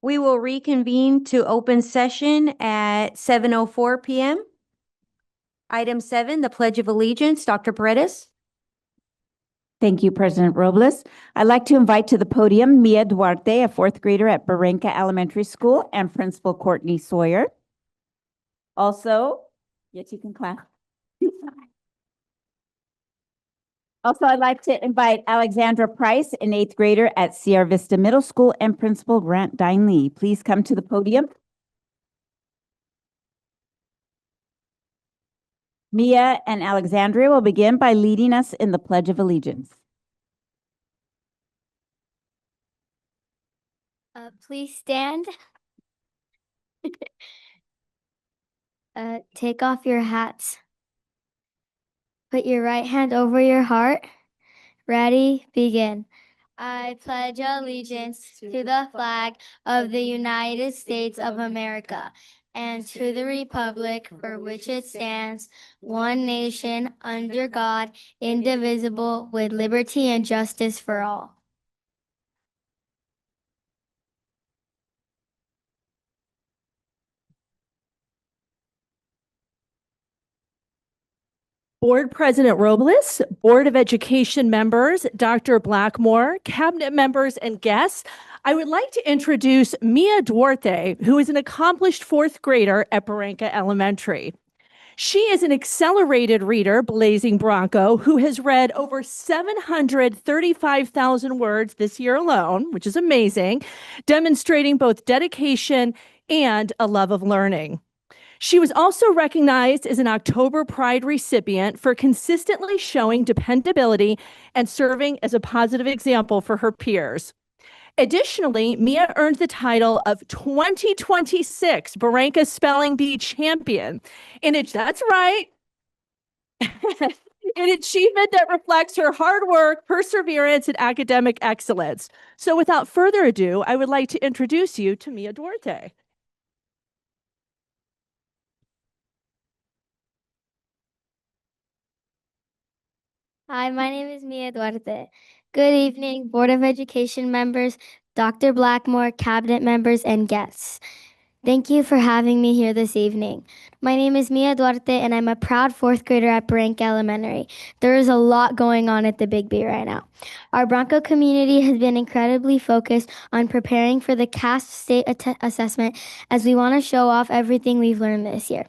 We will reconvene to open session at 7:04 p.m. Item 7, the Pledge of Allegiance. Dr. Paredes. Thank you, President Robles. I'd like to invite to the podium Mia Duarte, a fourth grader at Barranca Elementary School, and Principal Courtney Sawyer. Also, yes, you can clap. Also, I'd like to invite Alexandra Price, an eighth grader at Sierra Vista Middle School, and Principal Grant Dineley. Please come to the podium. Mia and Alexandria will begin by leading us in the Pledge of Allegiance. Please stand. Take off your hats. Put your right hand over your heart. Ready, begin. I pledge allegiance to the flag of the United States of America and to the republic for which it stands, one nation, under God, indivisible, with liberty and justice for all. Board President Robles, Board of Education members, Dr. Blackmore, cabinet members, and guests, I would like to introduce Mia Duarte, who is an accomplished fourth grader at Barranca Elementary. She is an accelerated reader, Blazing Bronco, who has read over 735,000 words this year alone, which is amazing, demonstrating both dedication and a love of learning. She was also recognized as an October Pride recipient for consistently showing dependability and serving as a positive example for her peers. Additionally, Mia earned the title of 2026 Barranca Spelling Bee Champion. That's right, an achievement that reflects her hard work, perseverance, and academic excellence. So without further ado, I would like to introduce you to Mia Duarte. Hi, my name is Mia Duarte. Good evening, Board of Education members, Dr. Blackmore, cabinet members, and guests. Thank you for having me here this evening. My name is Mia Duarte, and I'm a proud fourth grader at Barranca Elementary. There is a lot going on at the Big B right now. Our Bronco community has been incredibly focused on preparing for the CAST state assessment as we want to show off everything we've learned this year.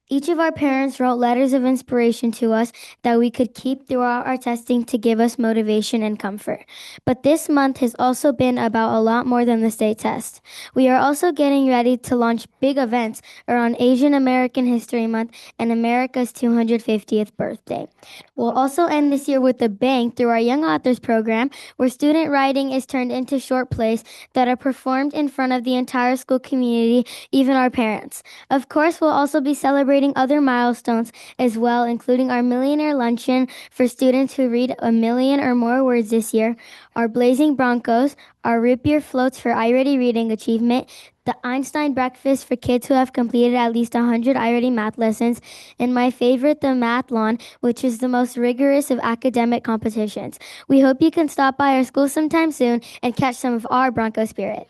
Each of our parents wrote letters of inspiration to us that we could keep throughout our testing to give us motivation and comfort. But this month has also been about a lot more than the state test. We are also getting ready to launch big events around Asian American History Month and America's 250th birthday. We'll also end this year with a bang through our Young Authors program, where student writing is turned into short plays that are performed in front of the entire school community, even our parents. Of course, we'll also be celebrating other milestones as well, including our Millionaire Luncheon for students who read 1 million or more words this year, our Blazing Broncos, our Root Beer Floats for iReady Reading Achievement, the Einstein Breakfast for kids who have completed at least 100 iReady math lessons, and my favorite, the Mathlon, which is the most rigorous of academic competitions. We hope you can stop by our school sometime soon and catch some of our Bronco spirit.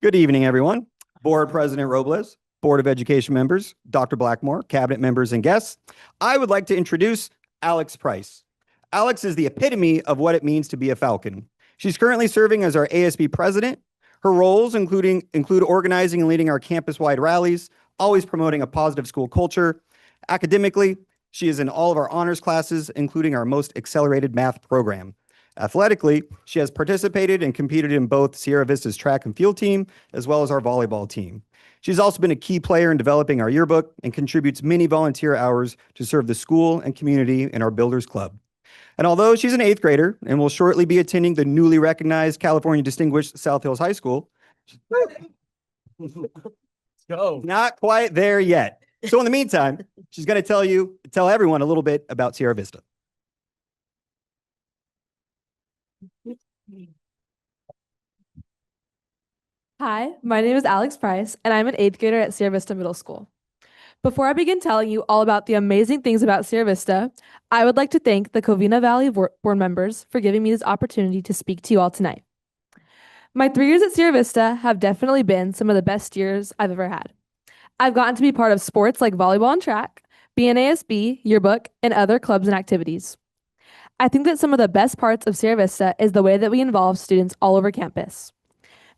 Good evening, everyone. Board President Robles, Board of Education members, Dr. Blackmore, cabinet members, and guests. I would like to introduce Alex Price. Alex is the epitome of what it means to be a Falcon. She's currently serving as our ASB president. Her roles include organizing and leading our campus-wide rallies, always promoting a positive school culture. Academically, she is in all of our honors classes, including our most accelerated math program. Athletically, she has participated and competed in both Sierra Vista's track and field team, as well as our volleyball team. She's also been a key player in developing our yearbook and contributes many volunteer hours to serve the school and community in our Builders Club. And although she's an eighth grader and will shortly be attending the newly recognized California Distinguished South Hills High School, not quite there yet. So in the meantime, she's going to tell everyone a little bit about Sierra Vista. Hi, my name is Alex Price, and I'm an 8th grader at Sierra Vista Middle School. Before I begin telling you all about the amazing things about Sierra Vista, I would like to thank the Covina-Valley board members for giving me this opportunity to speak to you all tonight. My 3 years at Sierra Vista have definitely been some of the best years I've ever had. I've gotten to be part of sports like volleyball and track, BNASB, yearbook, and other clubs and activities. I think that some of the best parts of Sierra Vista is the way that we involve students all over campus.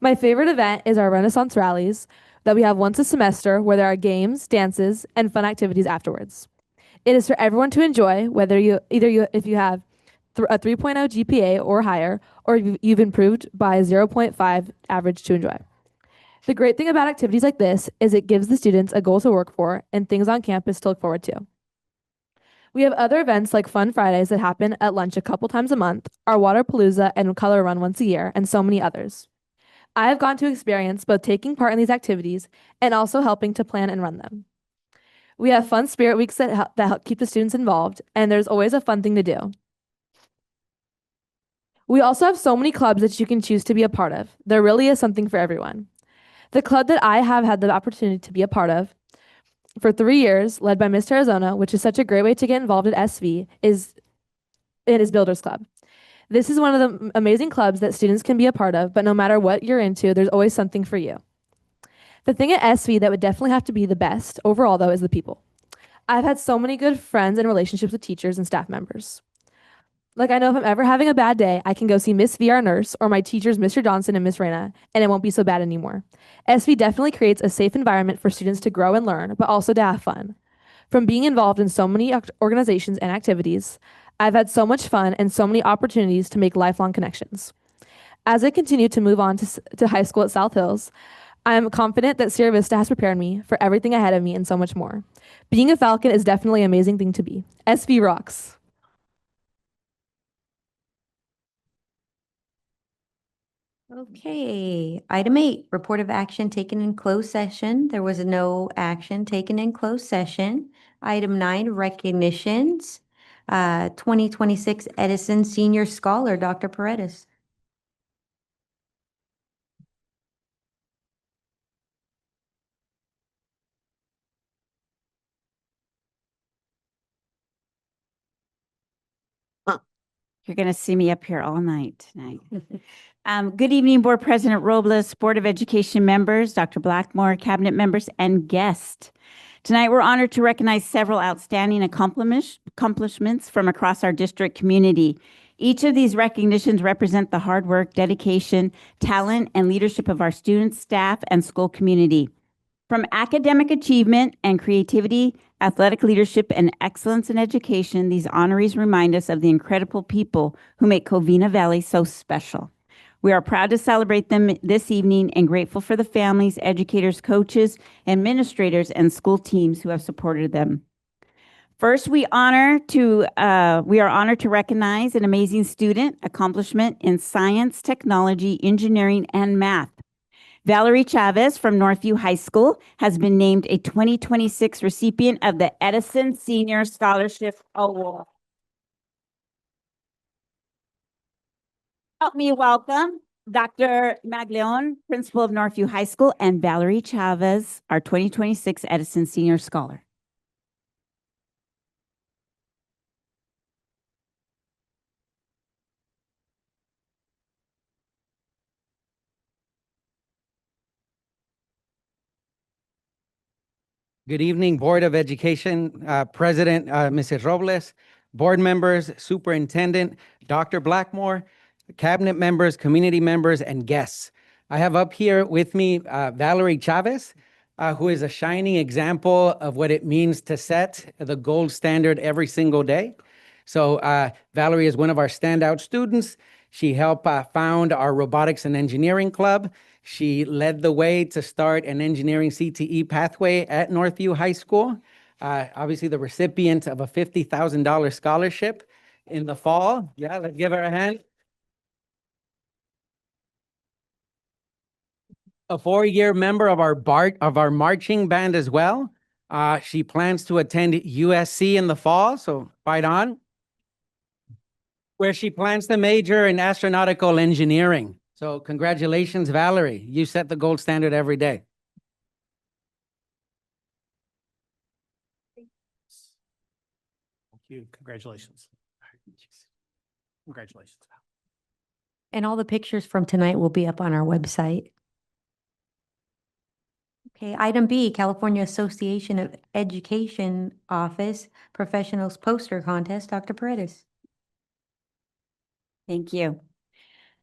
My favorite event is our Renaissance rallies that we have once a semester where there are games, dances, and fun activities afterwards. It is for everyone to enjoy, whether if you have a 3.0 GPA or higher, or you've improved by a 0.5 average to enjoy. The great thing about activities like this is it gives the students a goal to work for and things on campus to look forward to. We have other events like Fun Fridays that happen at lunch a couple times a month, our Waterpalooza and Color Run once a year, and so many others. I have gotten to experience both taking part in these activities and also helping to plan and run them. We have fun spirit weeks that help keep the students involved, and there's always a fun thing to do. We also have so many clubs that you can choose to be a part of. There really is something for everyone. The club that I have had the opportunity to be a part of for 3 years, led by Miss Arizona, which is such a great way to get involved at SV, is Builders Club. This is one of the amazing clubs that students can be a part of, but no matter what you're into, there's always something for you. The thing at SV that would definitely have to be the best overall, though, is the people. I've had so many good friends and relationships with teachers and staff members. Like, I know if I'm ever having a bad day, I can go see Miss V, our nurse, or my teachers, Mr. Johnson and Miss Reyna, and it won't be so bad anymore. SV definitely creates a safe environment for students to grow and learn, but also to have fun. From being involved in so many organizations and activities, I've had so much fun and so many opportunities to make lifelong connections. As I continue to move on to high school at South Hills, I am confident that Sierra Vista has prepared me for everything ahead of me and so much more. Being a Falcon is definitely an amazing thing to be. SV rocks. Okay, item 8, report of action taken in closed session. There was no action taken in closed session. Item 9, recognitions. 2026 Edison Senior Scholar, Dr. Paredes. You're going to see me up here all night tonight. Good evening, Board President Robles, Board of Education members, Dr. Blackmore, cabinet members, and guests. Tonight, we're honored to recognize several outstanding accomplishments from across our district community. Each of these recognitions represent the hard work, dedication, talent, and leadership of our students, staff, and school community. From academic achievement and creativity, athletic leadership, and excellence in education, these honorees remind us of the incredible people who make Covina-Valley so special. We are proud to celebrate them this evening and grateful for the families, educators, coaches, administrators, and school teams who have supported them. First, we are honored to recognize an amazing student accomplishment in science, technology, engineering, and math. Valerie Chavez from Northview High School has been named a 2026 recipient of the Edison Senior Scholarship Award. Help me welcome Dr. Maglione, principal of Northview High School, and Valerie Chavez, our 2026 Edison Senior Scholar. Good evening, Board of Education, President Mrs. Robles, board members, Superintendent Dr. Blackmore, cabinet members, community members, and guests. I have up here with me Valerie Chavez, who is a shining example of what it means to set the gold standard every single day. So Valerie is one of our standout students. She helped found our robotics and engineering club. She led the way to start an engineering CTE pathway at Northview High School. Obviously the recipient of a $50,000 scholarship in the fall. Yeah, let's give her a hand. A 4-year member of our marching band as well. She plans to attend USC in the fall, so fight on. Where she plans to major in astronautical engineering. So congratulations, Valerie. You set the gold standard every day. Thank you. Congratulations. Congratulations. And all the pictures from tonight will be up on our website. Okay, item B, California Association of Education Office Professionals Poster Contest. Dr. Paredes. Thank you.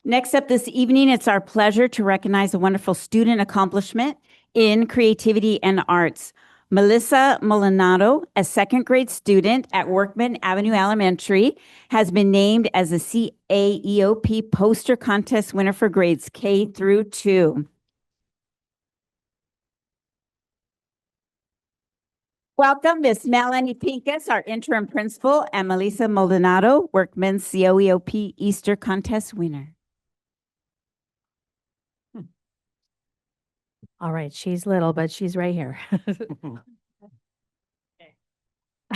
Next up this evening, it's our pleasure to recognize a wonderful student accomplishment in creativity and arts. Melissa Molinado, a second grade student at Workman Avenue Elementary, has been named as the CAEOP Poster Contest winner for grades K through 2. Welcome, Miss Melanie Pincus, our interim principal, and Melissa Molinado, Workman's COEOP Easter Contest winner. All right, she's little, but she's right here.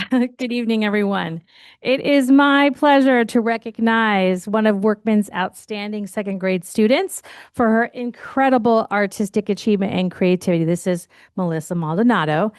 Good evening, everyone. It is my pleasure to recognize one of Workman's outstanding second grade students for her incredible artistic achievement and creativity. This is Melissa Maldonado.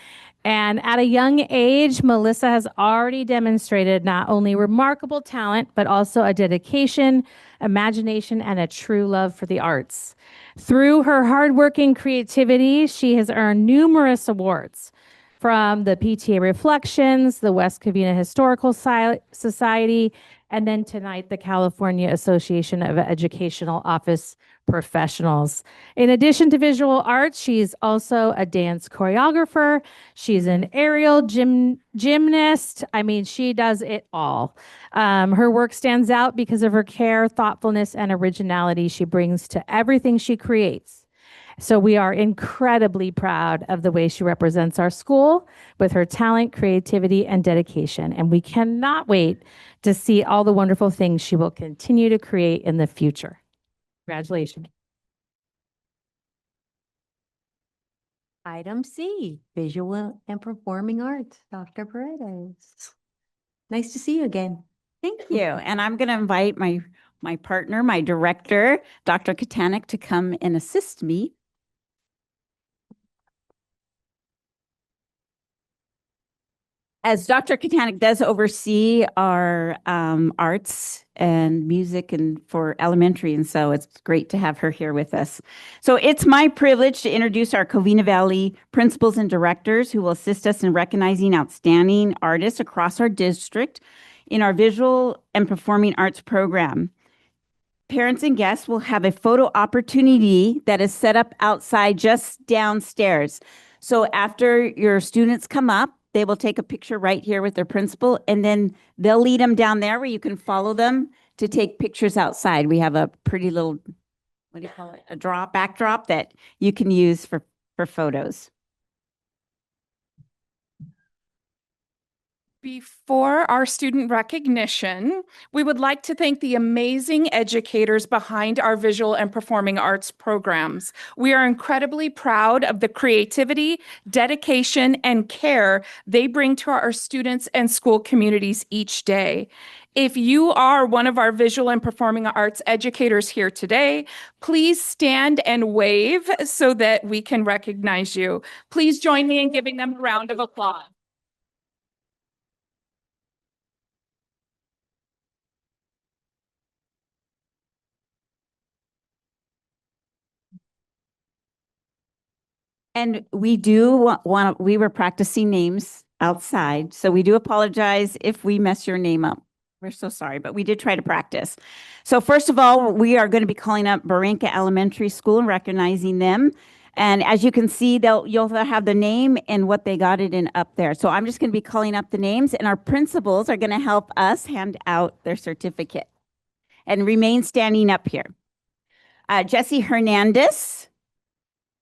And at a young age, Melissa has already demonstrated not only remarkable talent, but also a dedication, imagination, and a true love for the arts. Through her hardworking creativity, she has earned numerous awards from the PTA Reflections, the West Covina Historical Society, and then tonight, the California Association of Educational Office Professionals. In addition to visual arts, she's also a dance choreographer. She's an aerial gymnast. I mean, she does it all. Her work stands out because of her care, thoughtfulness, and originality she brings to everything she creates. So we are incredibly proud of the way she represents our school with her talent, creativity, and dedication. And we cannot wait to see all the wonderful things she will continue to create in the future. Congratulations. Item C, Visual and Performing Arts. Dr. Paredes. Nice to see you again. Thank you. And I'm going to invite my partner, my director, Dr. Katanik, to come and assist me. As Dr. Katanik does oversee our arts and music and for elementary, and so it's great to have her here with us. So it's my privilege to introduce our Covina-Valley principals and directors who will assist us in recognizing outstanding artists across our district in our visual and performing arts program. Parents and guests will have a photo opportunity that is set up outside just downstairs. So after your students come up, they will take a picture right here with their principal, and then they'll lead them down there where you can follow them to take pictures outside. We have a pretty little, what do you call it? A backdrop that you can use for photos. Before our student recognition, we would like to thank the amazing educators behind our visual and performing arts programs. We are incredibly proud of the creativity, dedication, and care they bring to our students and school communities each day. If you are one of our visual and performing arts educators here today, please stand and wave so that we can recognize you. Please join me in giving them a round of applause. And we we were practicing names outside, so we do apologize if we mess your name up. We're so sorry, but we did try to practice. So first of all, we are going to be calling up Barranca Elementary School and recognizing them. And as you can see, you'll have the name and what they got it in up there. So I'm just going to be calling up the names, and our principals are going to help us hand out their certificate. And remain standing up here. Jesse Hernandez,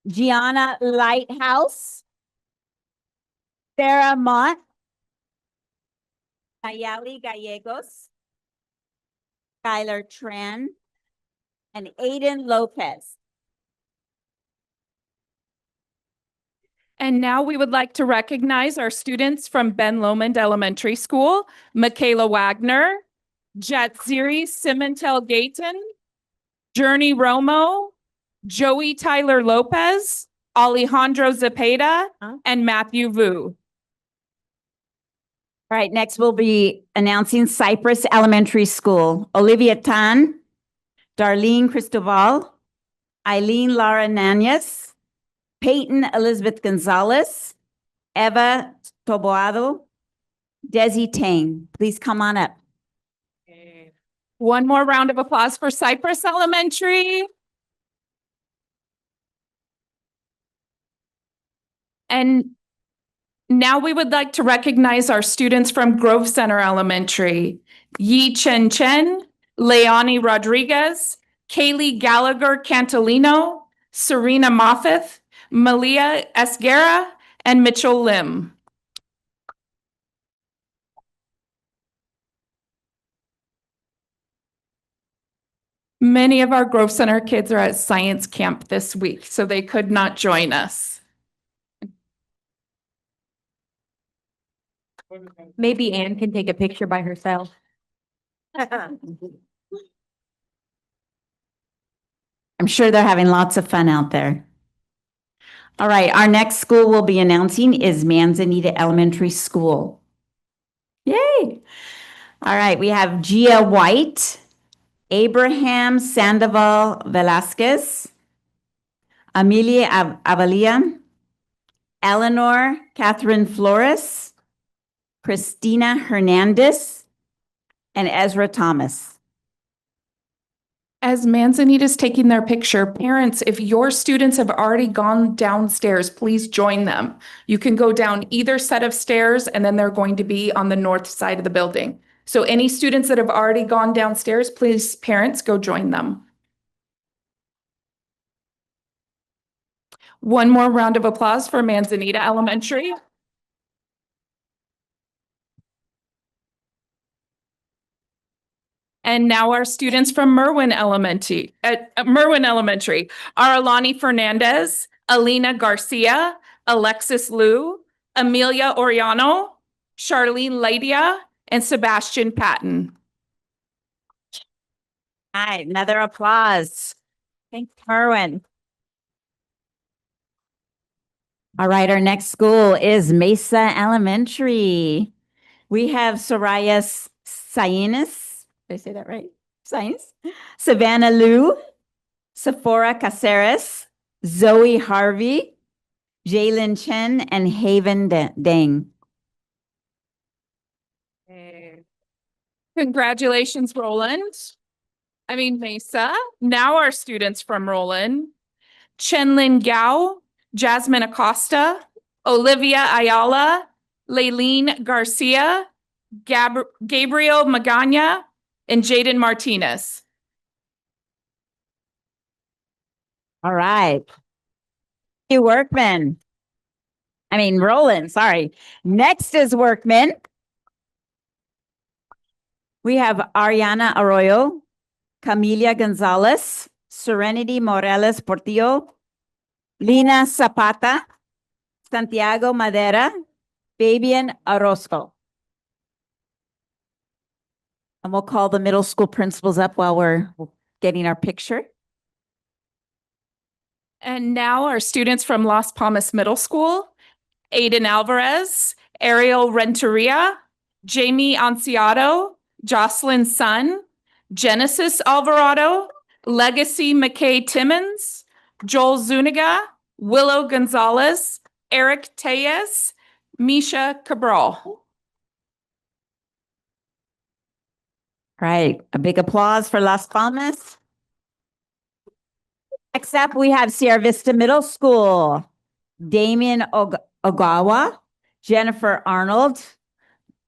Gianna Lighthouse, Sarah Mott, Nayeli Gallegos, Skylar Tran, and Aiden Lopez. And now we would like to recognize our students from Ben Lomond Elementary School, Michaela Wagner, Jatziri Simontel Gayton, Journey Romo, Joey Tyler Lopez, Alejandro Zepeda, and Matthew Vu. All right, next we'll be announcing Cypress Elementary School. Olivia Tan, Darlene Cristobal, Eileen Lara Nunez, Peyton Elizabeth Gonzalez, Eva Toboado, Desi Tang. Please come on up. One more round of applause for Cypress Elementary. And now we would like to recognize our students from Grove Center Elementary. Yi Chen Chen, Leonie Rodriguez, Kaylee Gallagher Cantalino, Serena Moffett, Malia Esguerra, and Mitchell Lim. Many of our Grove Center kids are at science camp this week, so they could not join us. Maybe Anne can take a picture by herself. I'm sure they're having lots of fun out there. All right, our next school we'll be announcing is Manzanita Elementary School. Yay! All right, we have Gia White, Abraham Sandoval Velasquez, Amelia Avalia, Eleanor Catherine Flores, Christina Hernandez, and Ezra Thomas. As Manzanita's taking their picture, parents, if your students have already gone downstairs, please join them. You can go down either set of stairs and then they're going to be on the north side of the building. So any students that have already gone downstairs, please, parents, go join them. One more round of applause for Manzanita Elementary. And now our students from Merwin Elementary are Alani Fernandez, Alina Garcia, Alexis Liu, Amelia Oriano, Charlene Ladia, and Sebastian Patton. All right, another applause. Thanks, Merwin. All right, our next school is Mesa Elementary. We have Soraya Sainas. Did I say that right? Science. Savannah Liu, Sephora Caceres, Zoe Harvey, Jalen Chen, and Haven Dang. Congratulations, Mesa. Now our students from Roland: Chenlin Gao, Jasmine Acosta, Olivia Ayala, Laylene Garcia, Gabriel Magana, and Jaden Martinez. All right. Roland, sorry. Next is Workman. We have Ariana Arroyo, Camilia Gonzalez, Serenity Morales Portillo, Lina Zapata, Santiago Madera, Fabian Orozco. And we'll call the middle school principals up while we're getting our picture. And now our students from Las Palmas Middle School: Aiden Alvarez, Ariel Renteria, Jamie Anciato, Jocelyn Sun, Genesis Alvarado, Legacy McKay Timmons, Joel Zuniga, Willow Gonzalez, Eric Tellez, Misha Cabral. Right, a big applause for Las Palmas. Next up, we have Sierra Vista Middle School. Damien Ogawa, Jennifer Arnold,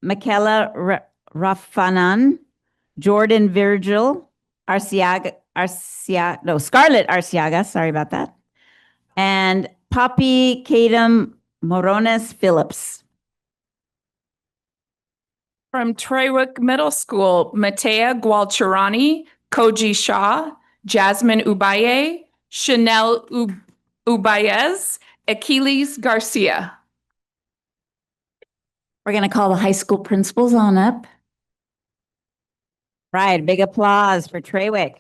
Michaela Rafanan, Jordan Virgil, Scarlett Arciaga, sorry about that, and Poppy Kadam Morones Phillips. From Troywick Middle School: Matea Gualcherani, Koji Shah, Jasmine Ubaye, Chanel Ubayez, Achilles Garcia. We're going to call the high school principals on up. Right, big applause for Troywick.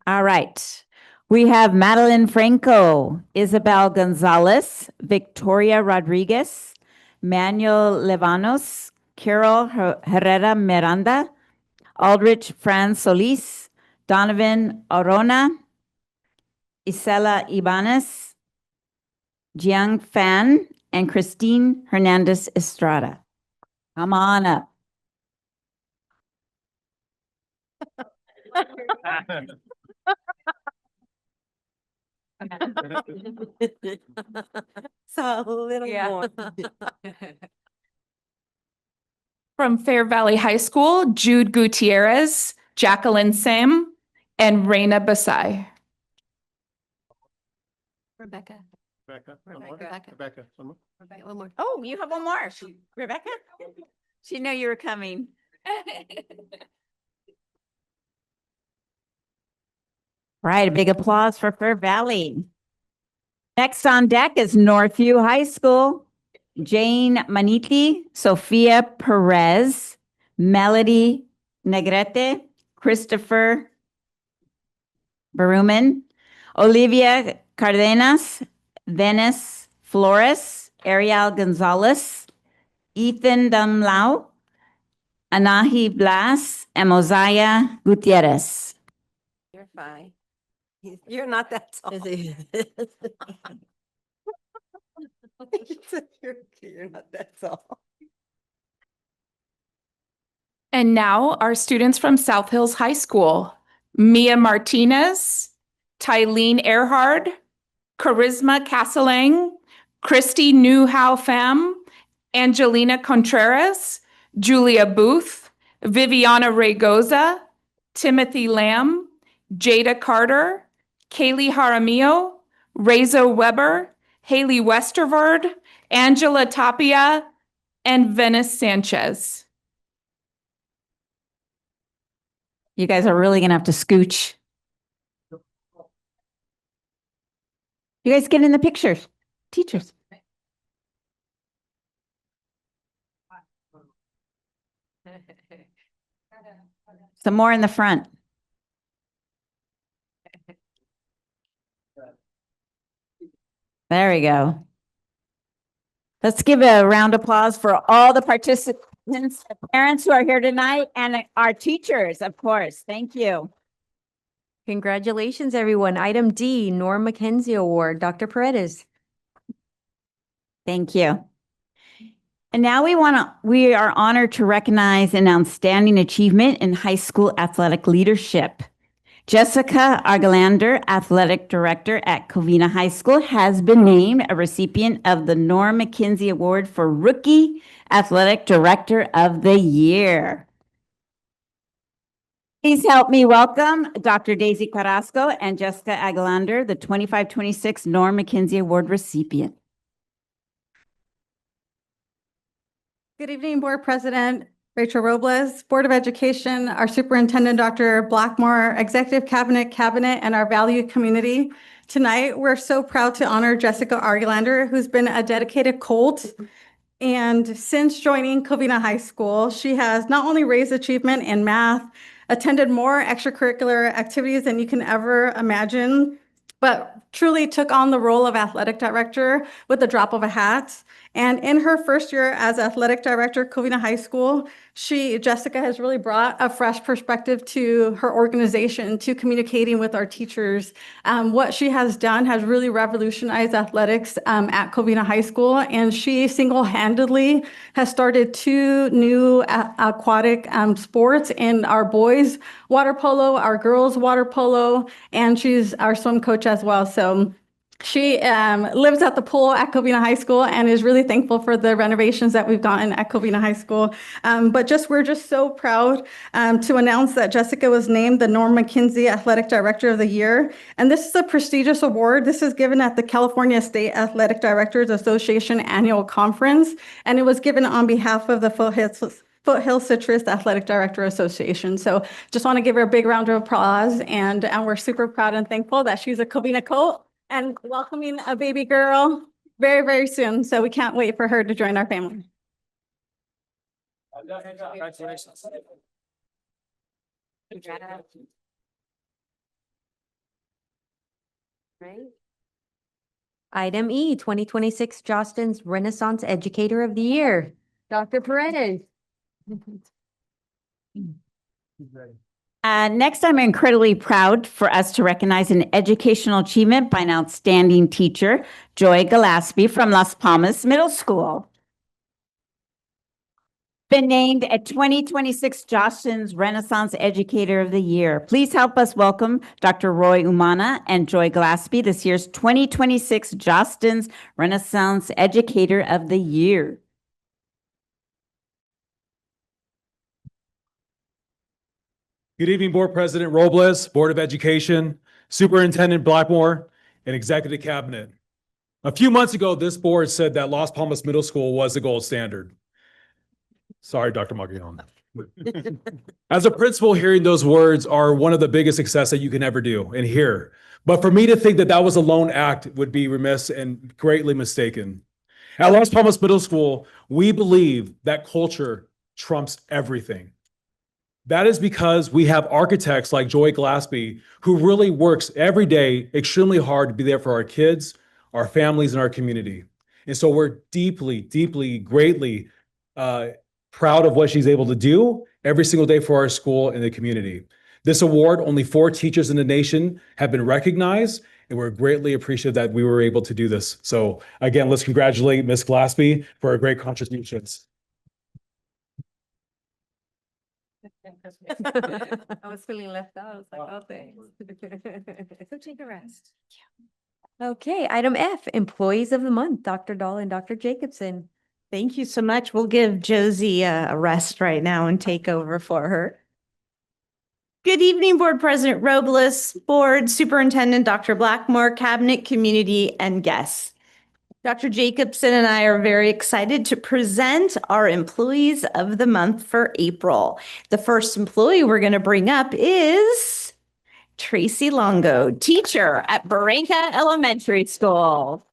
All right. We have Madeline Franco, Isabel Gonzalez, Victoria Rodriguez, Manuel Levanos, Carol Herrera Miranda, Aldrich Franz Solis, Donovan Orona, Isela Ibanez, Jiang Fan, and Christine Hernandez Estrada. Come on up. So a little more. From Fair Valley High School, Jude Gutierrez, Jacqueline Sam, and Reina Basai. Rebecca. Rebecca. Rebecca. Rebecca. One more. Oh, you have one more. Rebecca? She knew you were coming. Right, a big applause for Fair Valley. Next on deck is Northview High School. Jane Maniti, Sophia Perez, Melody Negrete, Christopher Baruman, Olivia Cardenas, Venice Flores, Ariel Gonzalez, Ethan Damlau, Anahi Blas, and Mosiah Gutierrez. You're fine. You're not that tall. You're not that tall. And now our students from South Hills High School, Mia Martinez, Tylene Earhard, Charisma Castellang, Christy Newhow Pham, Angelina Contreras, Julia Booth, Viviana Raygoza, Timothy Lamb, Jada Carter, Kaylee Jaramillo, Rezo Weber, Haley Westervard, Angela Tapia, and Venice Sanchez. You guys are really gonna have to scooch. You guys get in the pictures, teachers. Some more in the front. There we go. Let's give a round of applause for all the participants, parents who are here tonight, and our teachers, of course. Thank you. Congratulations, everyone. Item D, Norm Mackenzie Award, Dr. Paredes. Thank you. And now we are honored to recognize an outstanding achievement in high school athletic leadership. Jessica Argelander, Athletic Director at Covina High School, has been named a recipient of the Norm Mackenzie Award for Rookie Athletic Director of the Year. Please help me welcome Dr. Daisy Carrasco and Jessica Argelander, the 25-26 Norm Mackenzie Award recipient. Good evening, Board President Rachel Robles, Board of Education, our Superintendent, Dr. Blackmore, Executive Cabinet, and our valued community. Tonight, we're so proud to honor Jessica Argelander, who's been a dedicated Colt. And since joining Covina High School, she has not only raised achievement in math, attended more extracurricular activities than you can ever imagine, but truly took on the role of athletic director with the drop of a hat. And in her first year as athletic director at Covina High School, Jessica has really brought a fresh perspective to her organization, to communicating with our teachers. What she has done has really revolutionized athletics at Covina High School, and she single-handedly has started 2 new aquatic sports in our boys water polo, our girls water polo, and she's our swim coach as well. So she lives at the pool at Covina High School and is really thankful for the renovations that we've gotten at Covina High School. We're just so proud to announce that Jessica was named the Norm Mackenzie Athletic Director of the Year. And this is a prestigious award. This is given at the California State Athletic Directors Association Annual Conference, and it was given on behalf of the Foothill Citrus Athletic Director Association. So just want to give her a big round of applause, and we're super proud and thankful that she's a Covina Colt and welcoming a baby girl very, very soon. So we can't wait for her to join our family. Right. Item E, 2026 Jostens Renaissance Educator of the Year, Dr. Paredes. Next, I'm incredibly proud for us to recognize an educational achievement by an outstanding teacher, Joy Gillespie from Las Palmas Middle School. Been named a 2026 Jostens Renaissance Educator of the Year. Please help us welcome Dr. Roy Umana and Joy Gillespie, this year's 2026 Jostens Renaissance Educator of the Year. Good evening, Board President Robles, Board of Education, Superintendent Blackmore, and Executive Cabinet. A few months ago, this board said that Las Palmas Middle School was the gold standard. Sorry, Dr. Magallon. As a principal, hearing those words are one of the biggest success that you can ever do and hear. But for me to think that that was a lone act would be remiss and greatly mistaken. At Las Palmas Middle School, we believe that culture trumps everything. That is because we have architects like Joy Gillespie who really works every day extremely hard to be there for our kids, our families, and our community. And so we're deeply, deeply, greatly proud of what she's able to do every single day for our school and the community. This award, only 4 teachers in the nation have been recognized, and we're greatly appreciative that we were able to do this. So again, let's congratulate Ms. Gillespie for her great contributions. I was feeling left out. I was like, oh, thanks. So take a rest. Okay, item F, Employees of the Month, Dr. Dahl and Dr. Jacobson. Thank you so much. We'll give Josie a rest right now and take over for her. Good evening, Board President Robles, Board Superintendent Dr. Blackmore, Cabinet, Community, and guests. Dr. Jacobson and I are very excited to present our Employees of the Month for April. The first employee we're going to bring up is Tracy Longo, teacher at Barranca Elementary School.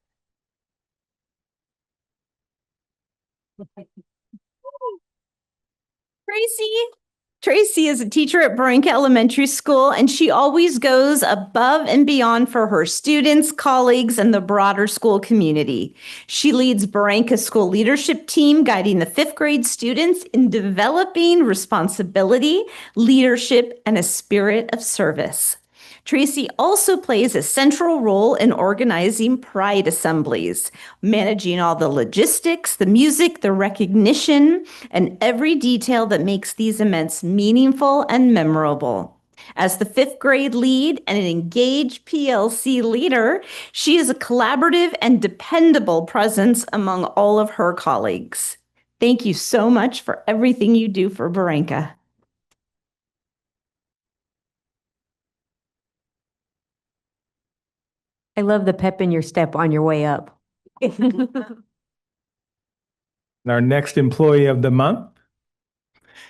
Tracy is a teacher at Barranca Elementary School, and she always goes above and beyond for her students, colleagues, and the broader school community. She leads Barranca School Leadership Team, guiding the 5th grade students in developing responsibility, leadership, and a spirit of service. Tracy also plays a central role in organizing pride assemblies, managing all the logistics, the music, the recognition, and every detail that makes these events meaningful and memorable. As the 5th grade lead and an engaged PLC leader, she is a collaborative and dependable presence among all of her colleagues. Thank you so much for everything you do for Barranca. I love the pep in your step on your way up. Our next employee of the month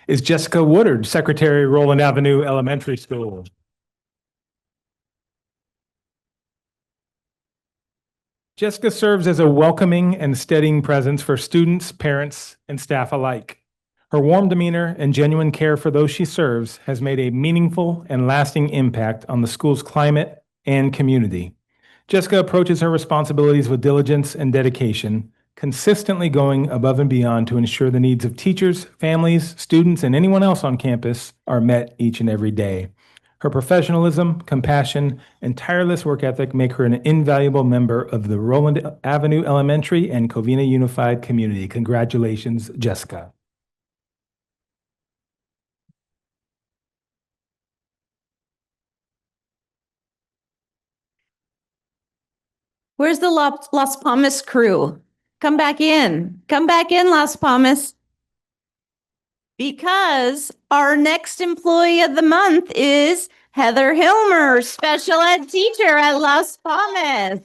is Jessica Woodard, Secretary, Roland Avenue Elementary School. Jessica serves as a welcoming and steadying presence for students, parents, and staff alike. Her warm demeanor and genuine care for those she serves has made a meaningful and lasting impact on the school's climate and community. Jessica approaches her responsibilities with diligence and dedication, consistently going above and beyond to ensure the needs of teachers, families, students, and anyone else on campus are met each and every day. Her professionalism, compassion, and tireless work ethic make her an invaluable member of the Roland Avenue Elementary and Covina Unified community. Congratulations, Jessica. Where's the Las Palmas crew? Come back in. Come back in, Las Palmas. Because our next employee of the month is Heather Hilmer, special ed teacher at Las Palmas.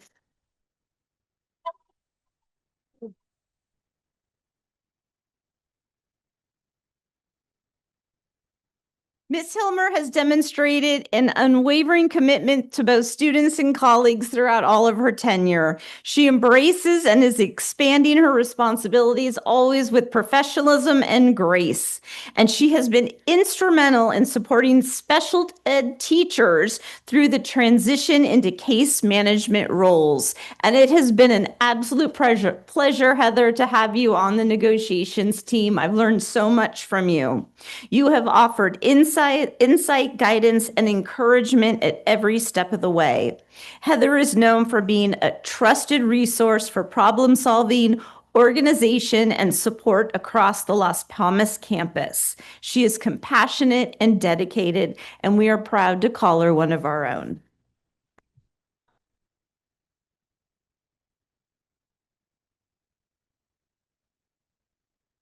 Ms. Hilmer has demonstrated an unwavering commitment to both students and colleagues throughout all of her tenure. She embraces and is expanding her responsibilities, always with professionalism and grace. And she has been instrumental in supporting special ed teachers through the transition into case management roles. And it has been an absolute pleasure, Heather, to have you on the negotiations team. I've learned so much from you. You have offered insight, guidance, and encouragement at every step of the way. Heather is known for being a trusted resource for problem solving, organization, and support across the Las Palmas campus. She is compassionate and dedicated, and we are proud to call her one of our own.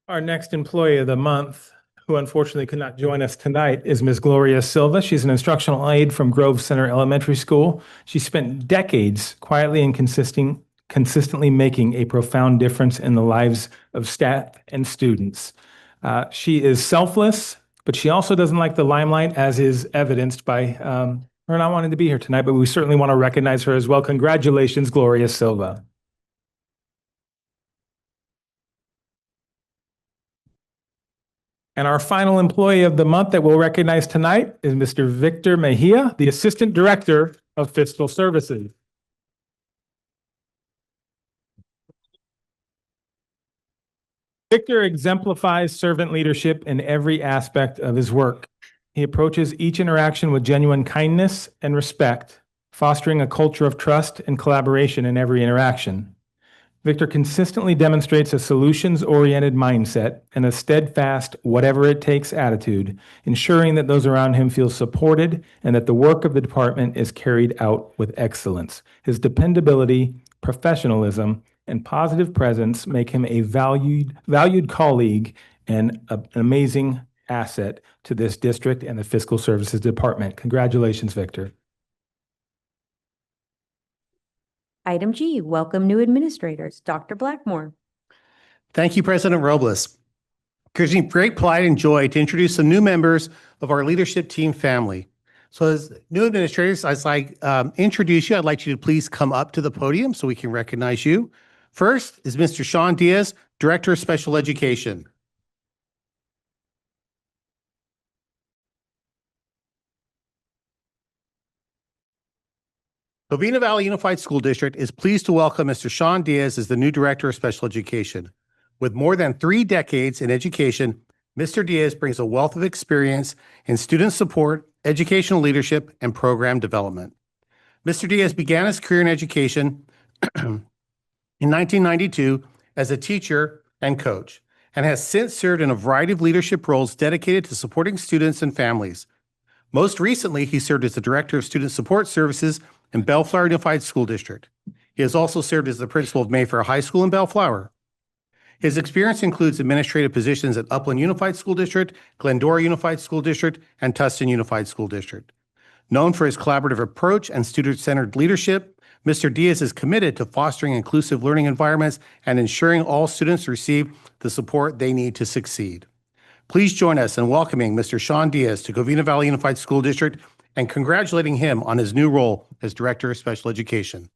Our next employee of the month, who unfortunately could not join us tonight, is Ms. Gloria Silva. She's an instructional aide from Grove Center Elementary School. She spent decades quietly and consistently making a profound difference in the lives of staff and students. She is selfless, but she also doesn't like the limelight, as is evidenced by her not wanting to be here tonight, but we certainly want to recognize her as well. Congratulations, Gloria Silva. And our final employee of the month that we'll recognize tonight is Mr. Victor Mejia, the Assistant Director of Fiscal Services. Victor exemplifies servant leadership in every aspect of his work. He approaches each interaction with genuine kindness and respect, fostering a culture of trust and collaboration in every interaction. Victor consistently demonstrates a solutions-oriented mindset and a steadfast, whatever-it-takes attitude, ensuring that those around him feel supported and that the work of the department is carried out with excellence. His dependability, professionalism, and positive presence make him a valued colleague and an amazing asset to this district and the Fiscal Services Department. Congratulations, Victor. Item G, welcome new administrators. Dr. Blackmore. Thank you, President Robles. It gives me great pride and joy to introduce some new members of our leadership team family. So as new administrators, as I introduce you, I'd like you to please come up to the podium so we can recognize you. First is Mr. Sean Diaz, Director of Special Education. Covina-Valley Unified School District is pleased to welcome Mr. Sean Diaz as the new Director of Special Education. With more than 3 decades in education, Mr. Diaz brings a wealth of experience in student support, educational leadership, and program development. Mr. Diaz began his career in education in 1992 as a teacher and coach, and has since served in a variety of leadership roles dedicated to supporting students and families. Most recently, he served as the Director of Student Support Services in Bellflower Unified School District. He has also served as the principal of Mayfair High School in Bellflower. His experience includes administrative positions at Upland Unified School District, Glendora Unified School District, and Tustin Unified School District. Known for his collaborative approach and student-centered leadership, Mr. Diaz is committed to fostering inclusive learning environments and ensuring all students receive the support they need to succeed. Please join us in welcoming Mr. Sean Diaz to Covina-Valley Unified School District and congratulating him on his new role as Director of Special Education.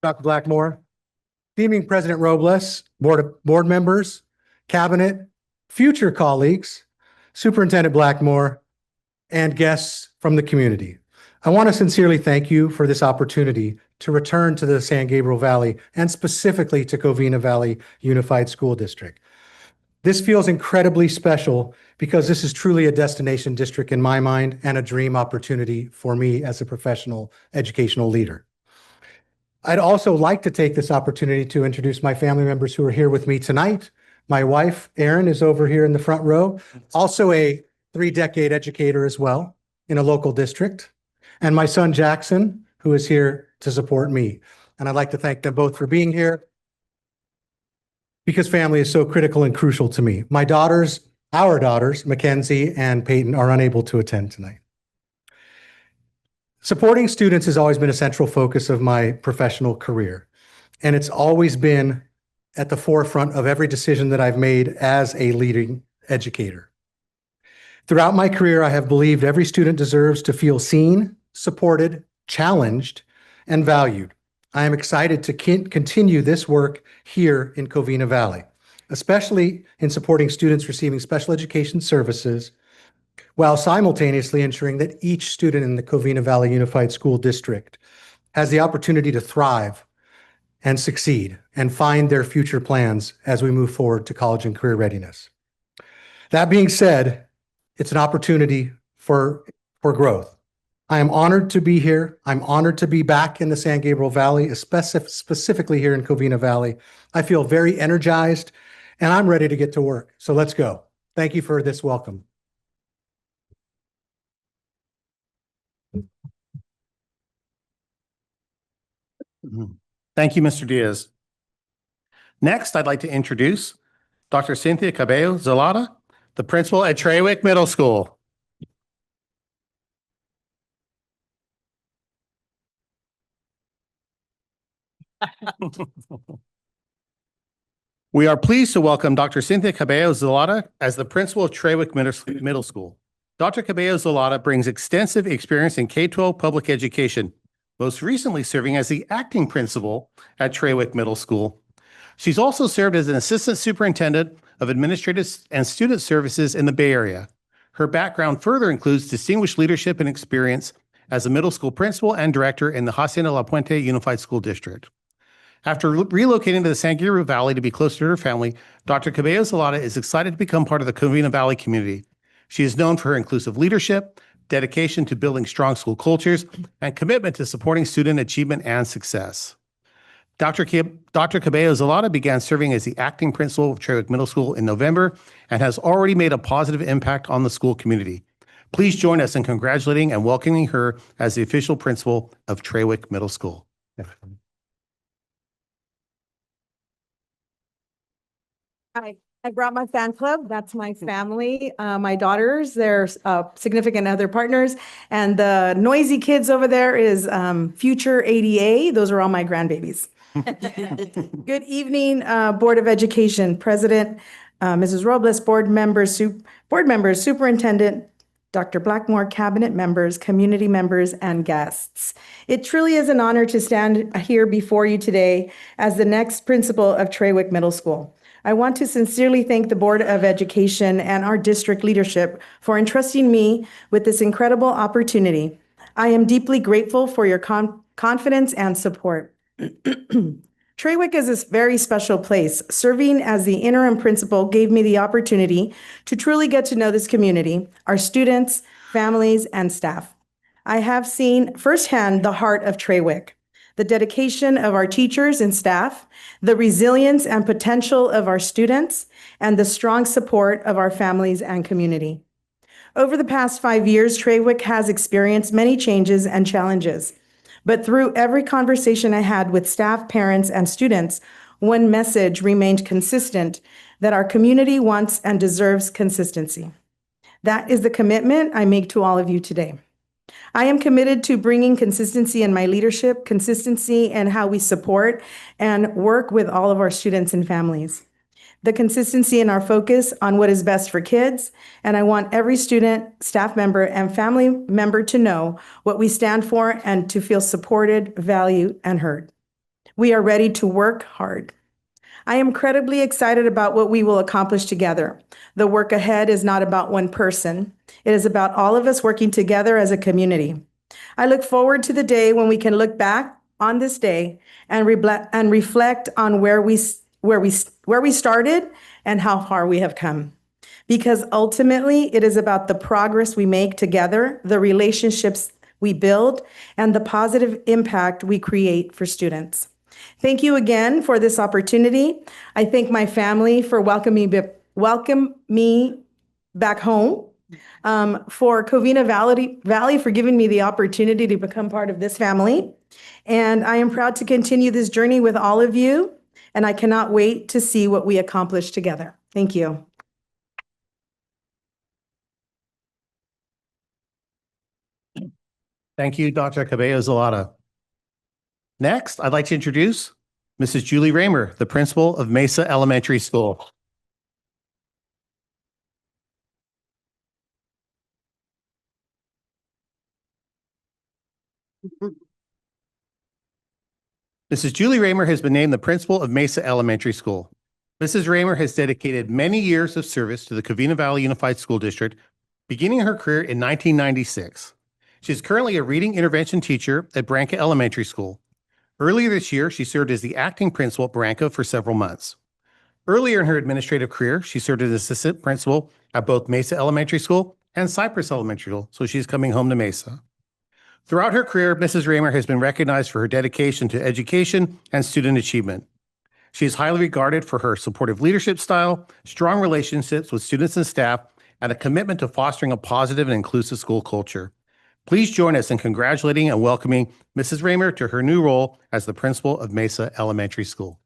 Dr. Blackmore, esteeming President Robles, board members, cabinet, future colleagues, Superintendent Blackmore, and guests from the community. I want to sincerely thank you for this opportunity to return to the San Gabriel Valley and specifically to Covina-Valley Unified School District. This feels incredibly special because this is truly a destination district in my mind and a dream opportunity for me as a professional educational leader. I'd also like to take this opportunity to introduce my family members who are here with me tonight. My wife, Erin, is over here in the front row, also a 3-decade educator as well in a local district. And my son, Jackson, who is here to support me. And I'd like to thank them both for being here because family is so critical and crucial to me. Our daughters, Mackenzie and Peyton, are unable to attend tonight. Supporting students has always been a central focus of my professional career, and it's always been at the forefront of every decision that I've made as a leading educator. Throughout my career, I have believed every student deserves to feel seen, supported, challenged, and valued. I am excited to continue this work here in Covina-Valley, especially in supporting students receiving special education services, while simultaneously ensuring that each student in the Covina-Valley Unified School District has the opportunity to thrive and succeed and find their future plans as we move forward to college and career readiness. That being said, it's an opportunity for growth. I am honored to be here. I'm honored to be back in the San Gabriel Valley, specifically here in Covina-Valley. I feel very energized and I'm ready to get to work. So let's go. Thank you for this welcome. Thank you, Mr. Diaz. Next, I'd like to introduce Dr. Cynthia Cabello Zelada, the principal at Trawick Middle School. We are pleased to welcome Dr. Cynthia Cabello Zelada as the principal of Trawick Middle School. Dr. Cabello Zelada brings extensive experience in K-12 public education, most recently serving as the acting principal at Trawick Middle School. She's also served as an assistant superintendent of administrative and student services in the Bay Area. Her background further includes distinguished leadership and experience as a middle school principal and director in the Hacienda La Puente Unified School District. After relocating to the San Gabriel Valley to be closer to her family, Dr. Cabello Zelada is excited to become part of the Covina-Valley community. She is known for her inclusive leadership, dedication to building strong school cultures, and commitment to supporting student achievement and success. Dr. Cabello Zelada began serving as the acting principal of Trawick Middle School in November and has already made a positive impact on the school community. Please join us in congratulating and welcoming her as the official principal of Trawick Middle School. I brought my fan club. That's my family, my daughters, their significant other partners, and the noisy kids over there is future ADA. Those are all my grandbabies. Good evening, Board of Education, President, Mrs. Robles, board members, Superintendent, Dr. Blackmore, cabinet members, community members, and guests. It truly is an honor to stand here before you today as the next principal of Trawick Middle School. I want to sincerely thank the Board of Education and our district leadership for entrusting me with this incredible opportunity. I am deeply grateful for your confidence and support. Trawick is a very special place. Serving as the interim principal gave me the opportunity to truly get to know this community, our students, families, and staff. I have seen firsthand the heart of Trawick, the dedication of our teachers and staff, the resilience and potential of our students, and the strong support of our families and community. Over the past 5 years, Trawick has experienced many changes and challenges. But through every conversation I had with staff, parents, and students, one message remained consistent: that our community wants and deserves consistency. That is the commitment I make to all of you today. I am committed to bringing consistency in my leadership, consistency in how we support and work with all of our students and families. The consistency in our focus on what is best for kids, and I want every student, staff member, and family member to know what we stand for and to feel supported, valued, and heard. We are ready to work hard. I am incredibly excited about what we will accomplish together. The work ahead is not about one person. It is about all of us working together as a community. I look forward to the day when we can look back on this day and reflect on where we started and how far we have come. Because ultimately, it is about the progress we make together, the relationships we build, and the positive impact we create for students. Thank you again for this opportunity. I thank my family for welcoming me back home, for Covina-Valley for giving me the opportunity to become part of this family. And I am proud to continue this journey with all of you. And I cannot wait to see what we accomplish together. Thank you. Thank you, Dr. Cabello Zelada. Next, I'd like to introduce Mrs. Julie Raymer, the principal of Mesa Elementary School. Mrs. Julie Raymer has been named the principal of Mesa Elementary School. Mrs. Raymer has dedicated many years of service to the Covina-Valley Unified School District, beginning her career in 1996. She is currently a reading intervention teacher at Branca Elementary School. Earlier this year, she served as the acting principal at Branca for several months. Earlier in her administrative career, she served as assistant principal at both Mesa Elementary School and Cypress Elementary School, so she's coming home to Mesa. Throughout her career, Mrs. Raymer has been recognized for her dedication to education and student achievement. She is highly regarded for her supportive leadership style, strong relationships with students and staff, and a commitment to fostering a positive and inclusive school culture. Please join us in congratulating and welcoming Mrs. Raymer to her new role as the principal of Mesa Elementary School.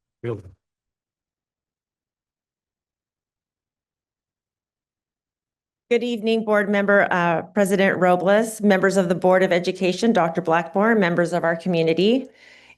Good evening, Board Member President Robles, members of the Board of Education, Dr. Blackmore, members of our community.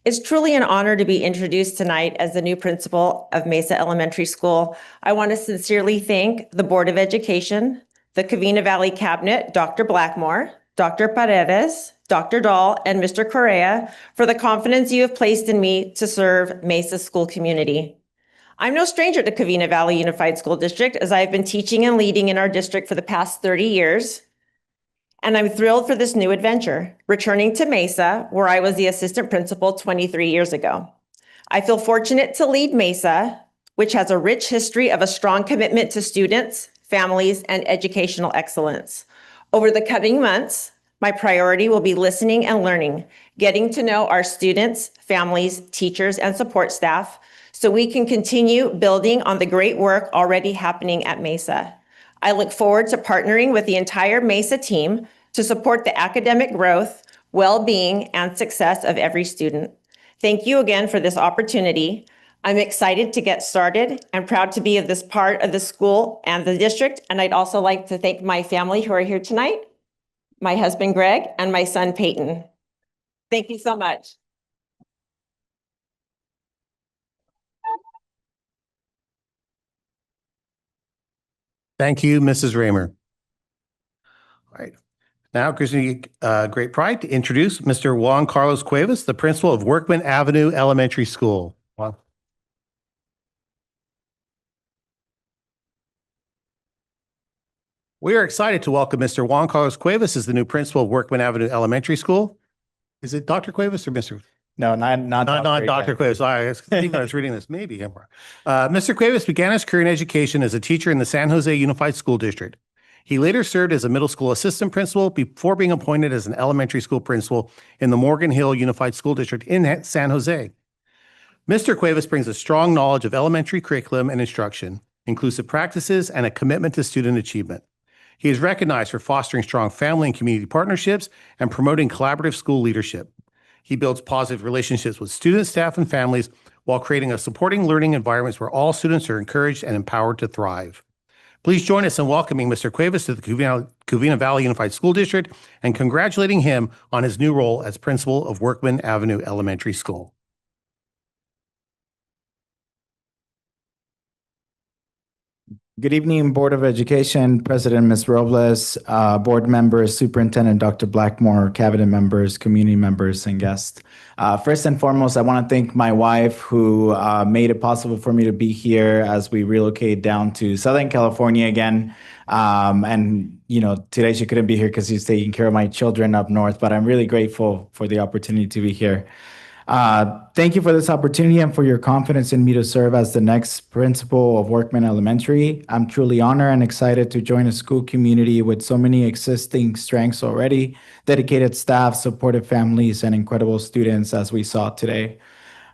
It's truly an honor to be introduced tonight as the new principal of Mesa Elementary School. I want to sincerely thank the Board of Education, the Covina-Valley Cabinet, Dr. Blackmore, Dr. Paredes, Dr. Dahl, and Mr. Correa for the confidence you have placed in me to serve Mesa school community. I'm no stranger to Covina-Valley Unified School District, as I have been teaching and leading in our district for the past 30 years. And I'm thrilled for this new adventure, returning to Mesa, where I was the assistant principal 23 years ago. I feel fortunate to lead Mesa, which has a rich history of a strong commitment to students, families, and educational excellence. Over the coming months, my priority will be listening and learning, getting to know our students, families, teachers, and support staff, so we can continue building on the great work already happening at Mesa. I look forward to partnering with the entire Mesa team to support the academic growth, well-being, and success of every student. Thank you again for this opportunity. I'm excited to get started and proud to be of this part of the school and the district. And I'd also like to thank my family who are here tonight, my husband, Greg, and my son, Peyton. Thank you so much. Thank you, Mrs. Raymer. All right. Now, it gives me great pride to introduce Mr. Juan Carlos Cuevas, the principal of Workman Avenue Elementary School. Juan. We are excited to welcome Mr. Juan Carlos Cuevas as the new principal of Workman Avenue Elementary School. Is it Dr. Cuevas or Mr.? No, not Dr. Cuevas. I was reading this. Maybe. Mr. Cuevas began his career in education as a teacher in the San Jose Unified School District. He later served as a middle school assistant principal before being appointed as an elementary school principal in the Morgan Hill Unified School District in San Jose. Mr. Cuevas brings a strong knowledge of elementary curriculum and instruction, inclusive practices, and a commitment to student achievement. He is recognized for fostering strong family and community partnerships and promoting collaborative school leadership. He builds positive relationships with students, staff, and families while creating a supporting learning environments where all students are encouraged and empowered to thrive. Please join us in welcoming Mr. Cuevas to the Covina-Valley Unified School District and congratulating him on his new role as principal of Workman Avenue Elementary School. Good evening, Board of Education, President Ms. Robles, board members, Superintendent Dr. Blackmore, cabinet members, community members, and guests. First and foremost, I want to thank my wife who made it possible for me to be here as we relocate down to Southern California again. And, you know, today she couldn't be here because she's taking care of my children up north, but I'm really grateful for the opportunity to be here. Thank you for this opportunity and for your confidence in me to serve as the next principal of Workman Elementary. I'm truly honored and excited to join a school community with so many existing strengths already, dedicated staff, supportive families, and incredible students as we saw today.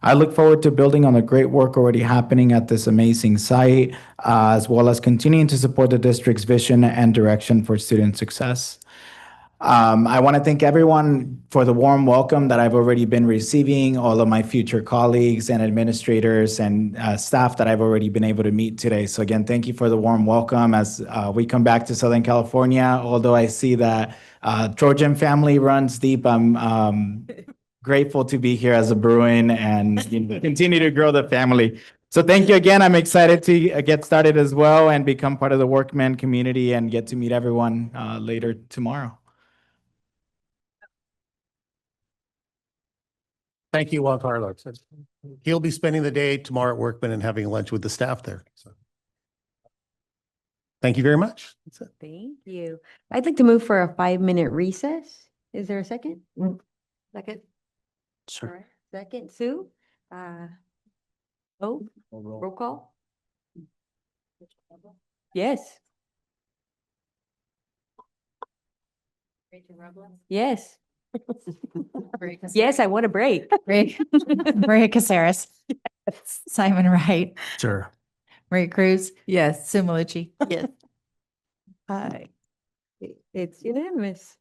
I look forward to building on the great work already happening at this amazing site, as well as continuing to support the district's vision and direction for student success. I want to thank everyone for the warm welcome that I've already been receiving, all of my future colleagues and administrators and staff that I've already been able to meet today. So again, thank you for the warm welcome as we come back to Southern California. Although I see that Trojan family runs deep, I'm grateful to be here as a Bruin and continue to grow the family. So thank you again. I'm excited to get started as well and become part of the Workman community and get to meet everyone later tomorrow. Thank you, Juan Carlos. He'll be spending the day tomorrow at Workman and having lunch with the staff there. So, thank you very much. That's it. Thank you. I'd like to move for a 5-minute recess. Is there a second? Second. All right. Second, Sue. Roll call. Yes. Yes. Yes, I want a break. Maria Caceres. Simon Wright. Sure. Maria Cruz. Yes. Sue Malucci. Yes. Hi. It's unanimous.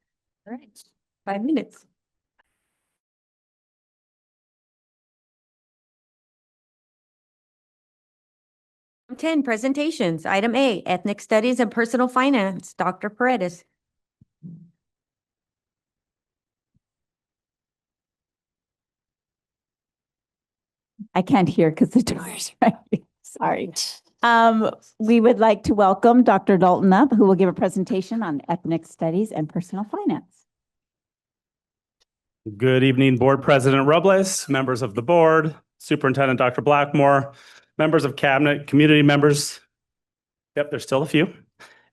All right. 5 minutes. Item 10, presentations. Item A, ethnic studies and personal finance. Dr. Paredes. I can't hear because the door's right. Sorry. We would like to welcome Dr. Dalton up, who will give a presentation on ethnic studies and personal finance. Good evening, Board President Robles, members of the board, Superintendent Dr. Blackmore, members of cabinet, community members. Yep, there's still a few,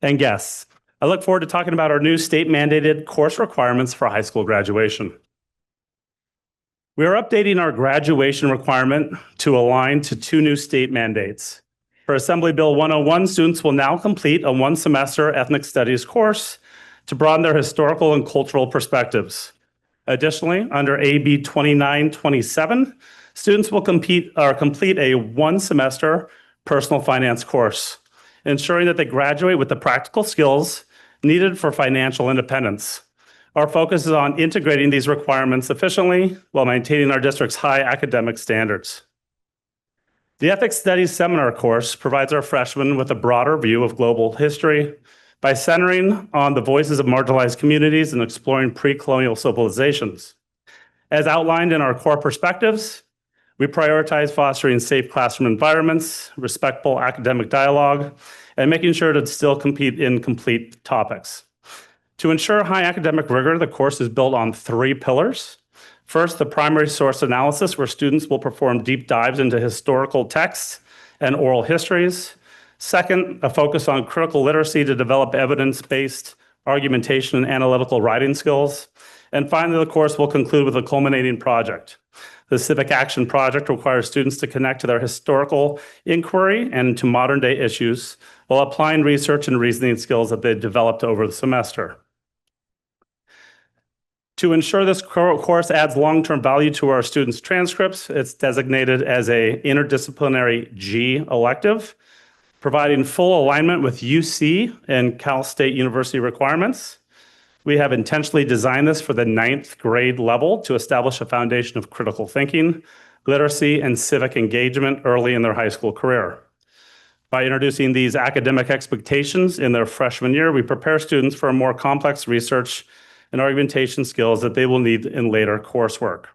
and guests. I look forward to talking about our new state mandated course requirements for high school graduation. We are updating our graduation requirement to align to 2 new state mandates. For Assembly Bill 101, students will now complete a 1-semester ethnic studies course to broaden their historical and cultural perspectives. Additionally, under AB 2927, students will complete a 1-semester personal finance course, ensuring that they graduate with the practical skills needed for financial independence. Our focus is on integrating these requirements efficiently while maintaining our district's high academic standards. The Ethics Studies Seminar course provides our freshmen with a broader view of global history by centering on the voices of marginalized communities and exploring pre-colonial civilizations. As outlined in our core perspectives, we prioritize fostering safe classroom environments, respectful academic dialogue, and making sure to still compete in complete topics. To ensure high academic rigor, the course is built on 3 pillars. First, the primary source analysis, where students will perform deep dives into historical texts and oral histories. Second, a focus on critical literacy to develop evidence-based argumentation and analytical writing skills. And finally, the course will conclude with a culminating project. The Civic Action Project requires students to connect to their historical inquiry and to modern-day issues while applying research and reasoning skills that they developed over the semester. To ensure this course adds long-term value to our students' transcripts, it's designated as an interdisciplinary G elective, providing full alignment with UC and Cal State University requirements. We have intentionally designed this for the 9th grade level to establish a foundation of critical thinking, literacy, and civic engagement early in their high school career. By introducing these academic expectations in their freshman year, we prepare students for more complex research and argumentation skills that they will need in later coursework.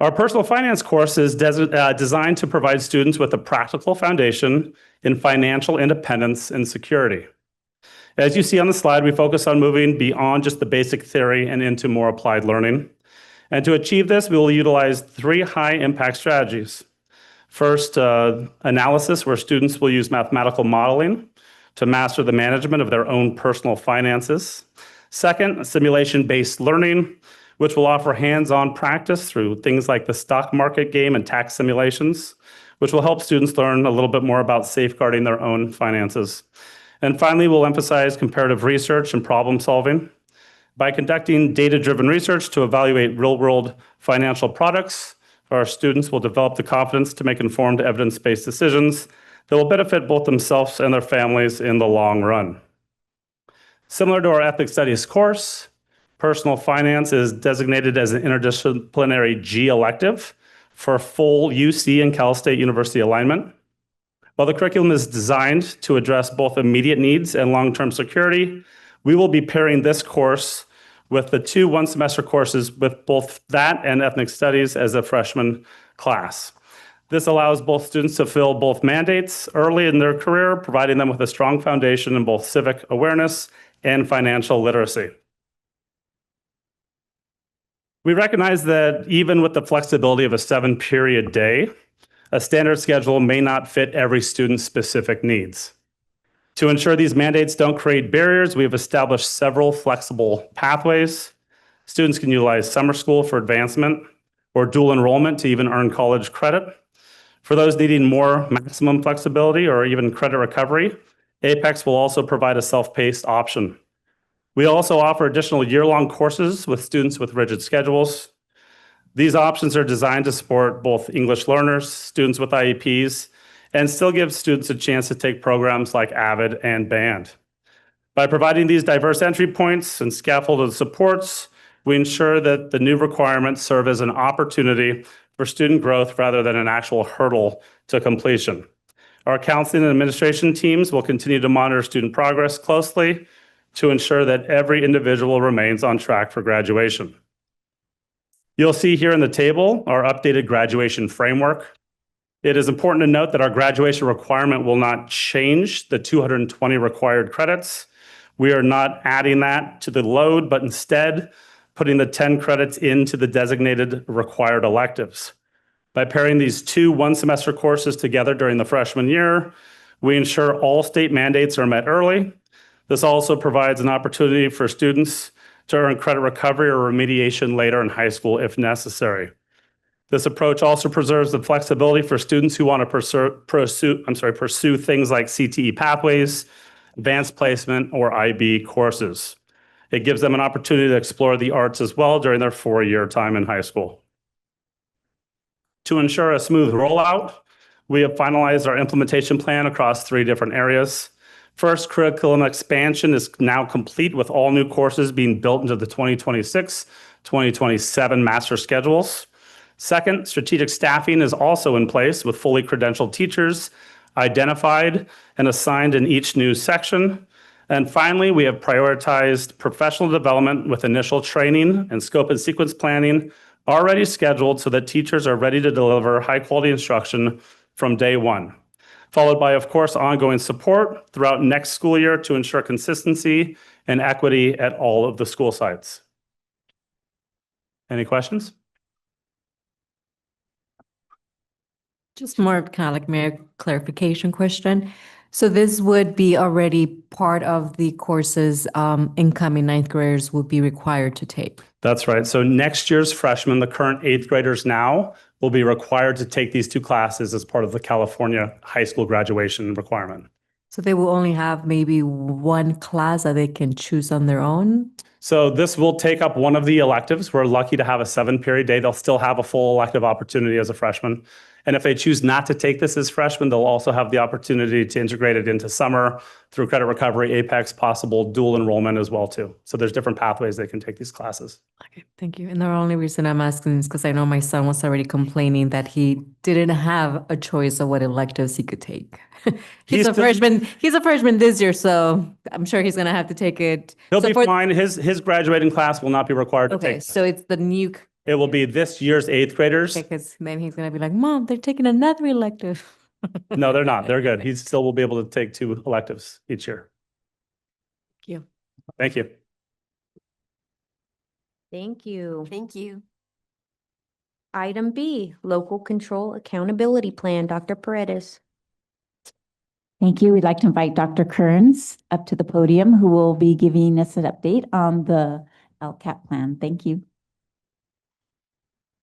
Our personal finance course is designed to provide students with a practical foundation in financial independence and security. As you see on the slide, we focus on moving beyond just the basic theory and into more applied learning. And to achieve this, we will utilize 3 high-impact strategies. First, analysis, where students will use mathematical modeling to master the management of their own personal finances. Second, simulation-based learning, which will offer hands-on practice through things like the stock market game and tax simulations, which will help students learn a little bit more about safeguarding their own finances. And finally, we'll emphasize comparative research and problem solving. By conducting data-driven research to evaluate real-world financial products, our students will develop the confidence to make informed evidence-based decisions that will benefit both themselves and their families in the long run. Similar to our ethnic studies course, personal finance is designated as an interdisciplinary G elective for full UC and Cal State University alignment. While the curriculum is designed to address both immediate needs and long-term security, we will be pairing this course with the 2 1-semester courses with both that and ethnic studies as a freshman class. This allows both students to fill both mandates early in their career, providing them with a strong foundation in both civic awareness and financial literacy. We recognize that even with the flexibility of a 7-period day, a standard schedule may not fit every student's specific needs. To ensure these mandates don't create barriers, we have established several flexible pathways. Students can utilize summer school for advancement or dual enrollment to even earn college credit. For those needing more maximum flexibility or even credit recovery, Apex will also provide a self-paced option. We also offer additional year-long courses with students with rigid schedules. These options are designed to support both English learners, students with IEPs, and still give students a chance to take programs like AVID and BAND. By providing these diverse entry points and scaffolded supports, we ensure that the new requirements serve as an opportunity for student growth rather than an actual hurdle to completion. Our counseling and administration teams will continue to monitor student progress closely to ensure that every individual remains on track for graduation. You'll see here in the table our updated graduation framework. It is important to note that our graduation requirement will not change the 220 required credits. We are not adding that to the load, but instead putting the 10 credits into the designated required electives. By pairing these two one-semester courses together during the freshman year, we ensure all state mandates are met early. This also provides an opportunity for students to earn credit recovery or remediation later in high school if necessary. This approach also preserves the flexibility for students who want to pursue things like CTE pathways, advanced placement, or IB courses. It gives them an opportunity to explore the arts as well during their 4-year time in high school. To ensure a smooth rollout, we have finalized our implementation plan across 3 different areas. First, curriculum expansion is now complete with all new courses being built into the 2026-2027 master schedules. Second, strategic staffing is also in place with fully credentialed teachers identified and assigned in each new section. And finally, we have prioritized professional development with initial training and scope and sequence planning already scheduled so that teachers are ready to deliver high-quality instruction from day one, followed by, of course, ongoing support throughout next school year to ensure consistency and equity at all of the school sites. Any questions? Just more of kind of like mere clarification question. So this would be already part of the courses incoming 9th graders will be required to take. That's right. So next year's freshmen, the current 8th graders now, will be required to take these 2 classes as part of the California high school graduation requirement. So they will only have maybe one class that they can choose on their own? So this will take up one of the electives. We're lucky to have a 7-period day. They'll still have a full elective opportunity as a freshman. And if they choose not to take this as freshmen, they'll also have the opportunity to integrate it into summer through credit recovery, Apex, possible dual enrollment as well too. So there's different pathways they can take these classes. Okay, thank you. And the only reason I'm asking is because I know my son was already complaining that he didn't have a choice of what electives he could take. He's a freshman. He's a freshman this year, so I'm sure he's gonna have to take it. He'll be fine. His graduating class will not be required to take. Okay, so it's the new. It will be this year's 8th graders. Because then he's gonna be like, Mom, they're taking another elective. No, they're not. They're good. He still will be able to take 2 electives each year. Thank you. Thank you. Thank you. Thank you. Item B, Local Control Accountability Plan, Dr. Paredes. Thank you. We'd like to invite Dr. Kearns up to the podium, who will be giving us an update on the LCAP plan. Thank you.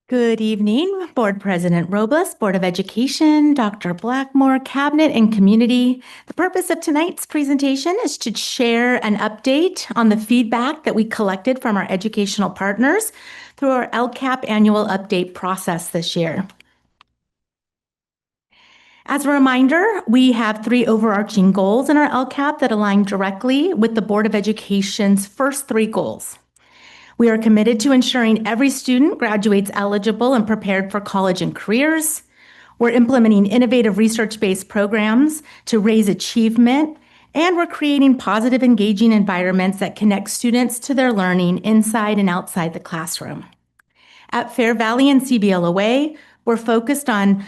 Good evening, Board President Robles, Board of Education, Dr. Blackmore, Cabinet and Community. The purpose of tonight's presentation is to share an update on the feedback that we collected from our educational partners through our LCAP annual update process this year. As a reminder, we have 3 overarching goals in our LCAP that align directly with the Board of Education's first 3 goals. We are committed to ensuring every student graduates eligible and prepared for college and careers. We're implementing innovative research-based programs to raise achievement, and we're creating positive, engaging environments that connect students to their learning inside and outside the classroom. At Fair Valley and CBLOA, we're focused on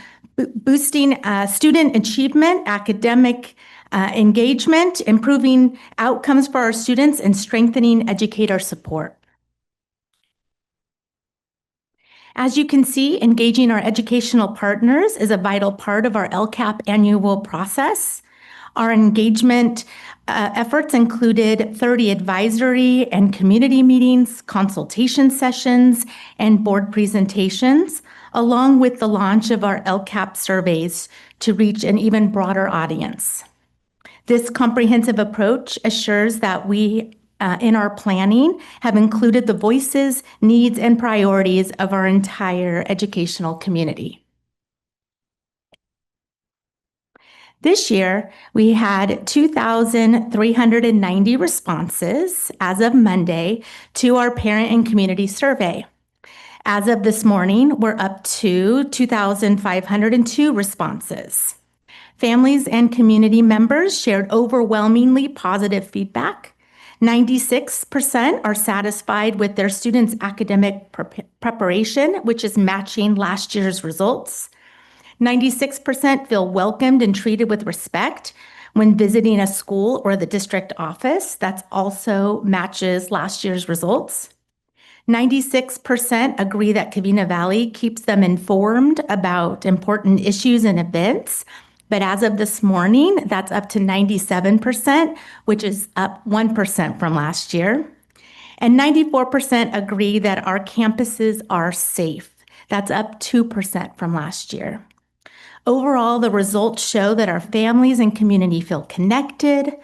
boosting student achievement, academic engagement, improving outcomes for our students, and strengthening educator support. As you can see, engaging our educational partners is a vital part of our LCAP annual process. Our engagement efforts included 30 advisory and community meetings, consultation sessions, and board presentations, along with the launch of our LCAP surveys to reach an even broader audience. This comprehensive approach assures that we, in our planning, have included the voices, needs, and priorities of our entire educational community. This year, we had 2,390 responses as of Monday to our parent and community survey. As of this morning, we're up to 2,502 responses. Families and community members shared overwhelmingly positive feedback. 96% are satisfied with their students' academic preparation, which is matching last year's results. 96% feel welcomed and treated with respect when visiting a school or the district office. That also matches last year's results. 96% agree that Covina-Valley keeps them informed about important issues and events. But as of this morning, that's up to 97%, which is up 1% from last year. And 94% agree that our campuses are safe. That's up 2% from last year. Overall, the results show that our families and community feel connected,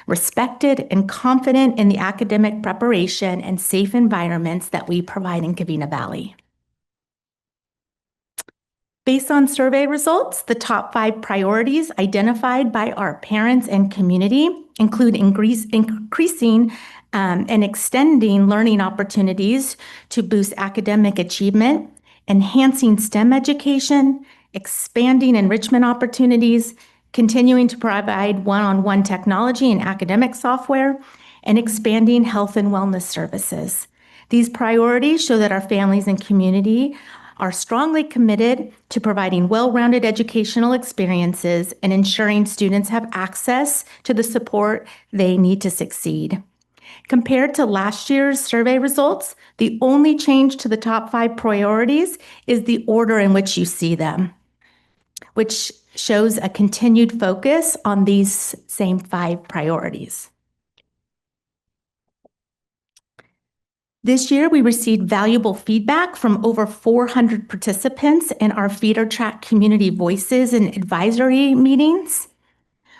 respected, and confident in the academic preparation and safe environments that we provide in Covina-Valley. Based on survey results, the top 5 priorities identified by our parents and community include increasing and extending learning opportunities to boost academic achievement, enhancing STEM education, expanding enrichment opportunities, continuing to provide one-on-one technology and academic software, and expanding health and wellness services. These priorities show that our families and community are strongly committed to providing well-rounded educational experiences and ensuring students have access to the support they need to succeed. Compared to last year's survey results, the only change to the top 5 priorities is the order in which you see them, which shows a continued focus on these same 5 priorities. This year, we received valuable feedback from over 400 participants in our Feeder Track Community Voices and advisory meetings.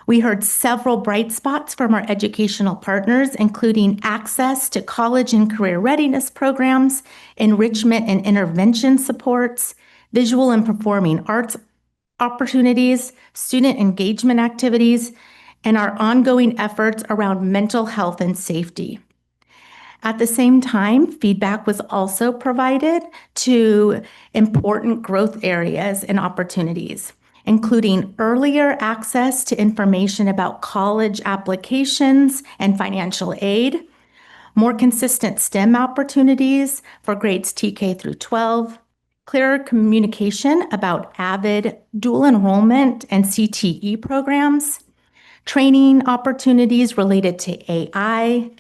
We heard several bright spots from our educational partners, including access to college and career readiness programs, enrichment and intervention supports, visual and performing arts opportunities, student engagement activities, and our ongoing efforts around mental health and safety. At the same time, feedback was also provided to important growth areas and opportunities, including earlier access to information about college applications and financial aid, more consistent STEM opportunities for grades TK through 12, clearer communication about AVID dual enrollment and CTE programs, training opportunities related to AI,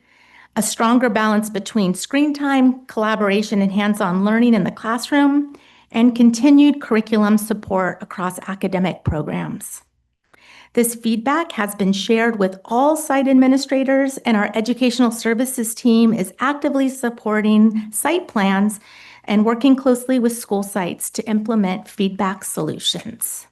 a stronger balance between screen time, collaboration, and hands-on learning in the classroom, and continued curriculum support across academic programs. This feedback has been shared with all site administrators, and our educational services team is actively supporting site plans and working closely with school sites to implement feedback solutions.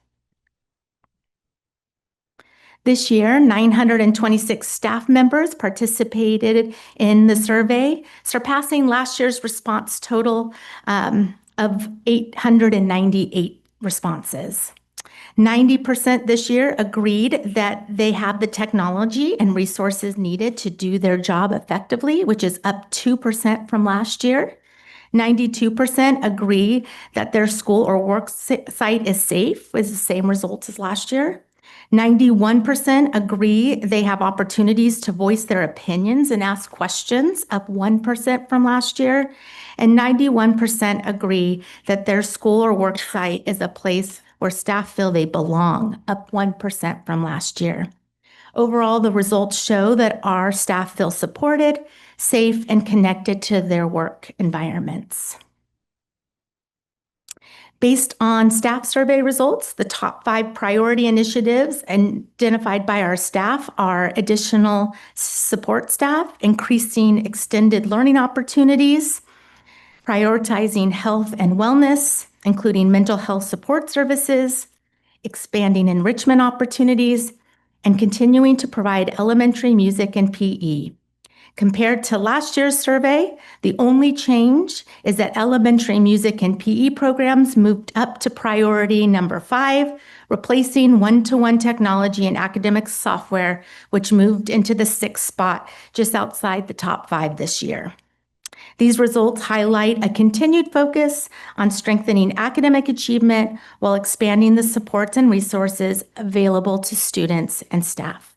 This year, 926 staff members participated in the survey, surpassing last year's response total of 898 responses. 90% this year agreed that they have the technology and resources needed to do their job effectively, which is up 2% from last year. 92% agree that their school or work site is safe, with the same results as last year. 91% agree they have opportunities to voice their opinions and ask questions, up 1% from last year. And 91% agree that their school or work site is a place where staff feel they belong, up 1% from last year. Overall, the results show that our staff feel supported, safe, and connected to their work environments. Based on staff survey results, the top 5 priority initiatives identified by our staff are additional support staff, increasing extended learning opportunities, prioritizing health and wellness, including mental health support services, expanding enrichment opportunities, and continuing to provide elementary music and PE. Compared to last year's survey, the only change is that elementary music and PE programs moved up to priority number 5, replacing one-to-one technology and academic software, which moved into the 6th spot, just outside the top 5 this year. These results highlight a continued focus on strengthening academic achievement while expanding the supports and resources available to students and staff.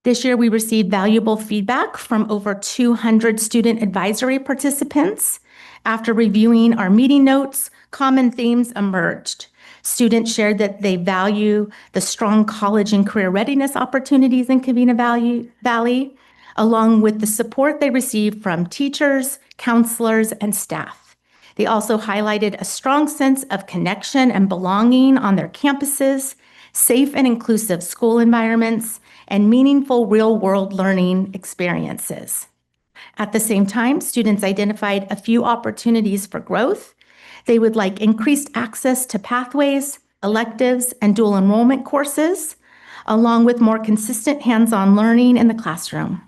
This year, we received valuable feedback from over 200 student advisory participants. After reviewing our meeting notes, common themes emerged. Students shared that they value the strong college and career readiness opportunities in Covina-Valley, along with the support they receive from teachers, counselors, and staff. They also highlighted a strong sense of connection and belonging on their campuses, safe and inclusive school environments, and meaningful real-world learning experiences. At the same time, students identified a few opportunities for growth. They would like increased access to pathways, electives, and dual enrollment courses, along with more consistent hands-on learning in the classroom.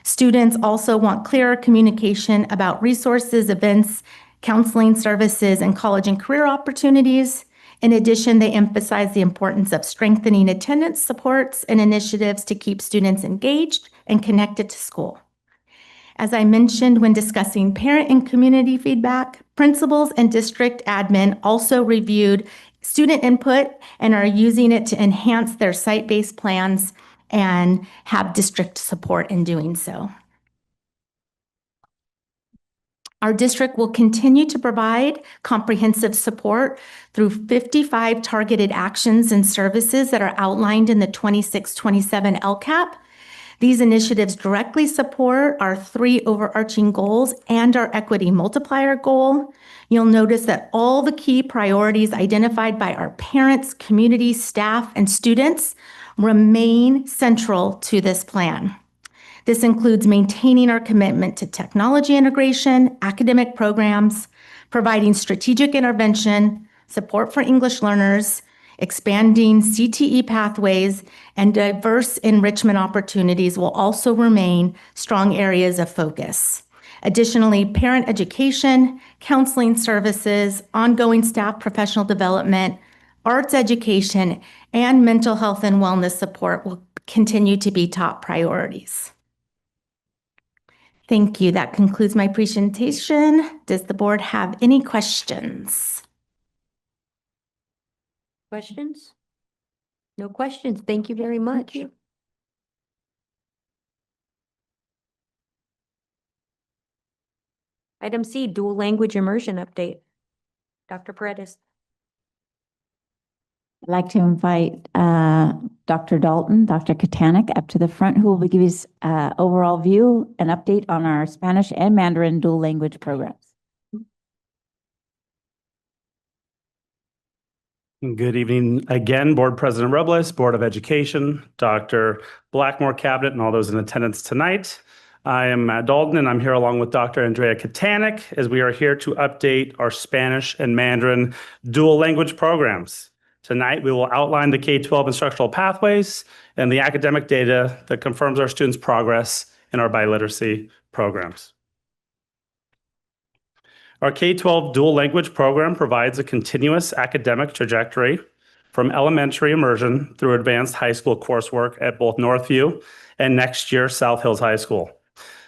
Students also want clearer communication about resources, events, counseling services, and college and career opportunities. In addition, they emphasize the importance of strengthening attendance supports and initiatives to keep students engaged and connected to school. As I mentioned when discussing parent and community feedback, principals and district admin also reviewed student input and are using it to enhance their site-based plans and have district support in doing so. Our district will continue to provide comprehensive support through 55 targeted actions and services that are outlined in the 26-27 LCAP. These initiatives directly support our 3 overarching goals and our equity multiplier goal. You'll notice that all the key priorities identified by our parents, community, staff, and students remain central to this plan. This includes maintaining our commitment to technology integration, academic programs, providing strategic intervention, support for English learners, expanding CTE pathways, and diverse enrichment opportunities will also remain strong areas of focus. Additionally, parent education, counseling services, ongoing staff professional development, arts education, and mental health and wellness support will continue to be top priorities. Thank you. That concludes my presentation. Does the board have any questions? Questions? No questions. Thank you very much. Item C, dual language immersion update. Dr. Paredes. I'd like to invite Dr. Dalton, Dr. Katanik up to the front, who will give us overall view and update on our Spanish and Mandarin dual language programs. Good evening again, Board President Robles, Board of Education, Dr. Blackmore, Cabinet, and all those in attendance tonight. I am Matt Dalton, and I'm here along with Dr. Andrea Katanik, as we are here to update our Spanish and Mandarin dual language programs. Tonight, we will outline the K-12 instructional pathways and the academic data that confirms our students' progress in our biliteracy programs. Our K-12 dual language program provides a continuous academic trajectory from elementary immersion through advanced high school coursework at both Northview and next year South Hills High School.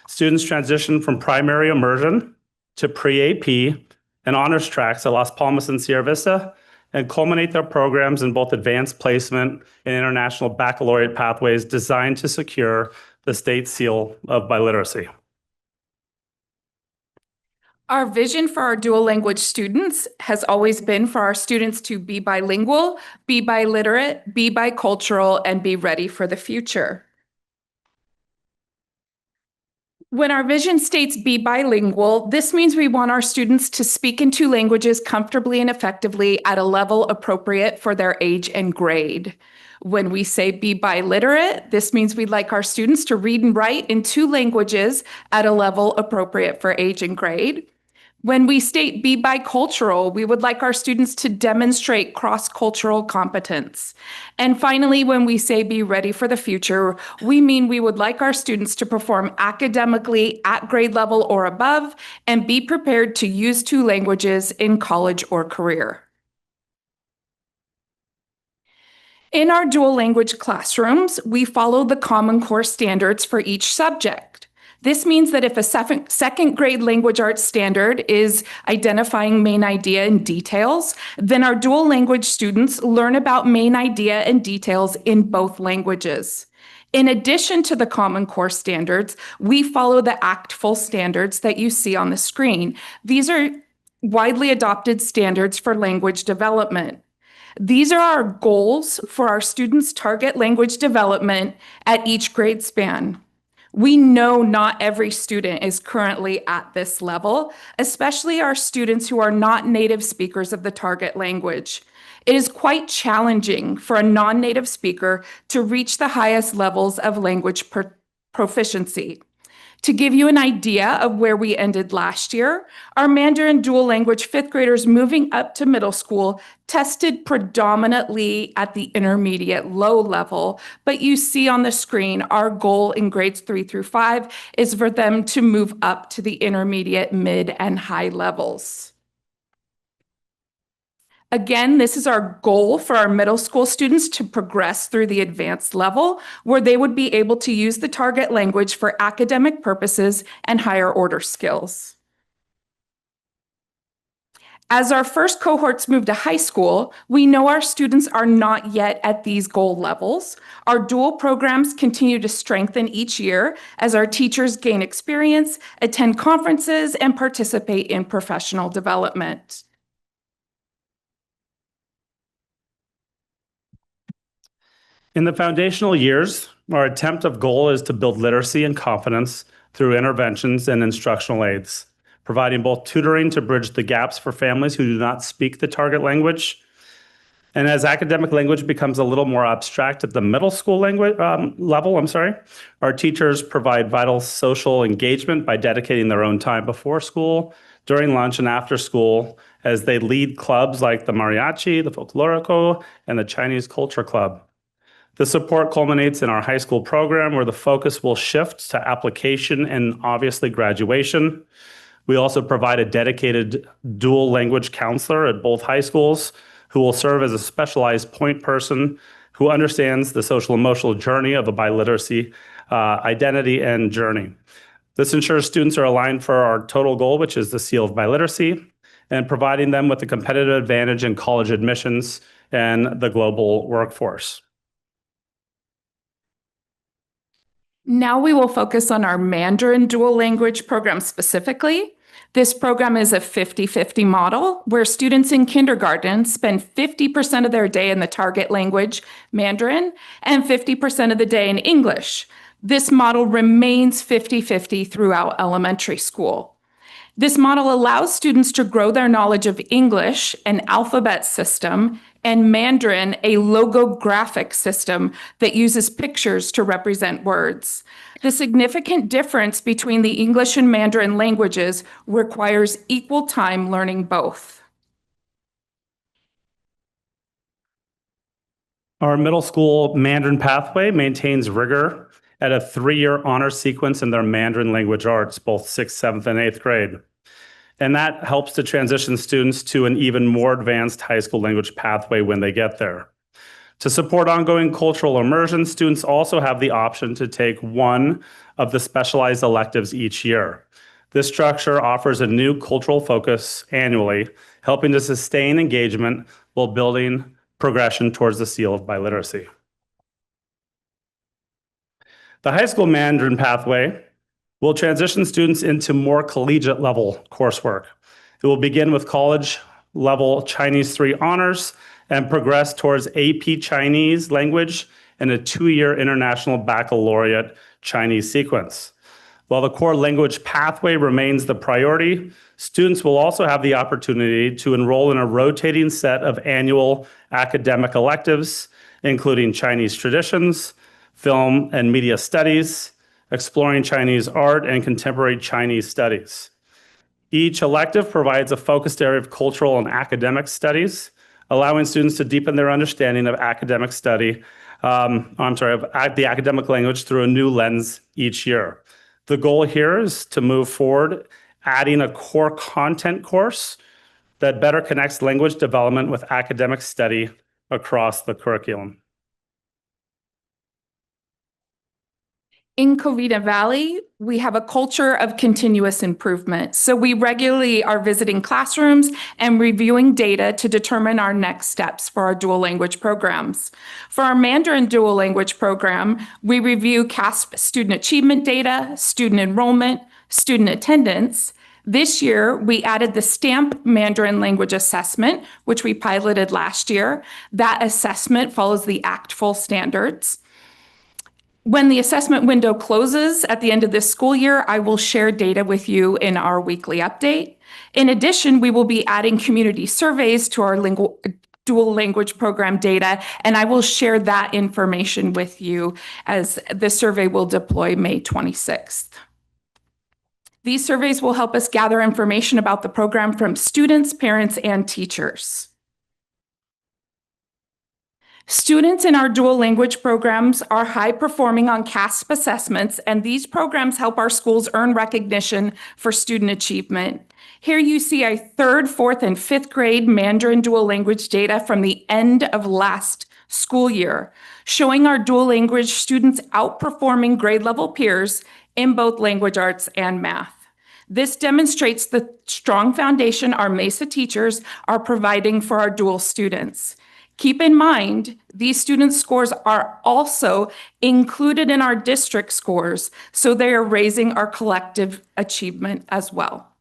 Students transition from primary immersion to pre-AP and honors tracks at Las Palmas and Sierra Vista, and culminate their programs in both advanced placement and international baccalaureate pathways designed to secure the state seal of biliteracy. Our vision for our dual language students has always been for our students to be bilingual, be biliterate, be bicultural, and be ready for the future. When our vision states be bilingual, this means we want our students to speak in 2 languages comfortably and effectively at a level appropriate for their age and grade. When we say be biliterate, this means we'd like our students to read and write in 2 languages at a level appropriate for age and grade. When we state be bicultural, we would like our students to demonstrate cross-cultural competence. And finally, when we say be ready for the future, we mean we would like our students to perform academically at grade level or above and be prepared to use 2 languages in college or career. In our dual language classrooms, we follow the Common Core standards for each subject. This means that if a second grade language arts standard is identifying main idea and details, then our dual language students learn about main idea and details in both languages. In addition to the Common Core standards, we follow the ACTFL standards that you see on the screen. These are widely adopted standards for language development. These are our goals for our students' target language development at each grade span. We know not every student is currently at this level, especially our students who are not native speakers of the target language. It is quite challenging for a non-native speaker to reach the highest levels of language proficiency. To give you an idea of where we ended last year, our Mandarin dual language 5th graders moving up to middle school tested predominantly at the intermediate low level, but you see on the screen our goal in grades 3 through 5 is for them to move up to the intermediate, mid, and high levels. Again, this is our goal for our middle school students to progress through the advanced level, where they would be able to use the target language for academic purposes and higher order skills. As our first cohorts move to high school, we know our students are not yet at these goal levels. Our dual programs continue to strengthen each year as our teachers gain experience, attend conferences, and participate in professional development. In the foundational years, our attempt of goal is to build literacy and confidence through interventions and instructional aids, providing both tutoring to bridge the gaps for families who do not speak the target language. And as academic language becomes a little more abstract at the middle school language level, our teachers provide vital social engagement by dedicating their own time before school, during lunch, and after school as they lead clubs like the Mariachi, the Folklorico, and the Chinese Culture Club. The support culminates in our high school program where the focus will shift to application and obviously graduation. We also provide a dedicated dual language counselor at both high schools who will serve as a specialized point person who understands the social emotional journey of a biliteracy identity and journey. This ensures students are aligned for our total goal, which is the seal of biliteracy, and providing them with a competitive advantage in college admissions and the global workforce. Now we will focus on our Mandarin dual language program specifically. This program is a 50-50 model where students in kindergarten spend 50% of their day in the target language, Mandarin, and 50% of the day in English. This model remains 50-50 throughout elementary school. This model allows students to grow their knowledge of English, an alphabet system, and Mandarin, a logographic system that uses pictures to represent words. The significant difference between the English and Mandarin languages requires equal time learning both. Our middle school Mandarin pathway maintains rigor at a 3-year honor sequence in their Mandarin language arts, both 6th, 7th, and 8th grade. And that helps to transition students to an even more advanced high school language pathway when they get there. To support ongoing cultural immersion, students also have the option to take one of the specialized electives each year. This structure offers a new cultural focus annually, helping to sustain engagement while building progression towards the seal of biliteracy. The high school Mandarin pathway will transition students into more collegiate level coursework. It will begin with college level Chinese 3 honors and progress towards AP Chinese language and a 2-year international baccalaureate Chinese sequence. While the core language pathway remains the priority, students will also have the opportunity to enroll in a rotating set of annual academic electives, including Chinese traditions, film and media studies, exploring Chinese art, and contemporary Chinese studies. Each elective provides a focused area of cultural and academic studies, allowing students to deepen their understanding of academic study, of the academic language through a new lens each year. The goal here is to move forward, adding a core content course that better connects language development with academic study across the curriculum. In Covina-Valley, we have a culture of continuous improvement. So we regularly are visiting classrooms and reviewing data to determine our next steps for our dual language programs. For our Mandarin dual language program, we review CASP student achievement data, student enrollment, student attendance. This year, we added the STAMP Mandarin language assessment, which we piloted last year. That assessment follows the ACTFL standards. When the assessment window closes at the end of this school year, I will share data with you in our weekly update. In addition, we will be adding community surveys to our dual language program data, and I will share that information with you as the survey will deploy May 26th. These surveys will help us gather information about the program from students, parents, and teachers. Students in our dual language programs are high performing on CASP assessments, and these programs help our schools earn recognition for student achievement. Here you see a 3rd, 4th, and 5th grade Mandarin dual language data from the end of last school year, showing our dual language students outperforming grade level peers in both language arts and math. This demonstrates the strong foundation our MESA teachers are providing for our dual students. Keep in mind, these students' scores are also included in our district scores, so they are raising our collective achievement as well.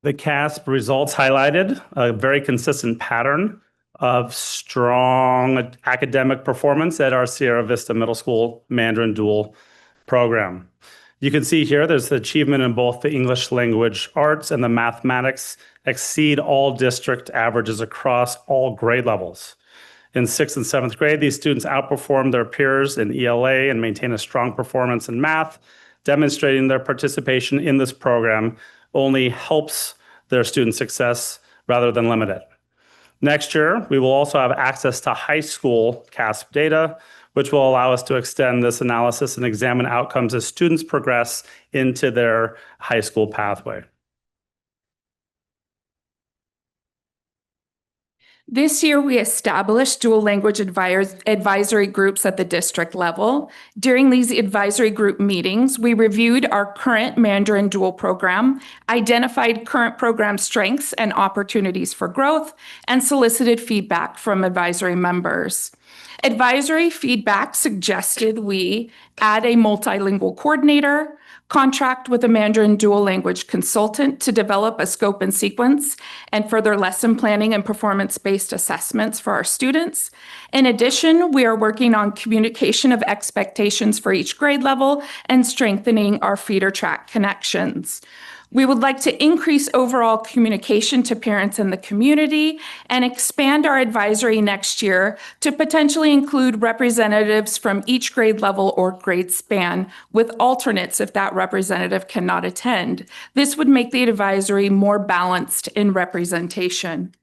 The CASP results highlighted a very consistent pattern of strong academic performance at our Sierra Vista Middle School Mandarin Dual program. You can see here there's the achievement in both the English language arts and the mathematics exceed all district averages across all grade levels. In 6th and 7th grade, these students outperform their peers in ELA and maintain a strong performance in math, demonstrating their participation in this program only helps their student success rather than limit it. Next year, we will also have access to high school CASP data, which will allow us to extend this analysis and examine outcomes as students progress into their high school pathway. This year, we established dual language advisory groups at the district level. During these advisory group meetings, we reviewed our current Mandarin dual program, identified current program strengths and opportunities for growth, and solicited feedback from advisory members. Advisory feedback suggested we add a multilingual coordinator, contract with a Mandarin dual language consultant to develop a scope and sequence and further lesson planning and performance-based assessments for our students. In addition, we are working on communication of expectations for each grade level and strengthening our feeder track connections. We would like to increase overall communication to parents in the community and expand our advisory next year to potentially include representatives from each grade level or grade span, with alternates if that representative cannot attend. This would make the advisory more balanced in representation.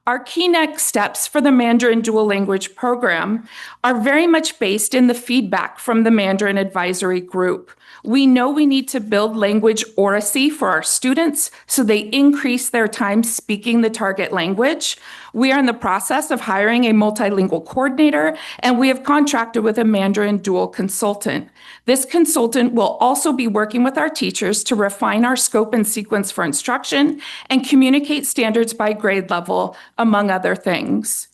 Our key next steps for the Mandarin dual language program are very much based in the feedback from the Mandarin advisory group. We know we need to build language oracy for our students so they increase their time speaking the target language. We are in the process of hiring a multilingual coordinator, and we have contracted with a Mandarin dual consultant. This consultant will also be working with our teachers to refine our scope and sequence for instruction and communicate standards by grade level, among other things.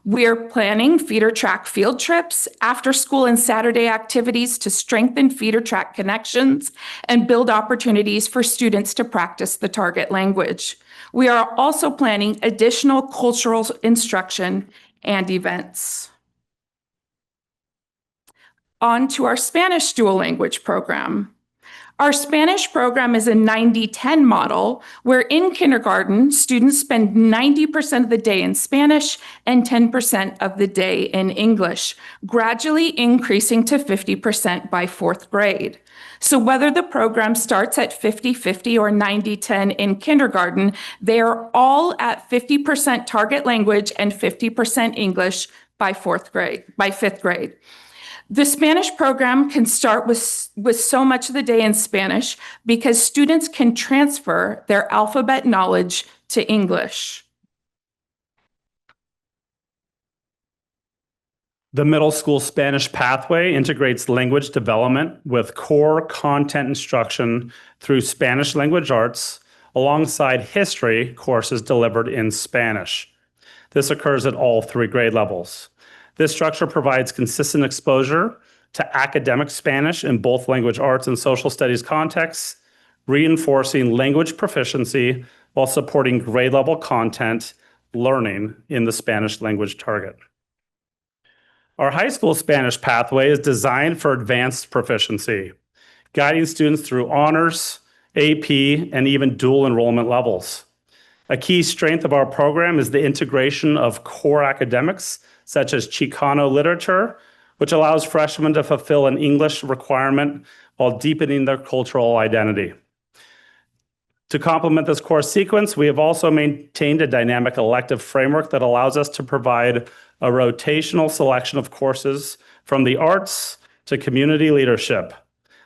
We're planning feeder track field trips, after school and Saturday activities to strengthen feeder track connections and build opportunities for students to practice the target language. We are also planning additional cultural instruction and events. On to our Spanish dual language program. Our Spanish program is a 90-10 model where in kindergarten, students spend 90% of the day in Spanish and 10% of the day in English, gradually increasing to 50% by fourth grade. So whether the program starts at 50-50 or 90-10 in kindergarten, they are all at 50% target language and 50% English by fifth grade. The Spanish program can start with so much of the day in Spanish because students can transfer their alphabet knowledge to English. The middle school Spanish pathway integrates language development with core content instruction through Spanish language arts alongside history courses delivered in Spanish. This occurs at all 3 grade levels. This structure provides consistent exposure to academic Spanish in both language arts and social studies contexts, reinforcing language proficiency while supporting grade level content learning in the Spanish language target. Our high school Spanish pathway is designed for advanced proficiency, guiding students through honors, AP, and even dual enrollment levels. A key strength of our program is the integration of core academics such as Chicano literature, which allows freshmen to fulfill an English requirement while deepening their cultural identity. To complement this course sequence, we have also maintained a dynamic elective framework that allows us to provide a rotational selection of courses from the arts to community leadership.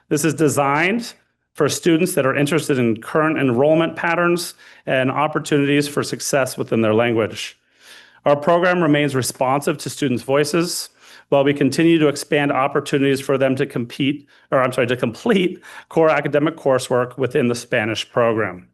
This is designed for students that are interested in current enrollment patterns and opportunities for success within their language. Our program remains responsive to students' voices while we continue to expand opportunities for them to complete core academic coursework within the Spanish program.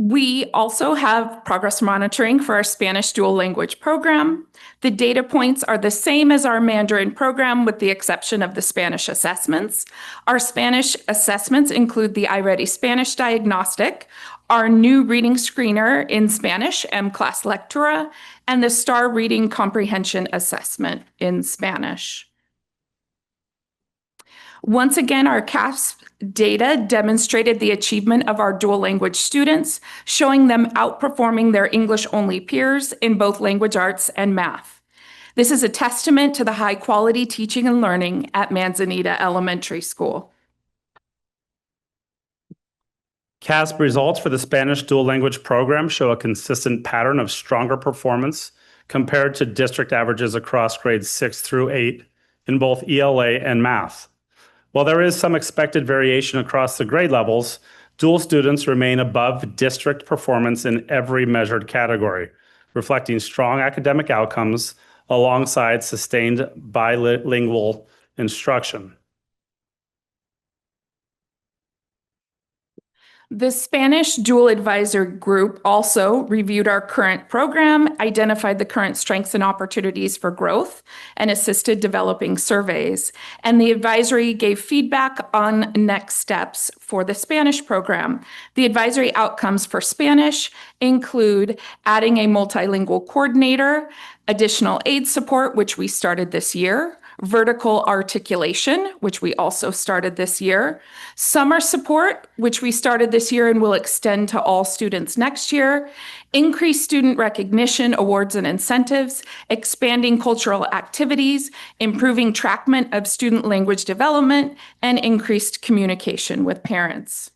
We also have progress monitoring for our Spanish dual language program. The data points are the same as our Mandarin program with the exception of the Spanish assessments. Our Spanish assessments include the iReady Spanish Diagnostic, our new reading screener in Spanish, M-Class Lectura, and the STAR Reading Comprehension Assessment in Spanish. Once again, our CASP data demonstrated the achievement of our dual language students, showing them outperforming their English-only peers in both language arts and math. This is a testament to the high quality teaching and learning at Manzanita Elementary School. CASP results for the Spanish dual language program show a consistent pattern of stronger performance compared to district averages across grades 6 through 8 in both ELA and math. While there is some expected variation across the grade levels, dual students remain above district performance in every measured category, reflecting strong academic outcomes alongside sustained bilingual instruction. The Spanish Dual Advisor Group also reviewed our current program, identified the current strengths and opportunities for growth, and assisted developing surveys. And the advisory gave feedback on next steps for the Spanish program. The advisory outcomes for Spanish include adding a multilingual coordinator, additional aid support, which we started this year, vertical articulation, which we also started this year, summer support, which we started this year and will extend to all students next year, increased student recognition, awards and incentives, expanding cultural activities, improving trackment of student language development, and increased communication with parents.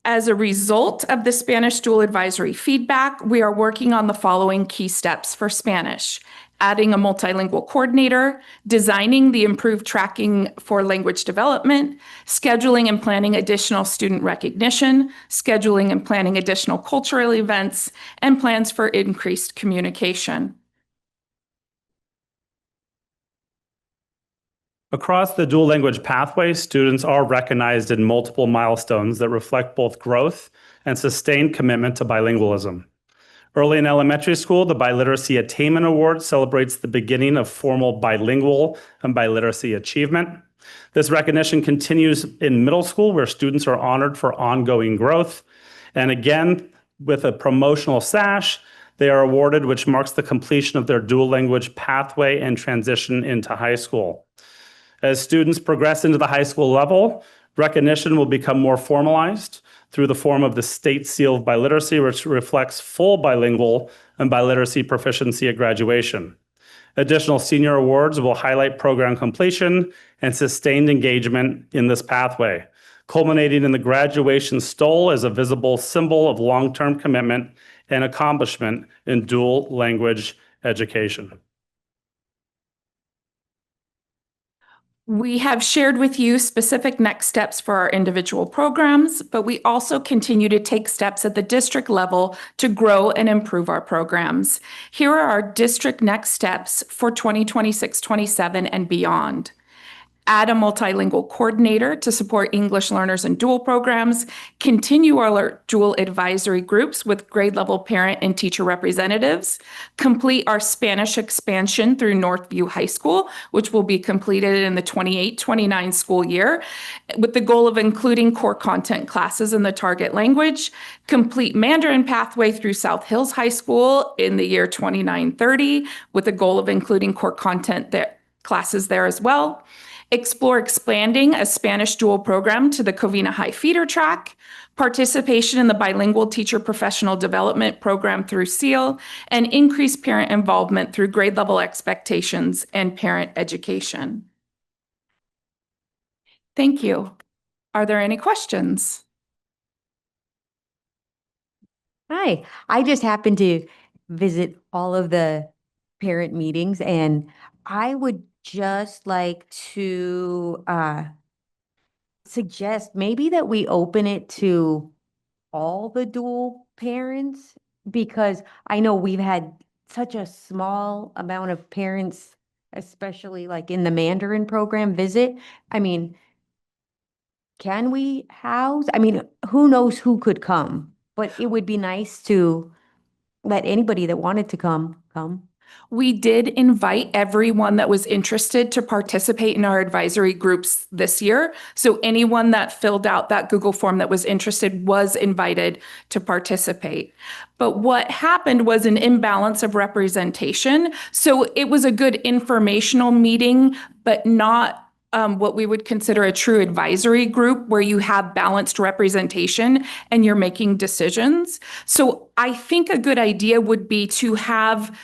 As a result of the Spanish dual advisory feedback, we are working on the following key steps for Spanish: adding a multilingual coordinator, designing the improved tracking for language development, scheduling and planning additional student recognition, scheduling and planning additional cultural events, and plans for increased communication. Across the dual language pathway, students are recognized in multiple milestones that reflect both growth and sustained commitment to bilingualism. Early in elementary school, the Biliteracy Attainment Award celebrates the beginning of formal bilingual and biliteracy achievement. This recognition continues in middle school, where students are honored for ongoing growth. And again, with a promotional sash, they are awarded, which marks the completion of their dual language pathway and transition into high school. As students progress into the high school level, recognition will become more formalized through the form of the State Seal of Biliteracy, which reflects full bilingual and biliteracy proficiency at graduation. Additional senior awards will highlight program completion and sustained engagement in this pathway, culminating in the graduation stole as a visible symbol of long-term commitment and accomplishment in dual language education. We have shared with you specific next steps for our individual programs, but we also continue to take steps at the district level to grow and improve our programs. Here are our district next steps for 2026-27 and beyond. Add a multilingual coordinator to support English learners in dual programs, continue our dual advisory groups with grade level parent and teacher representatives, complete our Spanish expansion through Northview High School, which will be completed in the 28-29 school year, with the goal of including core content classes in the target language, complete Mandarin pathway through South Hills High School in the year 29-30, with the goal of including core content classes there as well. Explore expanding a Spanish dual program to the Covina High feeder track, participation in the bilingual teacher professional development program through SEAL, and increase parent involvement through grade level expectations and parent education. Thank you. Are there any questions? Hi, I just happened to visit all of the parent meetings, and I would just like to suggest maybe that we open it to all the dual parents, because I know we've had such a small amount of parents, especially like in the Mandarin program visit. I mean, can we house? I mean, who knows who could come, but it would be nice to let anybody that wanted to come. We did invite everyone that was interested to participate in our advisory groups this year. So anyone that filled out that Google form that was interested was invited to participate. But what happened was an imbalance of representation. So it was a good informational meeting, but not what we would consider a true advisory group where you have balanced representation and you're making decisions. So I think a good idea would be to have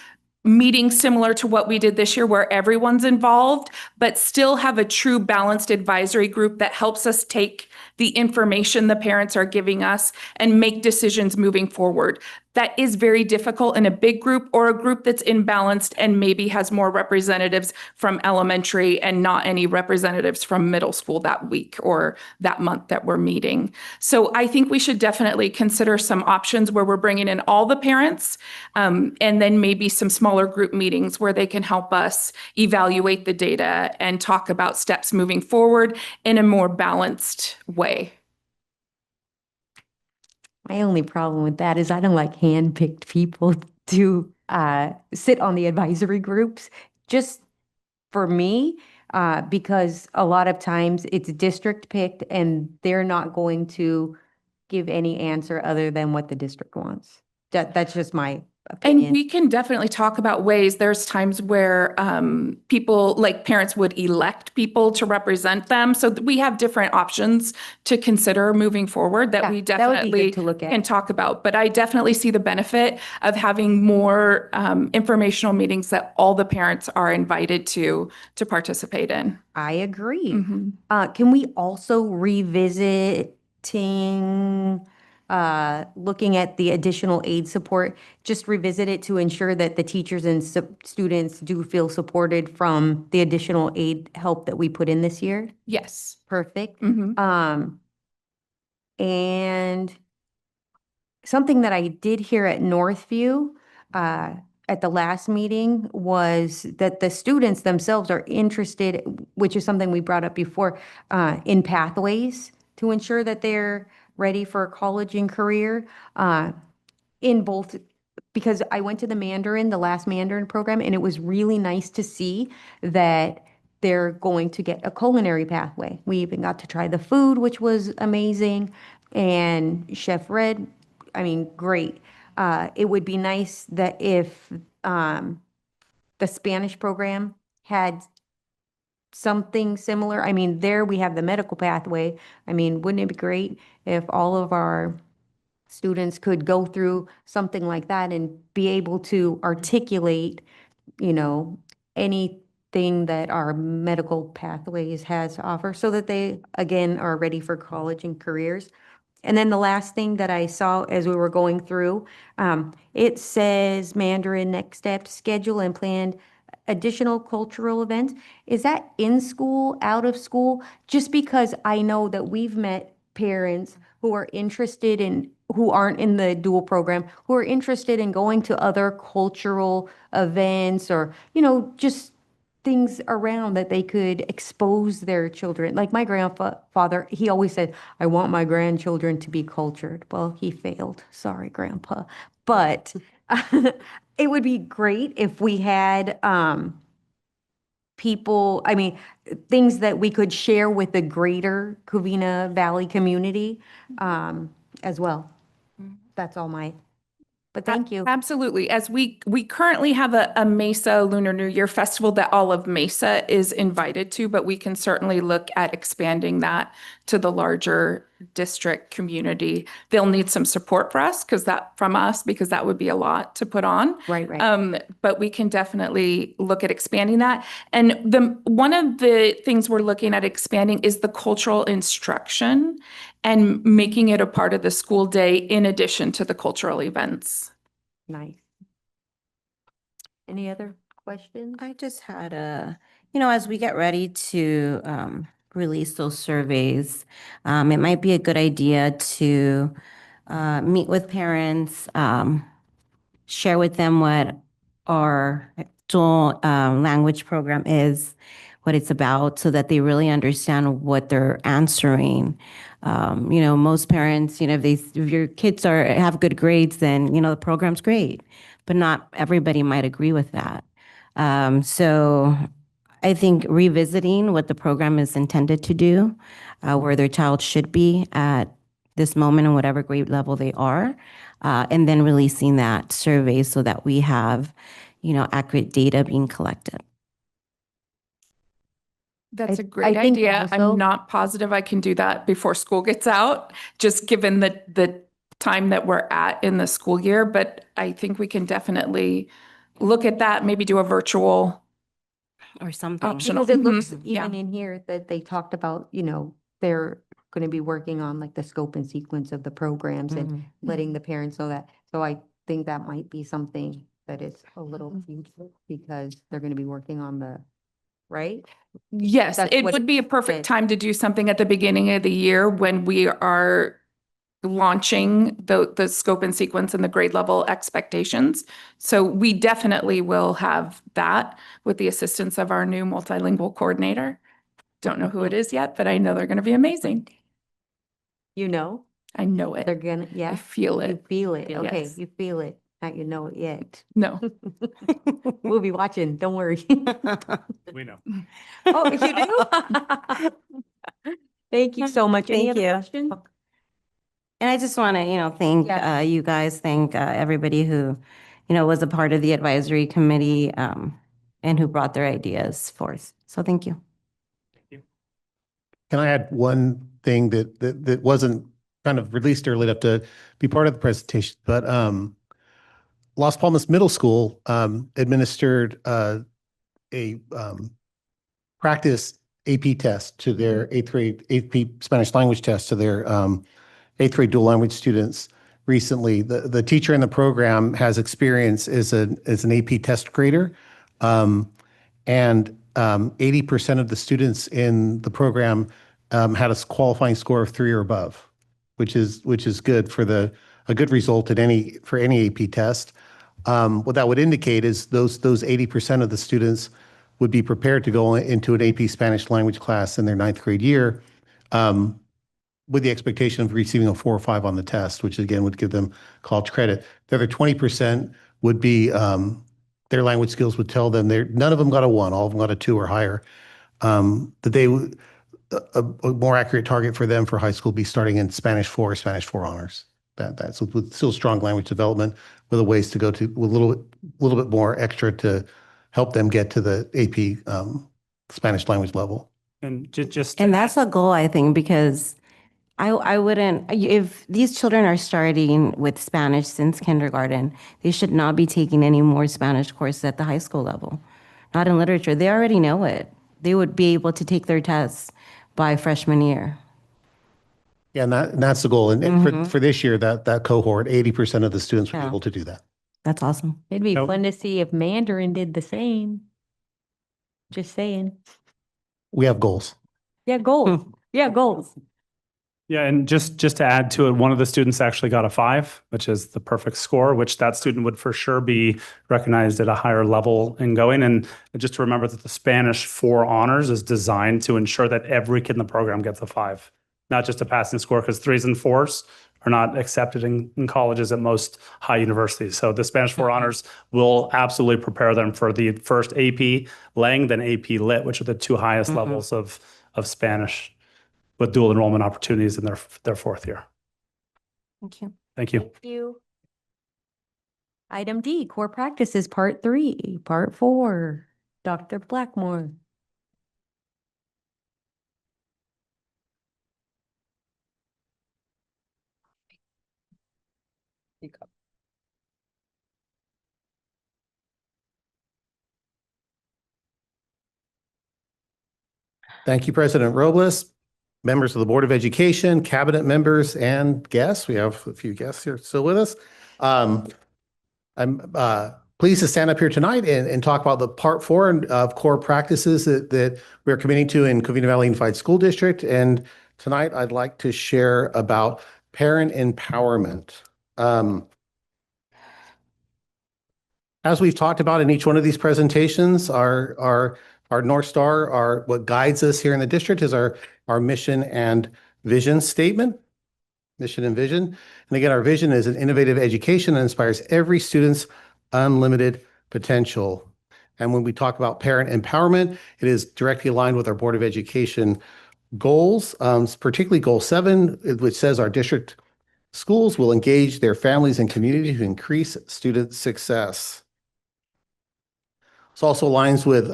meetings similar to what we did this year where everyone's involved, but still have a true balanced advisory group that helps us take the information the parents are giving us and make decisions moving forward. That is very difficult in a big group or a group that's imbalanced and maybe has more representatives from elementary and not any representatives from middle school that week or that month that we're meeting. So I think we should definitely consider some options where we're bringing in all the parents, and then maybe some smaller group meetings where they can help us evaluate the data and talk about steps moving forward in a more balanced way. My only problem with that is I don't like hand-picked people to sit on the advisory groups. Just for me, because a lot of times it's district picked and they're not going to give any answer other than what the district wants. That's just my opinion. And we can definitely talk about ways. There's times where people, like parents, would elect people to represent them. So we have different options to consider moving forward that we definitely can talk about. But I definitely see the benefit of having more informational meetings that all the parents are invited to participate in. I agree. Can we also revisiting looking at the additional aid support, just revisit it to ensure that the teachers and students do feel supported from the additional aid help that we put in this year? Yes. Perfect. And something that I did hear at Northview at the last meeting was that the students themselves are interested, which is something we brought up before, in pathways to ensure that they're ready for college and career in both, because I went to the last Mandarin program, and it was really nice to see that they're going to get a culinary pathway. We even got to try the food, which was amazing. And Chef Red, I mean, great. It would be nice that if the Spanish program had something similar. I mean, there we have the medical pathway. I mean, wouldn't it be great if all of our students could go through something like that and be able to articulate, anything that our medical pathways has to offer so that they, again, are ready for college and careers. And then the last thing that I saw as we were going through, it says Mandarin next steps, schedule and plan additional cultural events. Is that in school, out of school? Just because I know that we've met parents who are interested in, who aren't in the dual program, who are interested in going to other cultural events or, just things around that they could expose their children. Like my grandfather, he always said, I want my grandchildren to be cultured. Well, he failed. Sorry, Grandpa. But it would be great if we had people, I mean, things that we could share with the greater Covina-Valley community as well. That's all but thank you. Absolutely. As we currently have a Mesa Lunar New Year festival that all of Mesa is invited to, but we can certainly look at expanding that to the larger district community. They'll need some support from us because that would be a lot to put on. Right, right. But we can definitely look at expanding that. And one of the things we're looking at expanding is the cultural instruction and making it a part of the school day in addition to the cultural events. Nice. Any other questions? I just had as we get ready to release those surveys, it might be a good idea to meet with parents, share with them what our dual language program is, what it's about, so that they really understand what they're answering. Most parents, if your kids have good grades, then, the program's great, but not everybody might agree with that. So I think revisiting what the program is intended to do, where their child should be at this moment and whatever grade level they are, and then releasing that survey so that we have, accurate data being collected. That's a great idea. I'm not positive I can do that before school gets out, just given the time that we're at in the school year. But I think we can definitely look at that, maybe do a virtual or something. Optional. Because it looks Yeah. even in here that they talked about, they're going to be working on like the scope and sequence of the programs and letting the parents know that. So I think that might be something that is a little future because they're going to be working on right? Yes, That's it what would be a perfect said. time to do something at the beginning of the year when we are launching the scope and sequence and the grade level expectations. So we definitely will have that with the assistance of our new multilingual coordinator. Don't know who it is yet, but I know they're going to be amazing. You know? I know it. They're gonna, yeah. I feel You it. feel it. Okay, Yes. you feel it. Not you know it yet. No. We'll be watching. Don't worry. We know. Oh, you do? Thank you so much. Any Thank other you. questions? And I just want to, thank Yes. you guys, thank everybody who, was a part of the advisory committee and who brought their ideas forth. So thank you. Can I add one thing that wasn't kind of released early enough to be part of the presentation? But Las Palmas Middle School administered a practice AP test to their eighth grade AP Spanish language test to their eighth grade dual language students recently. The teacher in the program has experience as an AP test grader, and 80% of the students in the program had a qualifying score of 3 or above, which is good for a good result for any AP test. What that would indicate is those 80% of the students would be prepared to go into an AP Spanish language class in their 9th grade year, with the expectation of receiving a 4 or 5 on the test, which again would give them college credit. The other 20% would be their language skills would tell them none of them got a 1, all of them got a 2 or higher. That a more accurate target for them for high school would be starting in Spanish 4 honors. So with still strong language development with a ways to go to with a little bit more extra to help them get to the AP Spanish language level. And just And that's a goal, I think, because I wouldn't, if these children are starting with Spanish since kindergarten, they should not be taking any more Spanish courses at the high school level, not in literature. They already know it. They would be able to take their tests by freshman year. Yeah, and that's the goal. And for this year, that cohort, 80% of the students will be Yeah. able to do that. That's awesome. It'd be Nope. fun to see if Mandarin did the same. Just saying. We have goals. Yeah, goals. Yeah, goals. Yeah, and just to add to it, one of the students actually got a 5, which is the perfect score, which that student would for sure be recognized at a higher level in going. And just to remember that the Spanish 4 honors is designed to ensure that every kid in the program gets a 5, not just a passing score, because 3s and 4s are not accepted in colleges at most high universities. So the Spanish 4 honors will absolutely prepare them for the first AP Lang, then AP Lit, which are the 2 highest levels of Spanish, with dual enrollment opportunities in their 4th year. Thank you. Thank you. Thank you. Item D, core practices, part 3, part 4. Dr. Blackmore. Thank you, President Robles, members of the Board of Education, cabinet members, and guests. We have a few guests here still with us. I'm pleased to stand up here tonight and talk about the part 4 of core practices that we're committing to in Covina-Valley Unified School District. And tonight I'd like to share about parent empowerment. As we've talked about in each one of these presentations, our North Star, what guides us here in the district is our mission and vision statement. Mission and vision. And again, our vision is an innovative education that inspires every student's unlimited potential. And when we talk about parent empowerment, it is directly aligned with our Board of Education goals, particularly Goal 7, which says our district schools will engage their families and community to increase student success. This also aligns with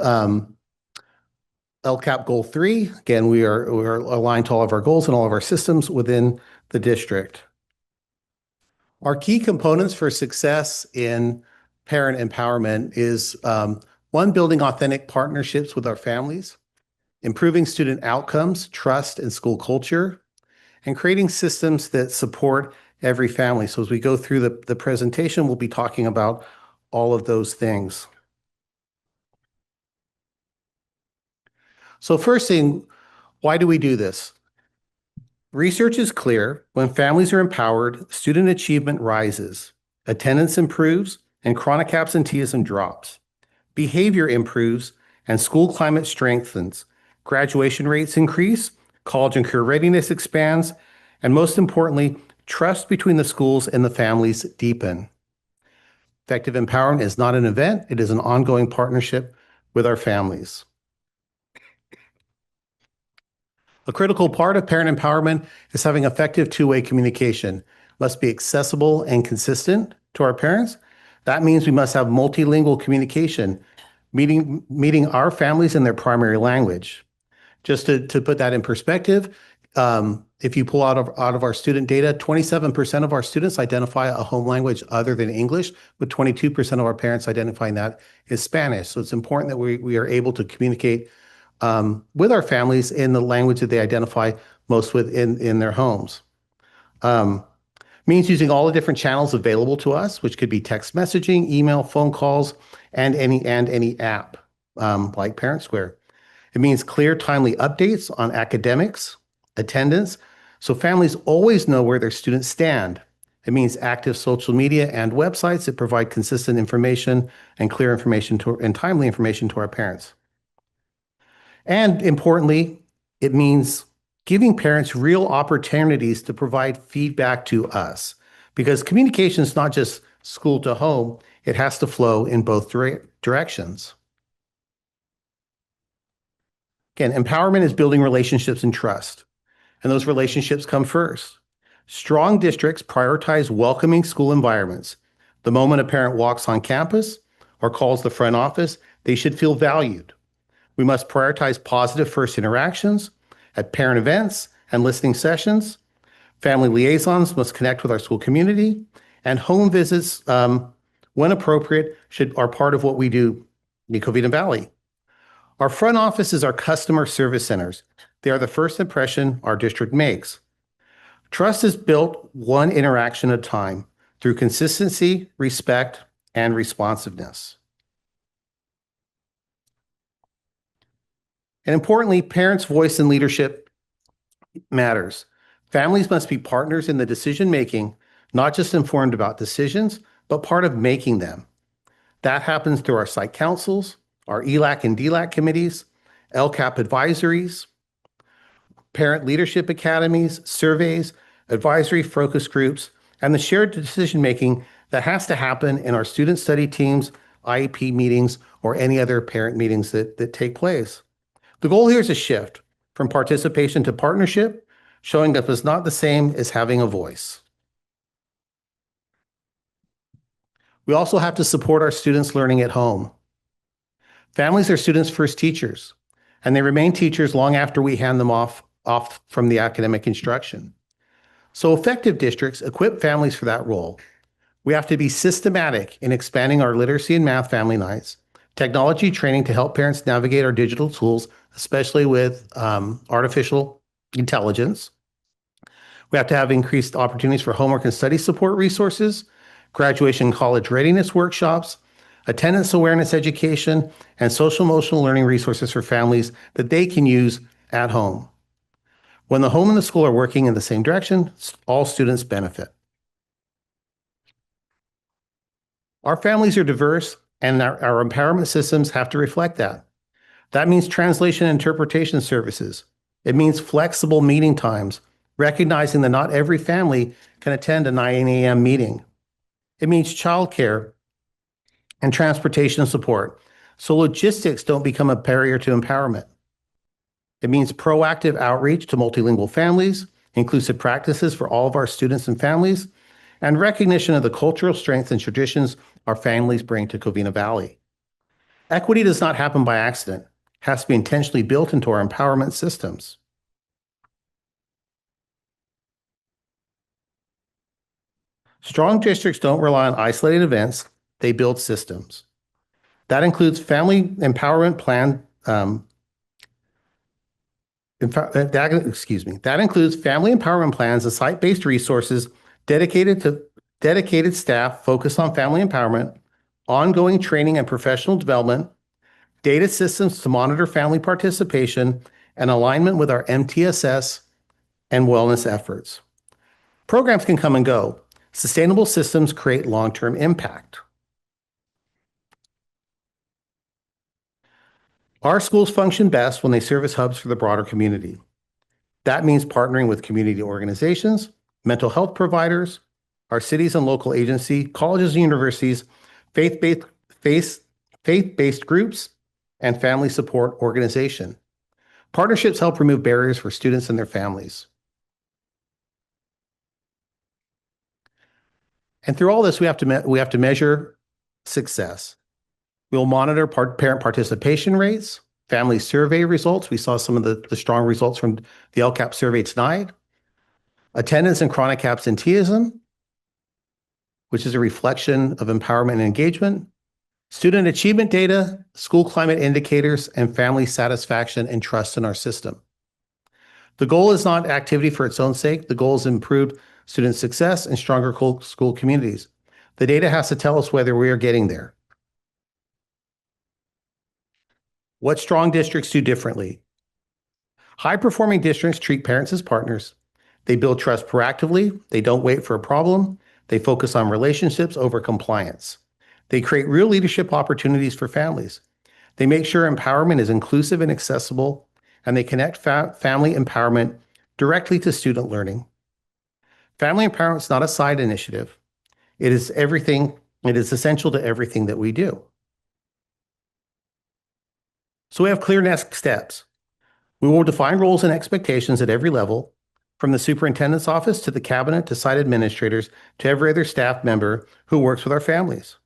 LCAP Goal 3. Again, we are aligned to all of our goals and all of our systems within the district. Our key components for success in parent empowerment is 1, building authentic partnerships with our families, improving student outcomes, trust, and school culture, and creating systems that support every family. So as we go through the presentation, we'll be talking about all of those things. So first thing, why do we do this? Research is clear. When families are empowered, student achievement rises, attendance improves, and chronic absenteeism drops. Behavior improves, and school climate strengthens. Graduation rates increase, college and career readiness expands, and most importantly, trust between the schools and the families deepen. Effective empowerment is not an event, it is an ongoing partnership with our families. A critical part of parent empowerment is having effective two-way communication. It must be accessible and consistent to our parents. That means we must have multilingual communication, meeting our families in their primary language. Just to put that in perspective, if you pull out of our student data, 27% of our students identify a home language other than English, with 22% of our parents identifying that as Spanish. So it's important that we are able to communicate with our families in the language that they identify most with in their homes. Means using all the different channels available to us, which could be text messaging, email, phone calls, and any app like Parent Square. It means clear, timely updates on academics, attendance, so families always know where their students stand. It means active social media and websites that provide consistent information and clear information and timely information to our parents. And importantly, it means giving parents real opportunities to provide feedback to us, because communication is not just school to home, it has to flow in both directions. Again, empowerment is building relationships and trust, and those relationships come first. Strong districts prioritize welcoming school environments. The moment a parent walks on campus or calls the front office, they should feel valued. We must prioritize positive first interactions at parent events and listening sessions. Family liaisons must connect with our school community, and home visits, when appropriate, are part of what we do in Covina-Valley. Our front office is our customer service centers. They are the first impression our district makes. Trust is built one interaction at a time through consistency, respect, and responsiveness. And importantly, parents' voice and leadership matters. Families must be partners in the decision-making, not just informed about decisions, but part of making them. That happens through our site councils, our ELAC and DLAC committees, LCAP advisories, parent leadership academies, surveys, advisory focus groups, and the shared decision-making that has to happen in our student study teams, IEP meetings, or any other parent meetings that take place. The goal here is a shift from participation to partnership, showing up is not the same as having a voice. We also have to support our students learning at home. Families are students' first teachers, and they remain teachers long after we hand them off from the academic instruction. So effective districts equip families for that role. We have to be systematic in expanding our literacy and math family nights, technology training to help parents navigate our digital tools, especially with artificial intelligence. We have to have increased opportunities for homework and study support resources, graduation and college readiness workshops, attendance awareness education, and social emotional learning resources for families that they can use at home. When the home and the school are working in the same direction, all students benefit. Our families are diverse, and our empowerment systems have to reflect that. That means translation and interpretation services. It means flexible meeting times, recognizing that not every family can attend a 9 a.m. meeting. It means childcare and transportation support, so logistics don't become a barrier to empowerment. It means proactive outreach to multilingual families, inclusive practices for all of our students and families, and recognition of the cultural strengths and traditions our families bring to Covina-Valley. Equity does not happen by accident. It has to be intentionally built into our empowerment systems. Strong districts don't rely on isolated events, they build systems. That includes family empowerment plan. That includes family empowerment plans and site-based resources dedicated staff focused on family empowerment, ongoing training and professional development, data systems to monitor family participation, and alignment with our MTSS and wellness efforts. Programs can come and go. Sustainable systems create long-term impact. Our schools function best when they serve as hubs for the broader community. That means partnering with community organizations, mental health providers, our cities and local agencies, colleges and universities, faith-based groups, and family support organization. Partnerships help remove barriers for students and their families. And through all this, we have to measure success. We'll monitor parent participation rates, family survey results. We saw some of the strong results from the LCAP survey tonight. Attendance and chronic absenteeism, which is a reflection of empowerment and engagement. Student achievement data, school climate indicators, and family satisfaction and trust in our system. The goal is not activity for its own sake. The goal is improved student success and stronger school communities. The data has to tell us whether we are getting there. What strong districts do differently? High-performing districts treat parents as partners. They build trust proactively. They don't wait for a problem. They focus on relationships over compliance. They create real leadership opportunities for families. They make sure empowerment is inclusive and accessible, and they connect family empowerment directly to student learning. Family empowerment is not a side initiative. It is everything. It is essential to everything that we do. So we have clear next steps. We will define roles and expectations at every level. from the superintendent's office to the cabinet to site administrators to every other staff member who works with our families.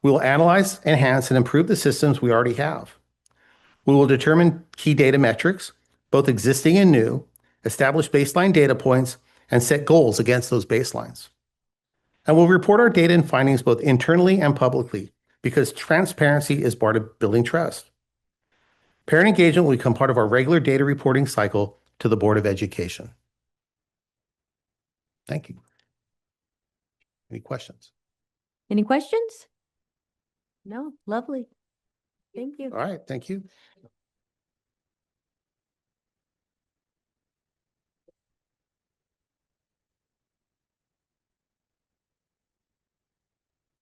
We will analyze, enhance, and improve the systems we already have. We will determine key data metrics, both existing and new, establish baseline data points, and set goals against those baselines. And we'll report our data and findings both internally and publicly, because transparency is part of building trust. Parent engagement will become part of our regular data reporting cycle to the Board of Education. Thank you. Any questions? Any questions? No, lovely. Thank you. All right, thank you.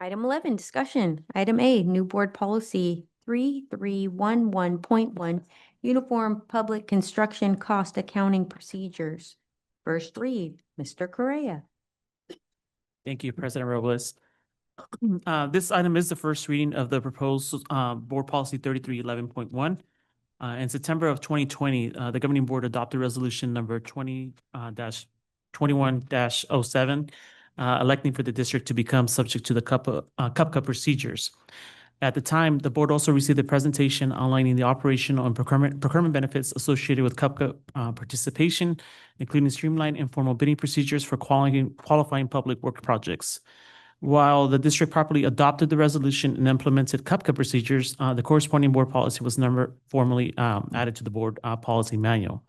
Item 11, discussion. Item A, new board policy 3311.1, uniform public construction cost accounting procedures. First read, Mr. Correa. Thank you, President Robles. This item is the first reading of the proposed Board Policy 3311.1. In September of 2020, the Governing Board adopted Resolution number 21-07, electing for the district to become subject to the CUPCA procedures. At the time, the board also received a presentation outlining the operational and procurement benefits associated with CUPCA participation, including streamlined informal bidding procedures for qualifying public work projects. While the district properly adopted the resolution and implemented CUPCA procedures, the corresponding board policy was never formally added to the board policy manual.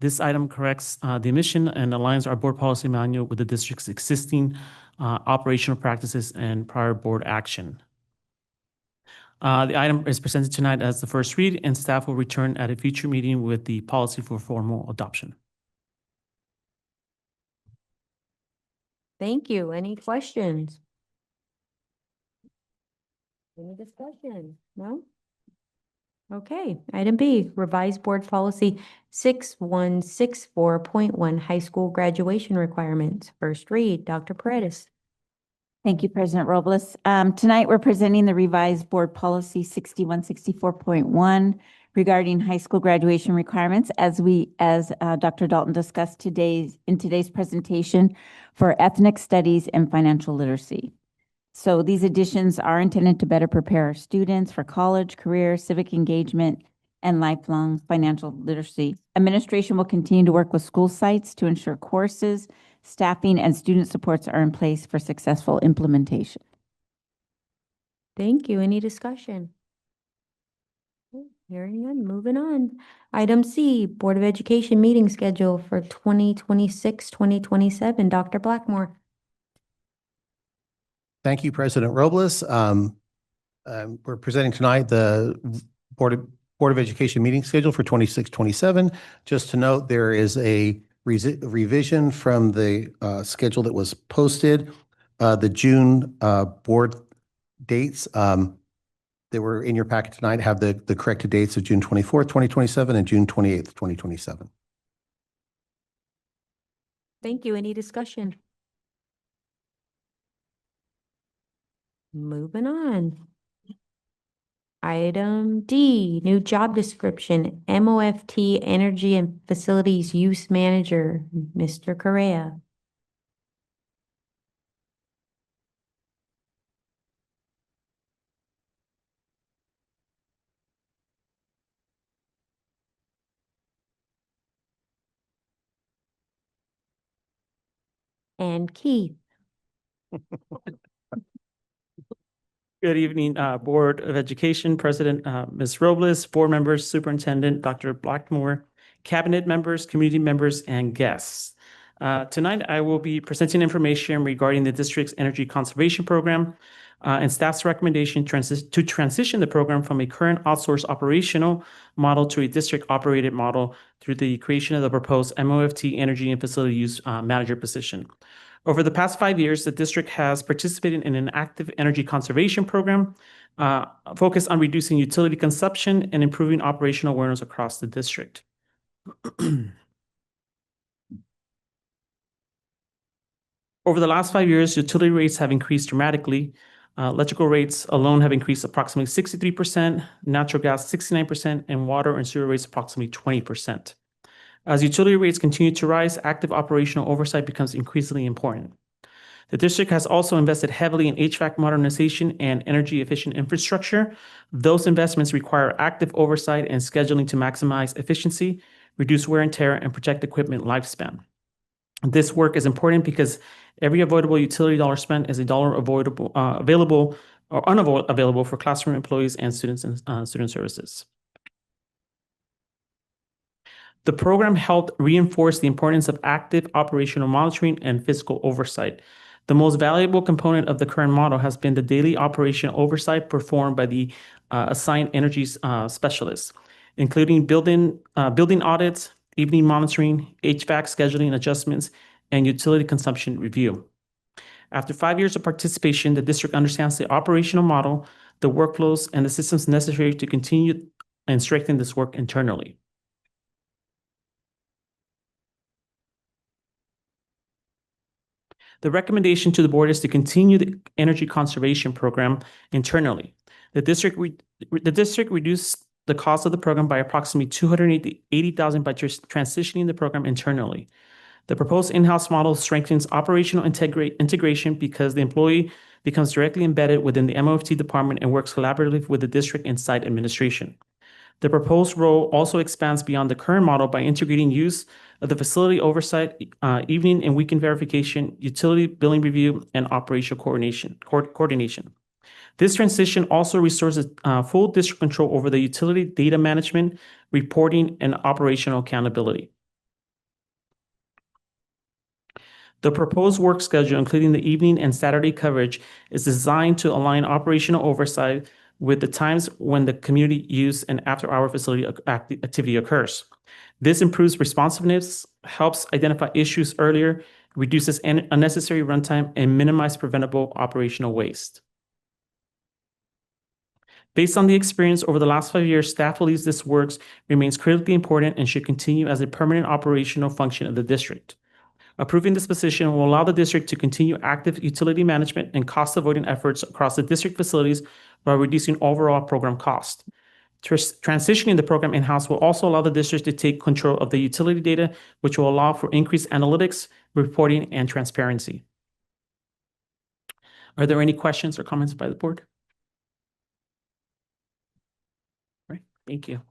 This item corrects the omission and aligns our board policy manual with the district's existing operational practices and prior board action. The item is presented tonight as the first read, and staff will return at a future meeting with the policy for formal adoption. Thank you. Any questions? Any discussion? No? Okay. Item B, revised board policy 6164.1, high school graduation requirements. First read, Dr. Paredes. Thank you, President Robles. Tonight, we're presenting the revised board policy 6164.1 regarding high school graduation requirements as Dr. Dalton discussed in today's presentation for ethnic studies and financial literacy. So these additions are intended to better prepare our students for college, career, civic engagement, and lifelong financial literacy. Administration will continue to work with school sites to ensure courses, staffing, and student supports are in place for successful implementation. Thank you. Any discussion? Hearing none, moving on. Item C, Board of Education meeting schedule for 2026-2027. Dr. Blackmore. Thank you, President Robles. We're presenting tonight the Board of Education meeting schedule for 26-27. Just to note, there is a revision from the schedule that was posted. The June board dates that were in your packet tonight have the corrected dates of June 24th, 2027 and June 28th, 2027. Thank you. Any discussion? Moving on. Item D, new job description, MOFT Energy and Facilities Use Manager, Mr. Correa. And Keith. Good evening, Board of Education, President Ms. Robles, board members, Superintendent Dr. Blackmore, cabinet members, community members, and guests. Tonight, I will be presenting information regarding the district's energy conservation program and staff's recommendation to transition the program from a current outsourced operational model to a district-operated model through the creation of the proposed MOFT Energy and Facility Use Manager position. Over the past 5 years, the district has participated in an active energy conservation program focused on reducing utility consumption and improving operational awareness across the district. Over the last 5 years, utility rates have increased dramatically. Electrical rates alone have increased approximately 63%, natural gas 69%, and water and sewer rates approximately 20%. As utility rates continue to rise, active operational oversight becomes increasingly important. The district has also invested heavily in HVAC modernization and energy efficient infrastructure. Those investments require active oversight and scheduling to maximize efficiency, reduce wear and tear, and protect equipment lifespan. This work is important because every avoidable utility dollar spent is a dollar available or unavailable for classroom employees and students and student services. The program helped reinforce the importance of active operational monitoring and fiscal oversight. The most valuable component of the current model has been the daily operational oversight performed by the assigned energy specialists, including building audits, evening monitoring, HVAC scheduling adjustments, and utility consumption review. After 5 years of participation, the district understands the operational model, the workflows, and the systems necessary to continue and strengthen this work internally. The recommendation to the board is to continue the energy conservation program internally. The district reduced the cost of the program by approximately $280,000 by transitioning the program internally. The proposed in-house model strengthens operational integration because the employee becomes directly embedded within the MOFT department and works collaboratively with the district and site administration. The proposed role also expands beyond the current model by integrating use of the facility oversight, evening and weekend verification, utility billing review, and operational coordination. This transition also restores full district control over the utility data management, reporting, and operational accountability. The proposed work schedule, including the evening and Saturday coverage, is designed to align operational oversight with the times when the community use and after-hour facility activity occurs. This improves responsiveness, helps identify issues earlier, reduces unnecessary runtime, and minimizes preventable operational waste. Based on the experience over the last 5 years, staff believes this work remains critically important and should continue as a permanent operational function of the district. Approving this position will allow the district to continue active utility management and cost-avoiding efforts across the district facilities while reducing overall program cost. Transitioning the program in-house will also allow the district to take control of the utility data, which will allow for increased analytics, reporting, and transparency. Are there any questions or comments by the board? All right, thank you.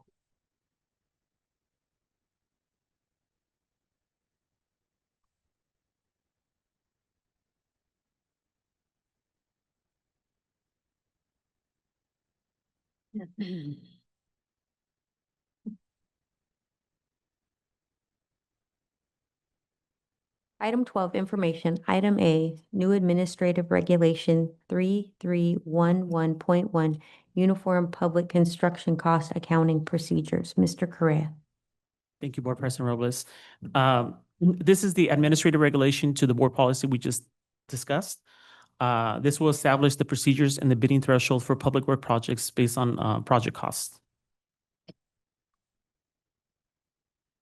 Item 12, information. Item A, new administrative regulation 3311.1, uniform public construction cost accounting procedures. Mr. Correa. Thank you, Board President Robles. This is the administrative regulation to the board policy we just discussed. This will establish the procedures and the bidding threshold for public work projects based on project costs.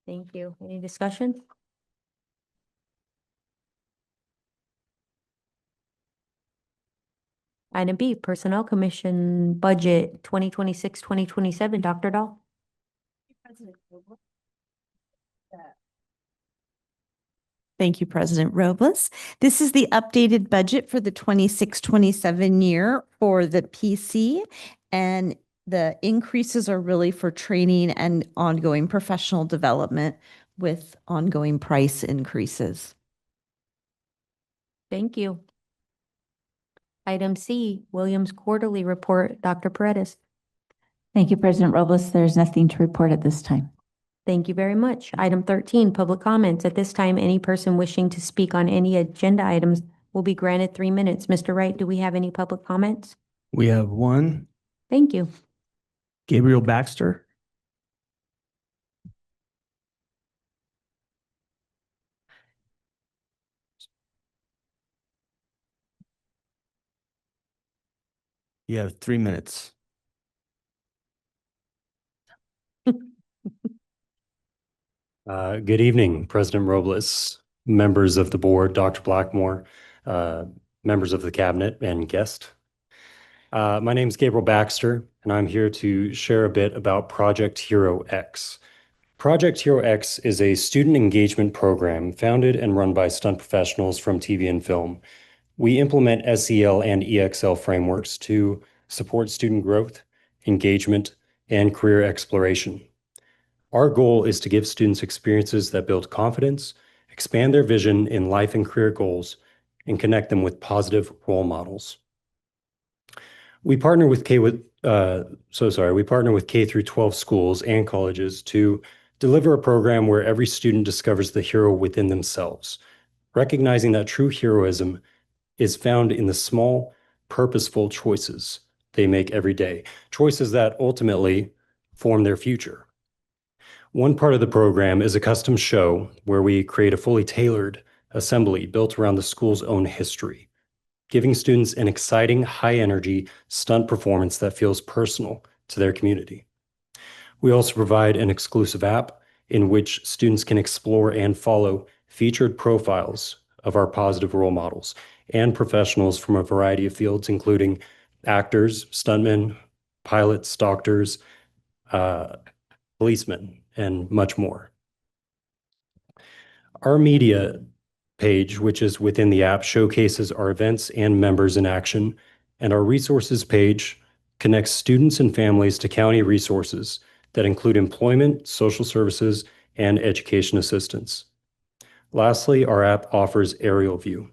Thank you. Any discussion? Item B, Personnel Commission Budget 2026-2027. Dr. Dahl. Thank you, President Robles. This is the updated budget for the 26-27 year for the PC, and the increases are really for training and ongoing professional development with ongoing price increases. Thank you. Item C, Williams Quarterly Report. Dr. Paredes. Thank you, President Robles. There's nothing to report at this time. Thank you very much. Item 13, public comments. At this time, any person wishing to speak on any agenda items will be granted 3 minutes. Mr. Wright, do we have any public comments? We have one. Thank you. Gabriel Baxter. You have 3 minutes. Good evening, President Robles, members of the board, Dr. Blackmore, members of the cabinet, and guest. My name is Gabriel Baxter, and I'm here to share a bit about Project Hero X. Project Hero X is a student engagement program founded and run by stunt professionals from TV and film. We implement SEL and EXL frameworks to support student growth, engagement, and career exploration. Our goal is to give students experiences that build confidence, expand their vision in life and career goals, and connect them with positive role models. We partner with K through 12 schools and colleges to deliver a program where every student discovers the hero within themselves, recognizing that true heroism is found in the small, purposeful choices they make every day, choices that ultimately form their future. One part of the program is a custom show where we create a fully tailored assembly built around the school's own history, giving students an exciting, high-energy stunt performance that feels personal to their community. We also provide an exclusive app in which students can explore and follow featured profiles of our positive role models and professionals from a variety of fields, including actors, stuntmen, pilots, doctors, policemen, and much more. Our media page, which is within the app, showcases our events and members in action, and our resources page connects students and families to county resources that include employment, social services, and education assistance. Lastly, our app offers Aerial View,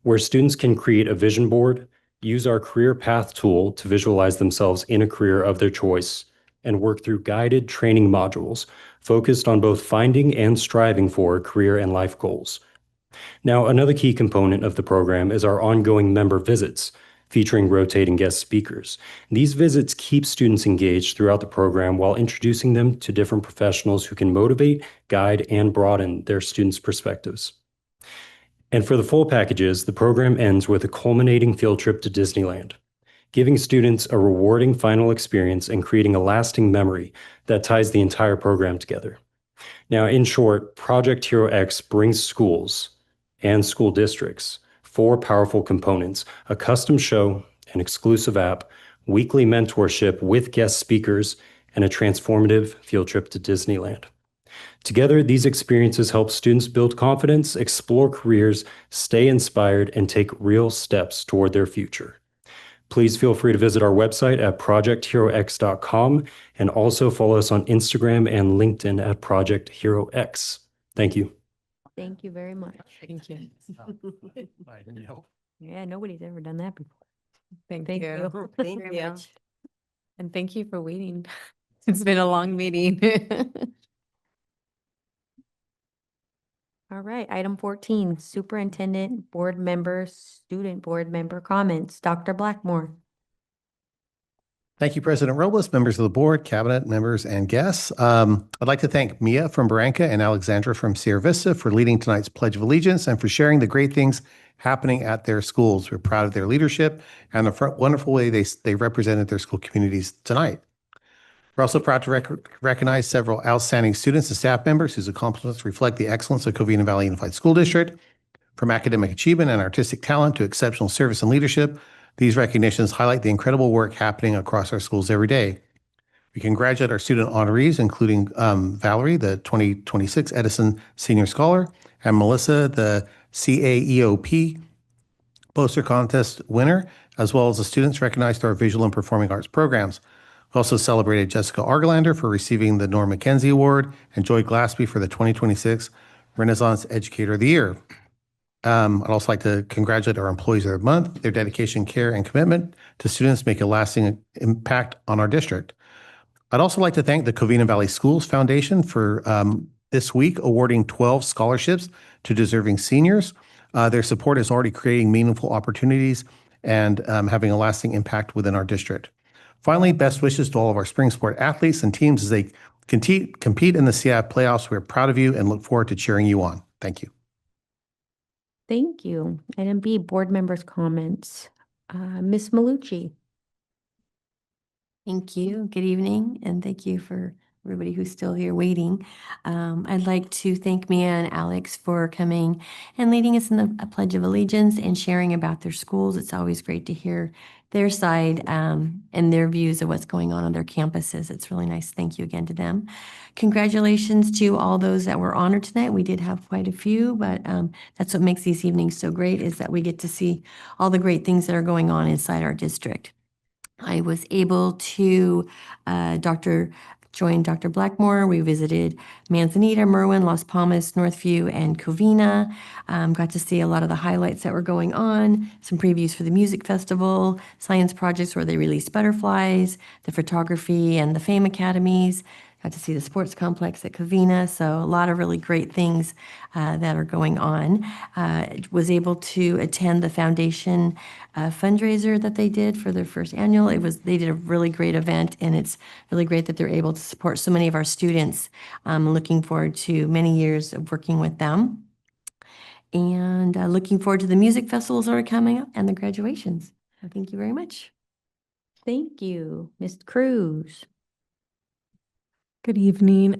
where students can create a vision board, use our career path tool to visualize themselves in a career of their choice, and work through guided training modules focused on both finding and striving for career and life goals. Now, another key component of the program is our ongoing member visits, featuring rotating guest speakers. These visits keep students engaged throughout the program while introducing them to different professionals who can motivate, guide, and broaden their students' perspectives. And for the full packages, the program ends with a culminating field trip to Disneyland, giving students a rewarding final experience and creating a lasting memory that ties the entire program together. Now, in short, Project Hero X brings schools and school districts 4 powerful components: a custom show, an exclusive app, weekly mentorship with guest speakers, and a transformative field trip to Disneyland. Together, these experiences help students build confidence, explore careers, stay inspired, and take real steps toward their future. Please feel free to visit our website at projectherox.com and also follow us on Instagram and LinkedIn at Project Hero X. Thank you. Thank you very much. Thank you. Yeah, nobody's ever done that before. Thank Thank you. you. Thank very you. much. And thank you for waiting. It's been a long meeting. All right, item 14, superintendent, board member, student board member comments. Dr. Blackmore. Thank you, President Robles, members of the board, cabinet members, and guests. I'd like to thank Mia from Barranca and Alexandra from Sierra Vista for leading tonight's Pledge of Allegiance and for sharing the great things happening at their schools. We're proud of their leadership and the wonderful way they represented their school communities tonight. We're also proud to recognize several outstanding students and staff members whose accomplishments reflect the excellence of Covina-Valley Unified School District. From academic achievement and artistic talent to exceptional service and leadership, these recognitions highlight the incredible work happening across our schools every day. We congratulate our student honorees, including Valerie, the 2026 Edison Senior Scholar, and Melissa, the CAEOP Poster Contest winner, as well as the students recognized through our visual and performing arts programs. We also celebrated Jessica Argelander for receiving the Norm Mackenzie Award and Joy Glaspie for the 2026 Renaissance Educator of the Year. I'd also like to congratulate our employees of the month. Their dedication, care, and commitment to students make a lasting impact on our district. I'd also like to thank the Covina-Valley Schools Foundation for this week awarding 12 scholarships to deserving seniors. Their support is already creating meaningful opportunities and having a lasting impact within our district. Finally, best wishes to all of our spring sport athletes and teams as they compete in the CIF playoffs. We're proud of you and look forward to cheering you on. Thank you. Thank you. Item B, board members' comments. Ms. Malucci. Thank you. Good evening, and thank you for everybody who's still here waiting. I'd like to thank Mia and Alex for coming and leading us in a Pledge of Allegiance and sharing about their schools. It's always great to hear their side and their views of what's going on their campuses. It's really nice. Thank you again to them. Congratulations to all those that were honored tonight. We did have quite a few, but that's what makes these evenings so great, is that we get to see all the great things that are going on inside our district. I was able to join Dr. Blackmore. We visited Manzanita, Merwin, Las Palmas, Northview, and Covina. Got to see a lot of the highlights that were going on, some previews for the music festival, science projects where they released butterflies, the photography and the FAME academies. Got to see the sports complex at Covina, so a lot of really great things that are going on. Was able to attend the foundation fundraiser that they did for their first annual. They did a really great event, and it's really great that they're able to support so many of our students. I'm looking forward to many years of working with them. And looking forward to the music festivals that are coming up and the graduations. So thank you very much. Thank you. Ms. Cruz. Good evening.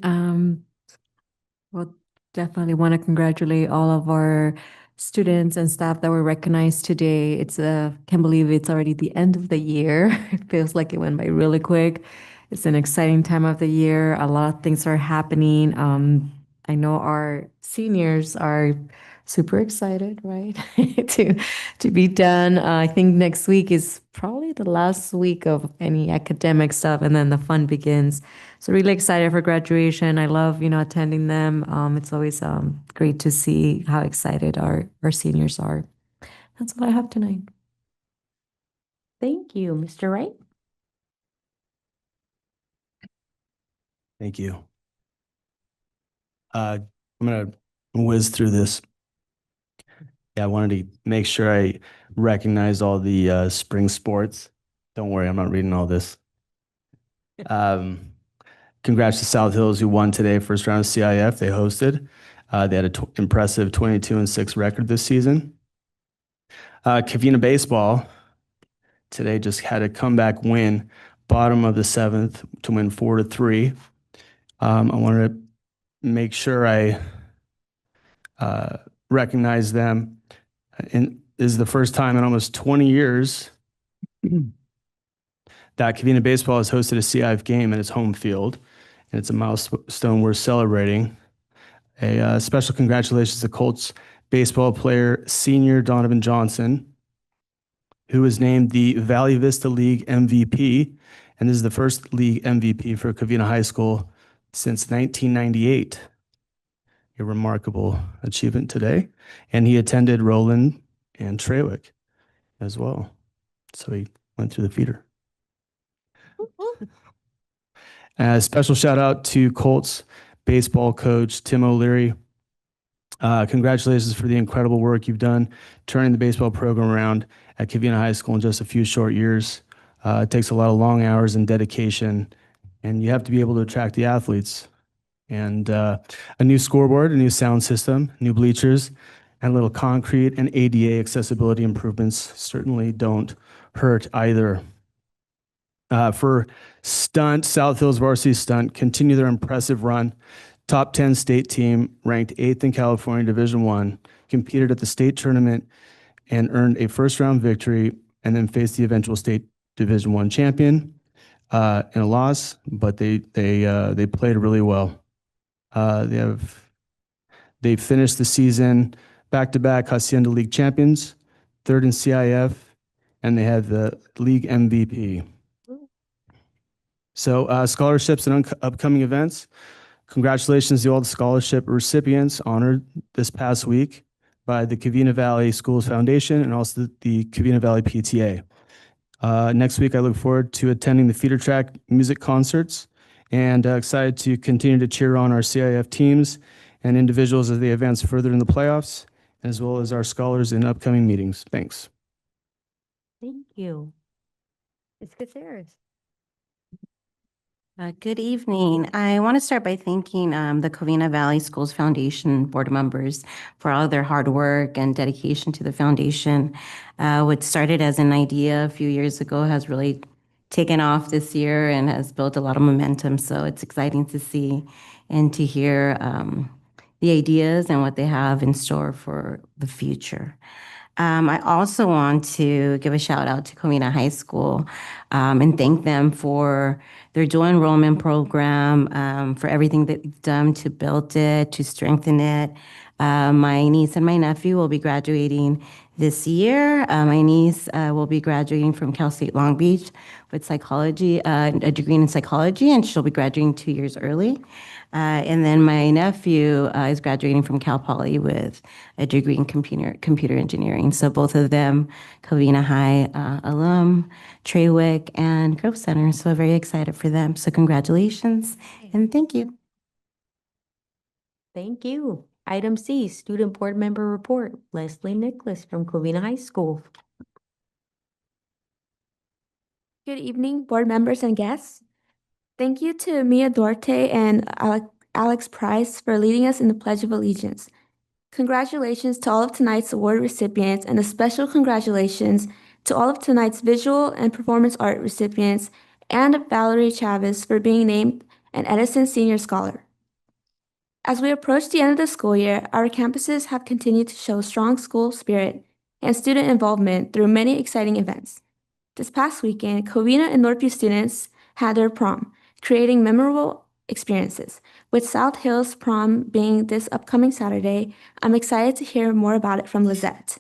Well, definitely want to congratulate all of our students and staff that were recognized today. Can't believe it's already the end of the year. It feels like it went by really quick. It's an exciting time of the year. A lot of things are happening. I know our seniors are super excited, right? to be done. I think next week is probably the last week of any academic stuff, and then the fun begins. So really excited for graduation. I love, attending them. It's always great to see how excited our seniors are. That's all I have tonight. Thank you. Mr. Wright? Thank you. I'm going to whiz through this. Yeah, I wanted to make sure I recognize all the spring sports. Don't worry, I'm not reading all this. Congrats to South Hills, who won today, first round of CIF. They hosted. They had an impressive 22-6 record this season. Covina baseball today just had a comeback win, bottom of the 7th, to win 4-3. I wanted to make sure I recognize them. And this is the first time in almost 20 years that Covina baseball has hosted a CIF game at its home field, and it's a milestone worth celebrating. A special congratulations to Colts baseball player senior Donovan Johnson, who was named the Valley Vista League MVP, and this is the first league MVP for Covina High School since 1998. A remarkable achievement today. And he attended Roland and Trawick as well. So he went through the feeder. Special shout out to Colts baseball coach Tim O'Leary. Congratulations for the incredible work you've done turning the baseball program around at Covina High School in just a few short years. It takes a lot of long hours and dedication, and you have to be able to attract the athletes. And a new scoreboard, a new sound system, new bleachers, and a little concrete and ADA accessibility improvements certainly don't hurt either. For stunt, South Hills varsity stunt continue their impressive run. Top 10 state team, ranked 8th in California Division I, competed at the state tournament and earned a first-round victory, and then faced the eventual state Division I champion in a loss, but they played really well. They finished the season back-to-back Hacienda League champions, 3rd in CIF, and they had the league MVP. So scholarships and upcoming events. Congratulations to all the scholarship recipients honored this past week by the Covina-Valley Schools Foundation and also the Covina-Valley PTA. Next week, I look forward to attending the feeder track music concerts and excited to continue to cheer on our CIF teams and individuals as they advance further in the playoffs, as well as our scholars in upcoming meetings. Thanks. Thank you. Ms. Caceres. Good evening. I want to start by thanking the Covina-Valley Schools Foundation board members for all their hard work and dedication to the foundation. What started as an idea a few years ago has really taken off this year and has built a lot of momentum. So it's exciting to see and to hear the ideas and what they have in store for the future. I also want to give a shout out to Covina High School and thank them for their dual enrollment program, for everything that they've done to build it, to strengthen it. My niece and my nephew will be graduating this year. My niece will be graduating from Cal State Long Beach with psychology, a degree in psychology, and she'll be graduating 2 years early. And then my nephew is graduating from Cal Poly with a degree in computer engineering. So both of them, Covina High alum, Trawick, and Grove Center. So very excited for them. So congratulations and thank you. Thank you. Item C, Student Board Member Report. Leslie Nicholas from Covina High School. Good evening, board members and guests. Thank you to Mia Duarte and Alex Price for leading us in the Pledge of Allegiance. Congratulations to all of tonight's award recipients, and a special congratulations to all of tonight's visual and performance art recipients and Valerie Chavez for being named an Edison Senior Scholar. As we approach the end of the school year, our campuses have continued to show strong school spirit and student involvement through many exciting events. This past weekend, Covina and Northview students had their prom, creating memorable experiences. With South Hills prom being this upcoming Saturday, I'm excited to hear more about it from Lizette.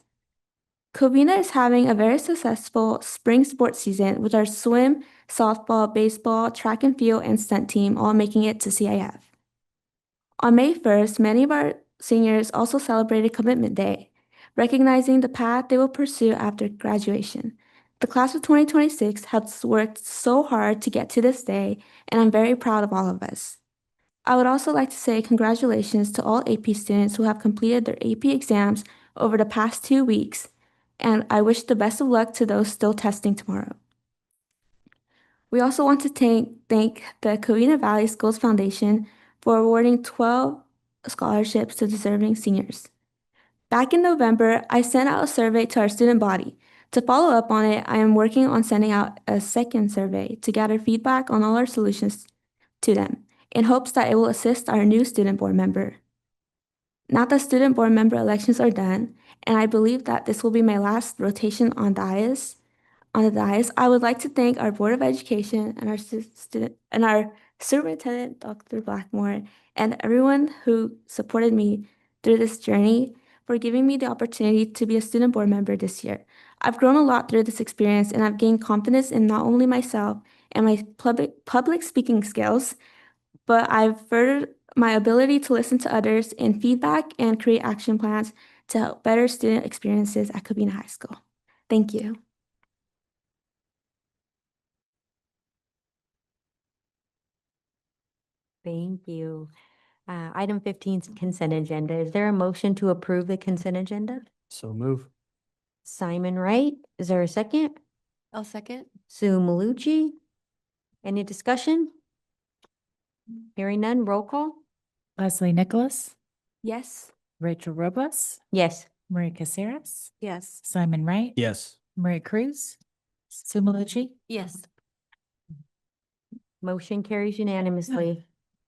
Covina is having a very successful spring sports season with our swim, softball, baseball, track and field, and stunt team all making it to CIF. On May 1st, many of our seniors also celebrated Commitment Day, recognizing the path they will pursue after graduation. The class of 2026 has worked so hard to get to this day, and I'm very proud of all of us. I would also like to say congratulations to all AP students who have completed their AP exams over the past 2 weeks, and I wish the best of luck to those still testing tomorrow. We also want to thank the Covina-Valley Schools Foundation for awarding 12 scholarships to deserving seniors. Back in November, I sent out a survey to our student body. To follow up on it, I am working on sending out a second survey to gather feedback on all our solutions to them, in hopes that it will assist our new student board member. Now that student board member elections are done, and I believe that this will be my last rotation on the dais, I would like to thank our Board of Education and our Superintendent, Dr. Blackmore, and everyone who supported me through this journey for giving me the opportunity to be a student board member this year. I've grown a lot through this experience, and I've gained confidence in not only myself and my public speaking skills, but I've furthered my ability to listen to others in feedback and create action plans to help better student experiences at Covina High School. Thank you. Thank you. Item 15 is consent agenda. Is there a motion to approve the consent agenda? So move. Simon Wright, is there a second? I'll second. Sue Malucci. Any discussion? Hearing none, roll call? Leslie Nicholas, Yes. Rachel Robles, Yes. Maria Caceres, Yes. Simon Wright, Yes. Maria Cruz, Sue Malucci. Yes. Motion carries unanimously.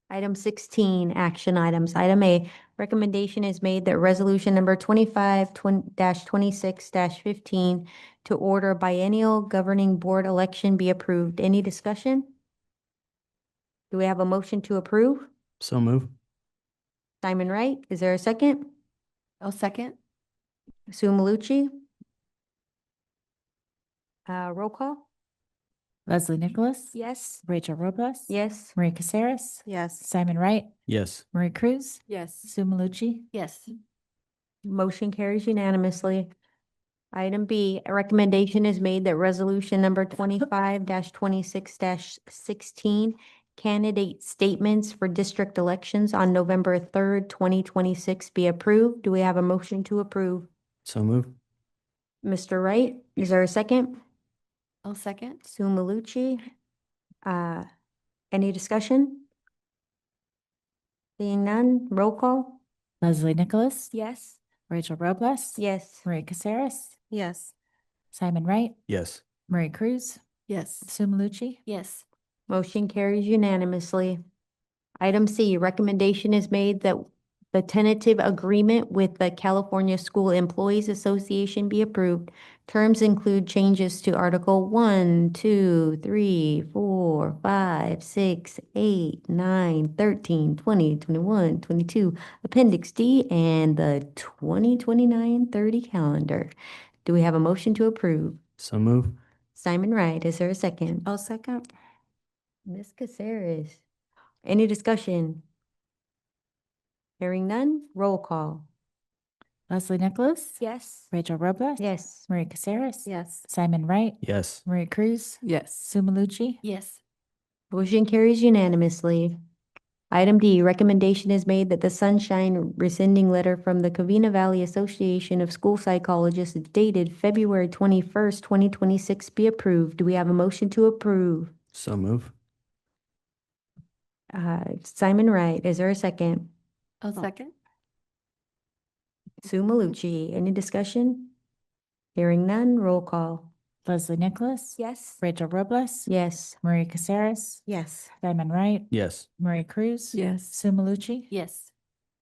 Item 16, action items. Item A, recommendation is made that resolution number 25-26-15 to order biennial governing board election be approved. Any discussion? Do we have a motion to approve? So move. Simon Wright, is there a second? I'll second. Sue Malucci? Roll call? Leslie Nicholas, Yes. Rachel Robles. Yes. Maria Caceres, Yes. Simon Wright, Yes. Maria Cruz, Yes. Sue Malucci. Yes. Motion carries unanimously. Item B, a recommendation is made that resolution number 25-26-16, candidate statements for district elections on November 3rd, 2026 be approved. Do we have a motion to approve? So move. Mr. Wright, is there a second? I'll second. Sue Malucci. Any discussion? Seeing none, roll call? Leslie Nicholas, Yes. Rachel Robles. Yes. Maria Caceres, Yes. Simon Wright, Yes. Maria Cruz, Yes. Sumaluchi? Yes. Motion carries unanimously. Item C, recommendation is made that the tentative agreement with the California School Employees Association be approved. Terms include changes to Article 1, 2, 3, 4, 5, 6, 8, 9, 13, 20, 21, 22, Appendix D, and the 2029-30 calendar. Do we have a motion to approve? So move. Simon Wright, is there a second? I'll second. Ms. Caceres. Any discussion? Hearing none, roll call. Leslie Nicholas? Yes. Rachel Robles? Yes. Maria Caceres? Yes. Simon Wright? Yes. Maria Cruz? Yes. Sumaluchi? Yes. Motion carries unanimously. Item D, recommendation is made that the Sunshine rescinding letter from the Covina-Valley Association of School Psychologists dated February 21st, 2026 be approved. Do we have a motion to approve? So move. Simon Wright, is there a second? I'll second. Sue Malucci, any discussion? Hearing none, roll call. Leslie Nicholas? Yes. Rachel Robles? Yes. Maria Caceres? Yes. Simon Wright? Yes. Maria Cruz? Yes. Sumaluchi? Yes.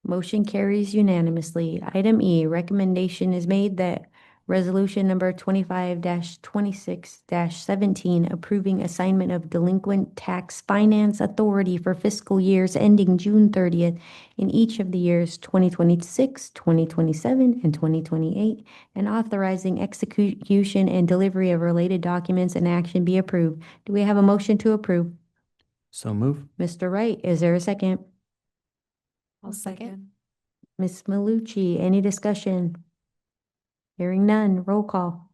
Motion carries unanimously. Item E, recommendation is made that resolution number 25-26-17 approving assignment of delinquent tax finance authority for fiscal years ending June 30th in each of the years 2026, 2027, and 2028, and authorizing execution and delivery of related documents and action be approved. Do we have a motion to approve? So move. Mr. Wright, is there a second? I'll second. Ms. Malucci, any discussion? Hearing none, roll call.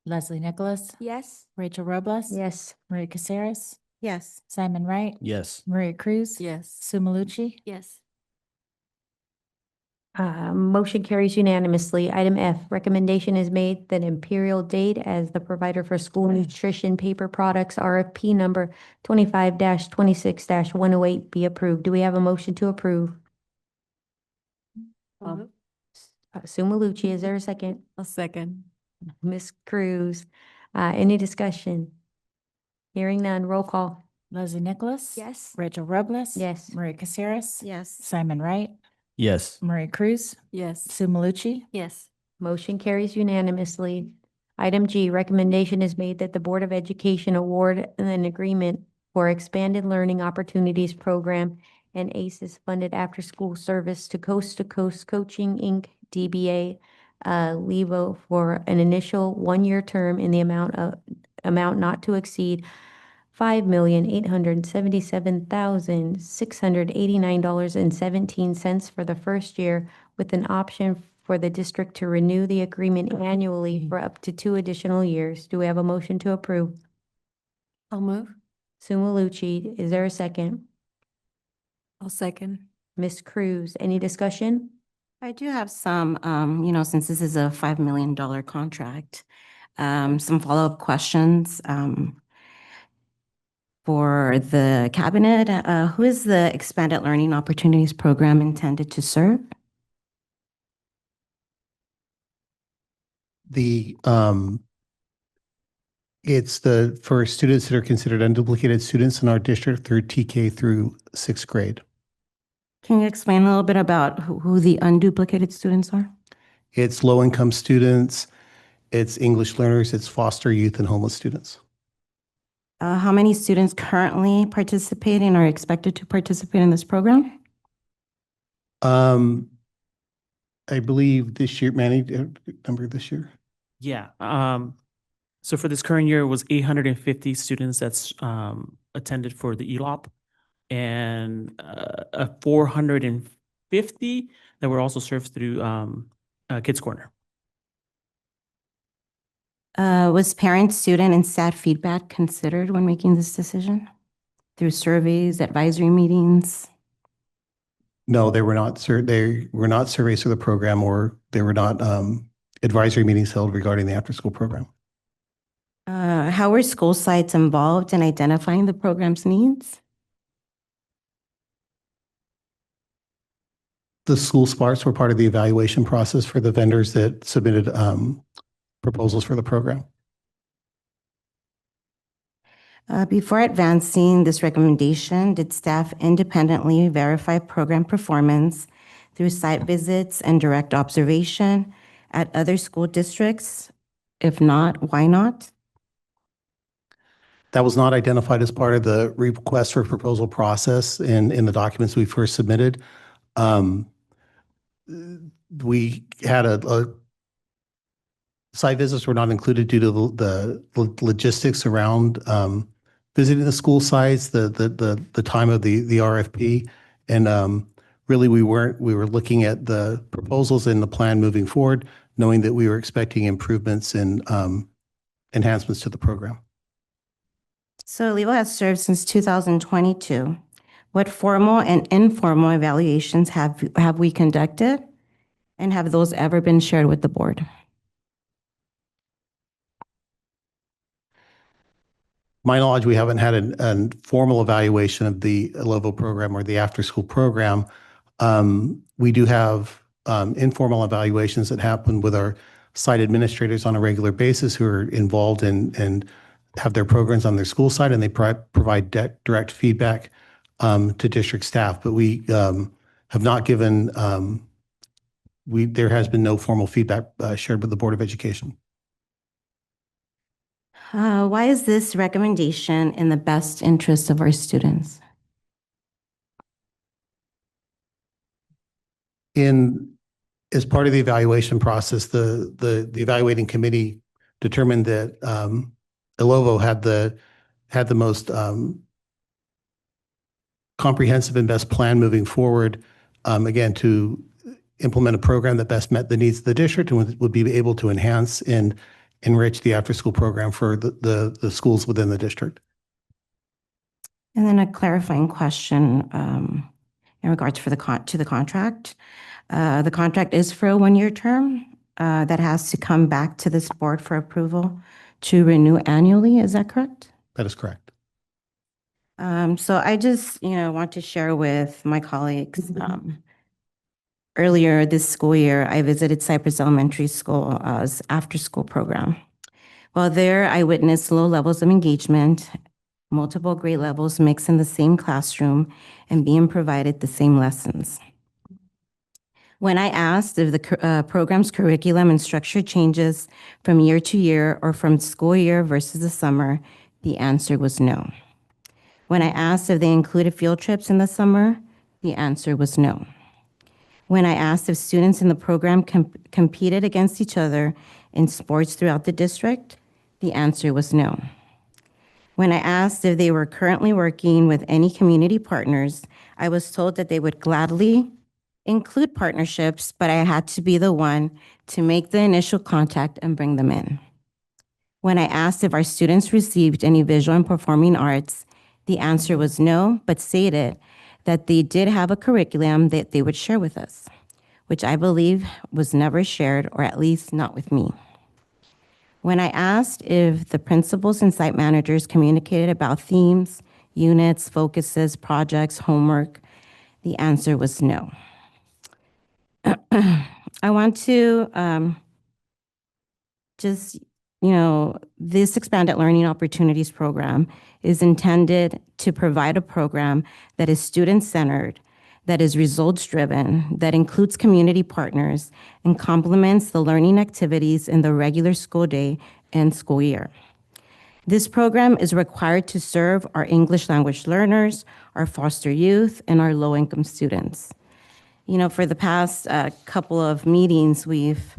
Leslie Nicholas? Yes. Rachel Robles? Yes. Maria Caceres? Yes. Simon Wright? Yes. Maria Cruz? Yes. Sumaluchi? Yes. Motion carries unanimously. Item F, recommendation is made that Imperial Date as the provider for school nutrition paper products RFP number 25-26-108 be approved. Do we have a motion to approve? Sue Malucci, is there a second? A second. Ms. Cruz, any discussion? Hearing none, roll call. Leslie Nicholas? Yes. Rachel Robles? Yes. Maria Caceres? Yes. Simon Wright? Yes. Maria Cruz? Yes. Sumaluchi? Yes. Motion carries unanimously. Item G, recommendation is made that the Board of Education award an agreement for Expanded Learning Opportunities Program and ACES funded after-school service to Coast Coaching, Inc., DBA, Levo for an initial one-year term in the amount not to exceed $5,877,689.17 for the first year, with an option for the district to renew the agreement annually for up to 2 additional years. Do we have a motion to approve? I'll move. Sue Malucci, is there a second? I'll second. Ms. Cruz, any discussion? I do have some, since this is a $5 million contract, some follow-up questions. For the cabinet, who is the Expanded Learning Opportunities Program intended to serve? It's for students that are considered unduplicated students in our district through TK through 6th grade. Can you explain a little bit about who the unduplicated students are? It's low-income students, it's English learners, it's foster youth and homeless students. How many students currently participating or expected to participate in this program? I believe this year, Manny, number this year? Yeah. So for this current year, it was 850 students that's attended for the ELOP and 450 that were also served through Kids Corner. Was parent, student, and staff feedback considered when making this decision? Through surveys, advisory meetings? No, they were not surveys for the program, or they were not advisory meetings held regarding the after-school program. How were school sites involved in identifying the program's needs? The school SPARTs were part of the evaluation process for the vendors that submitted proposals for the program. Before advancing this recommendation, did staff independently verify program performance through site visits and direct observation at other school districts? If not, why not? That was not identified as part of the request for proposal process in the documents we first submitted. We had a site visits were not included due to the logistics around visiting the school sites, the time of the RFP, and really we were looking at the proposals in the plan moving forward, knowing that we were expecting improvements and enhancements to the program. So Levo has served since 2022. What formal and informal evaluations have we conducted? And have those ever been shared with the board? My knowledge, we haven't had a formal evaluation of the Levo program or the after-school program. We do have informal evaluations that happen with our site administrators on a regular basis who are involved and have their programs on their school site, and they provide direct feedback to district staff. But we have not given, there has been no formal feedback shared with the Board of Education. Why is this recommendation in the best interest of our students? As part of the evaluation process, the evaluating committee determined that Ilovo had the most comprehensive and best plan moving forward, again, to implement a program that best met the needs of the district and would be able to enhance and enrich the after-school program for the schools within the district. And then a clarifying question in regards to the contract. The contract is for a one-year term that has to come back to this board for approval to renew annually. Is that correct? That is correct. So I just, want to share with my colleagues. Earlier this school year, I visited Cypress Elementary School's after-school program. While there, I witnessed low levels of engagement, multiple grade levels mixed in the same classroom and being provided the same lessons. When I asked if the program's curriculum and structure changes from year to year or from school year versus the summer, the answer was no. When I asked if they included field trips in the summer, the answer was no. When I asked if students in the program competed against each other in sports throughout the district, the answer was no. When I asked if they were currently working with any community partners, I was told that they would gladly include partnerships, but I had to be the one to make the initial contact and bring them in. When I asked if our students received any visual and performing arts, the answer was no, but stated that they did have a curriculum that they would share with us, which I believe was never shared, or at least not with me. When I asked if the principals and site managers communicated about themes, units, focuses, projects, homework, the answer was no. I want to this Expanded Learning Opportunities program is intended to provide a program that is student-centered, that is results-driven, that includes community partners, and complements the learning activities in the regular school day and school year. This program is required to serve our English language learners, our foster youth, and our low-income students. For the past couple of meetings, we've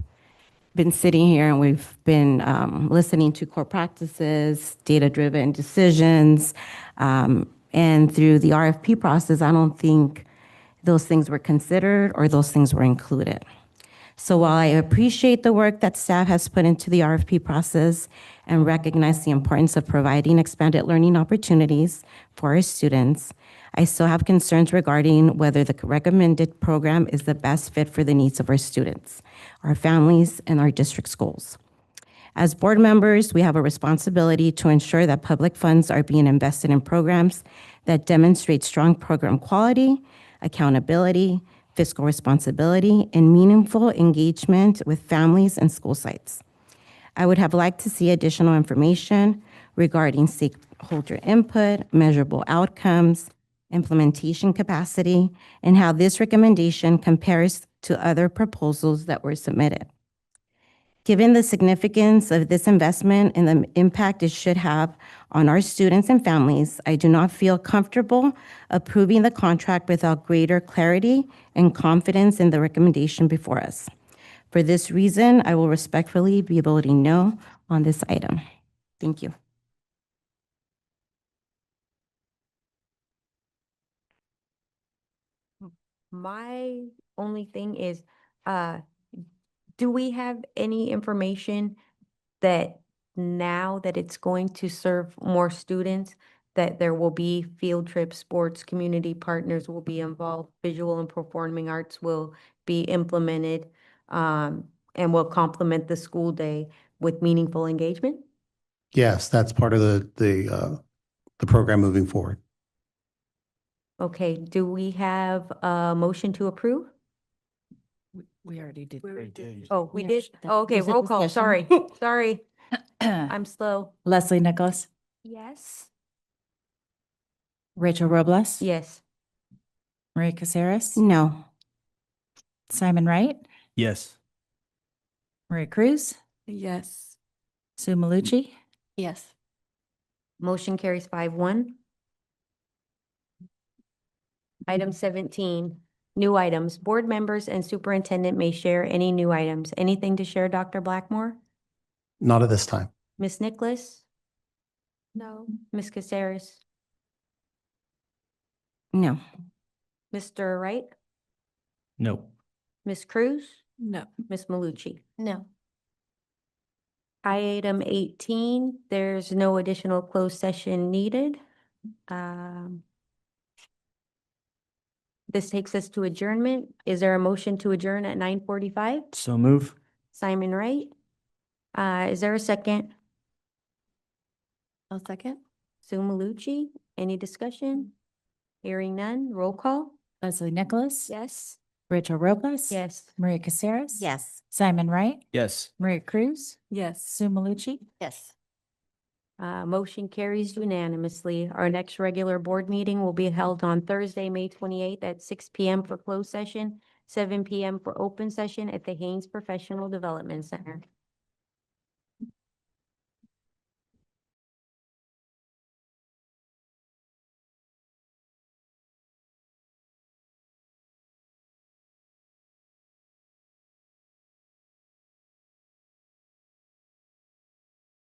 been sitting here and we've been listening to core practices, data-driven decisions, and through the RFP process, I don't think those things were considered or those things were included. So while I appreciate the work that staff has put into the RFP process and recognize the importance of providing expanded learning opportunities for our students, I still have concerns regarding whether the recommended program is the best fit for the needs of our students, our families, and our district schools. As board members, we have a responsibility to ensure that public funds are being invested in programs that demonstrate strong program quality, accountability, fiscal responsibility, and meaningful engagement with families and school sites. I would have liked to see additional information regarding stakeholder input, measurable outcomes, implementation capacity, and how this recommendation compares to other proposals that were submitted. Given the significance of this investment and the impact it should have on our students and families, I do not feel comfortable approving the contract without greater clarity and confidence in the recommendation before us. For this reason, I will respectfully be voting no on this item. Thank you. My only thing is, do we have any information that now that it's going to serve more students, that there will be field trips, sports, community partners will be involved, visual and performing arts will be implemented, and will complement the school day with meaningful engagement? Yes, that's part of the program moving forward. Okay, do we have a motion to approve? We already did. Oh, we Yeah, did? that- Oh, okay, was it roll call, sorry, discussion? sorry, I'm slow. Leslie Nicholas, Yes. Rachel Robles, Yes. Maria Caceres, No. Simon Wright, Yes. Maria Cruz, Yes. Sue Malucci, Yes. Motion carries 5-1. Item 17, new items. Board members and superintendent may share any new items. Anything to share, Dr. Blackmore? Not at this time. Ms. Nicholas? No. Ms. Caceres? No. Mr. Wright? No. Ms. Cruz? No. Ms. Malucci? No. Item 18, there's no additional closed session needed. This takes us to adjournment. Is there a motion to adjourn at 9:45? So move. Simon Wright? Is there a second? I'll second. Sue Malucci? Any discussion? Hearing none, roll call? Leslie Nicholas, Yes. Rachel Robles, Yes. Maria Caceres, Yes. Simon Wright, Yes. Maria Cruz, Yes. Sue Malucci. Yes. Motion carries unanimously. Our next regular board meeting will be held on Thursday, May 28th at 6 p.m. for closed session, 7 p.m. for open session at the Haynes Professional Development Center.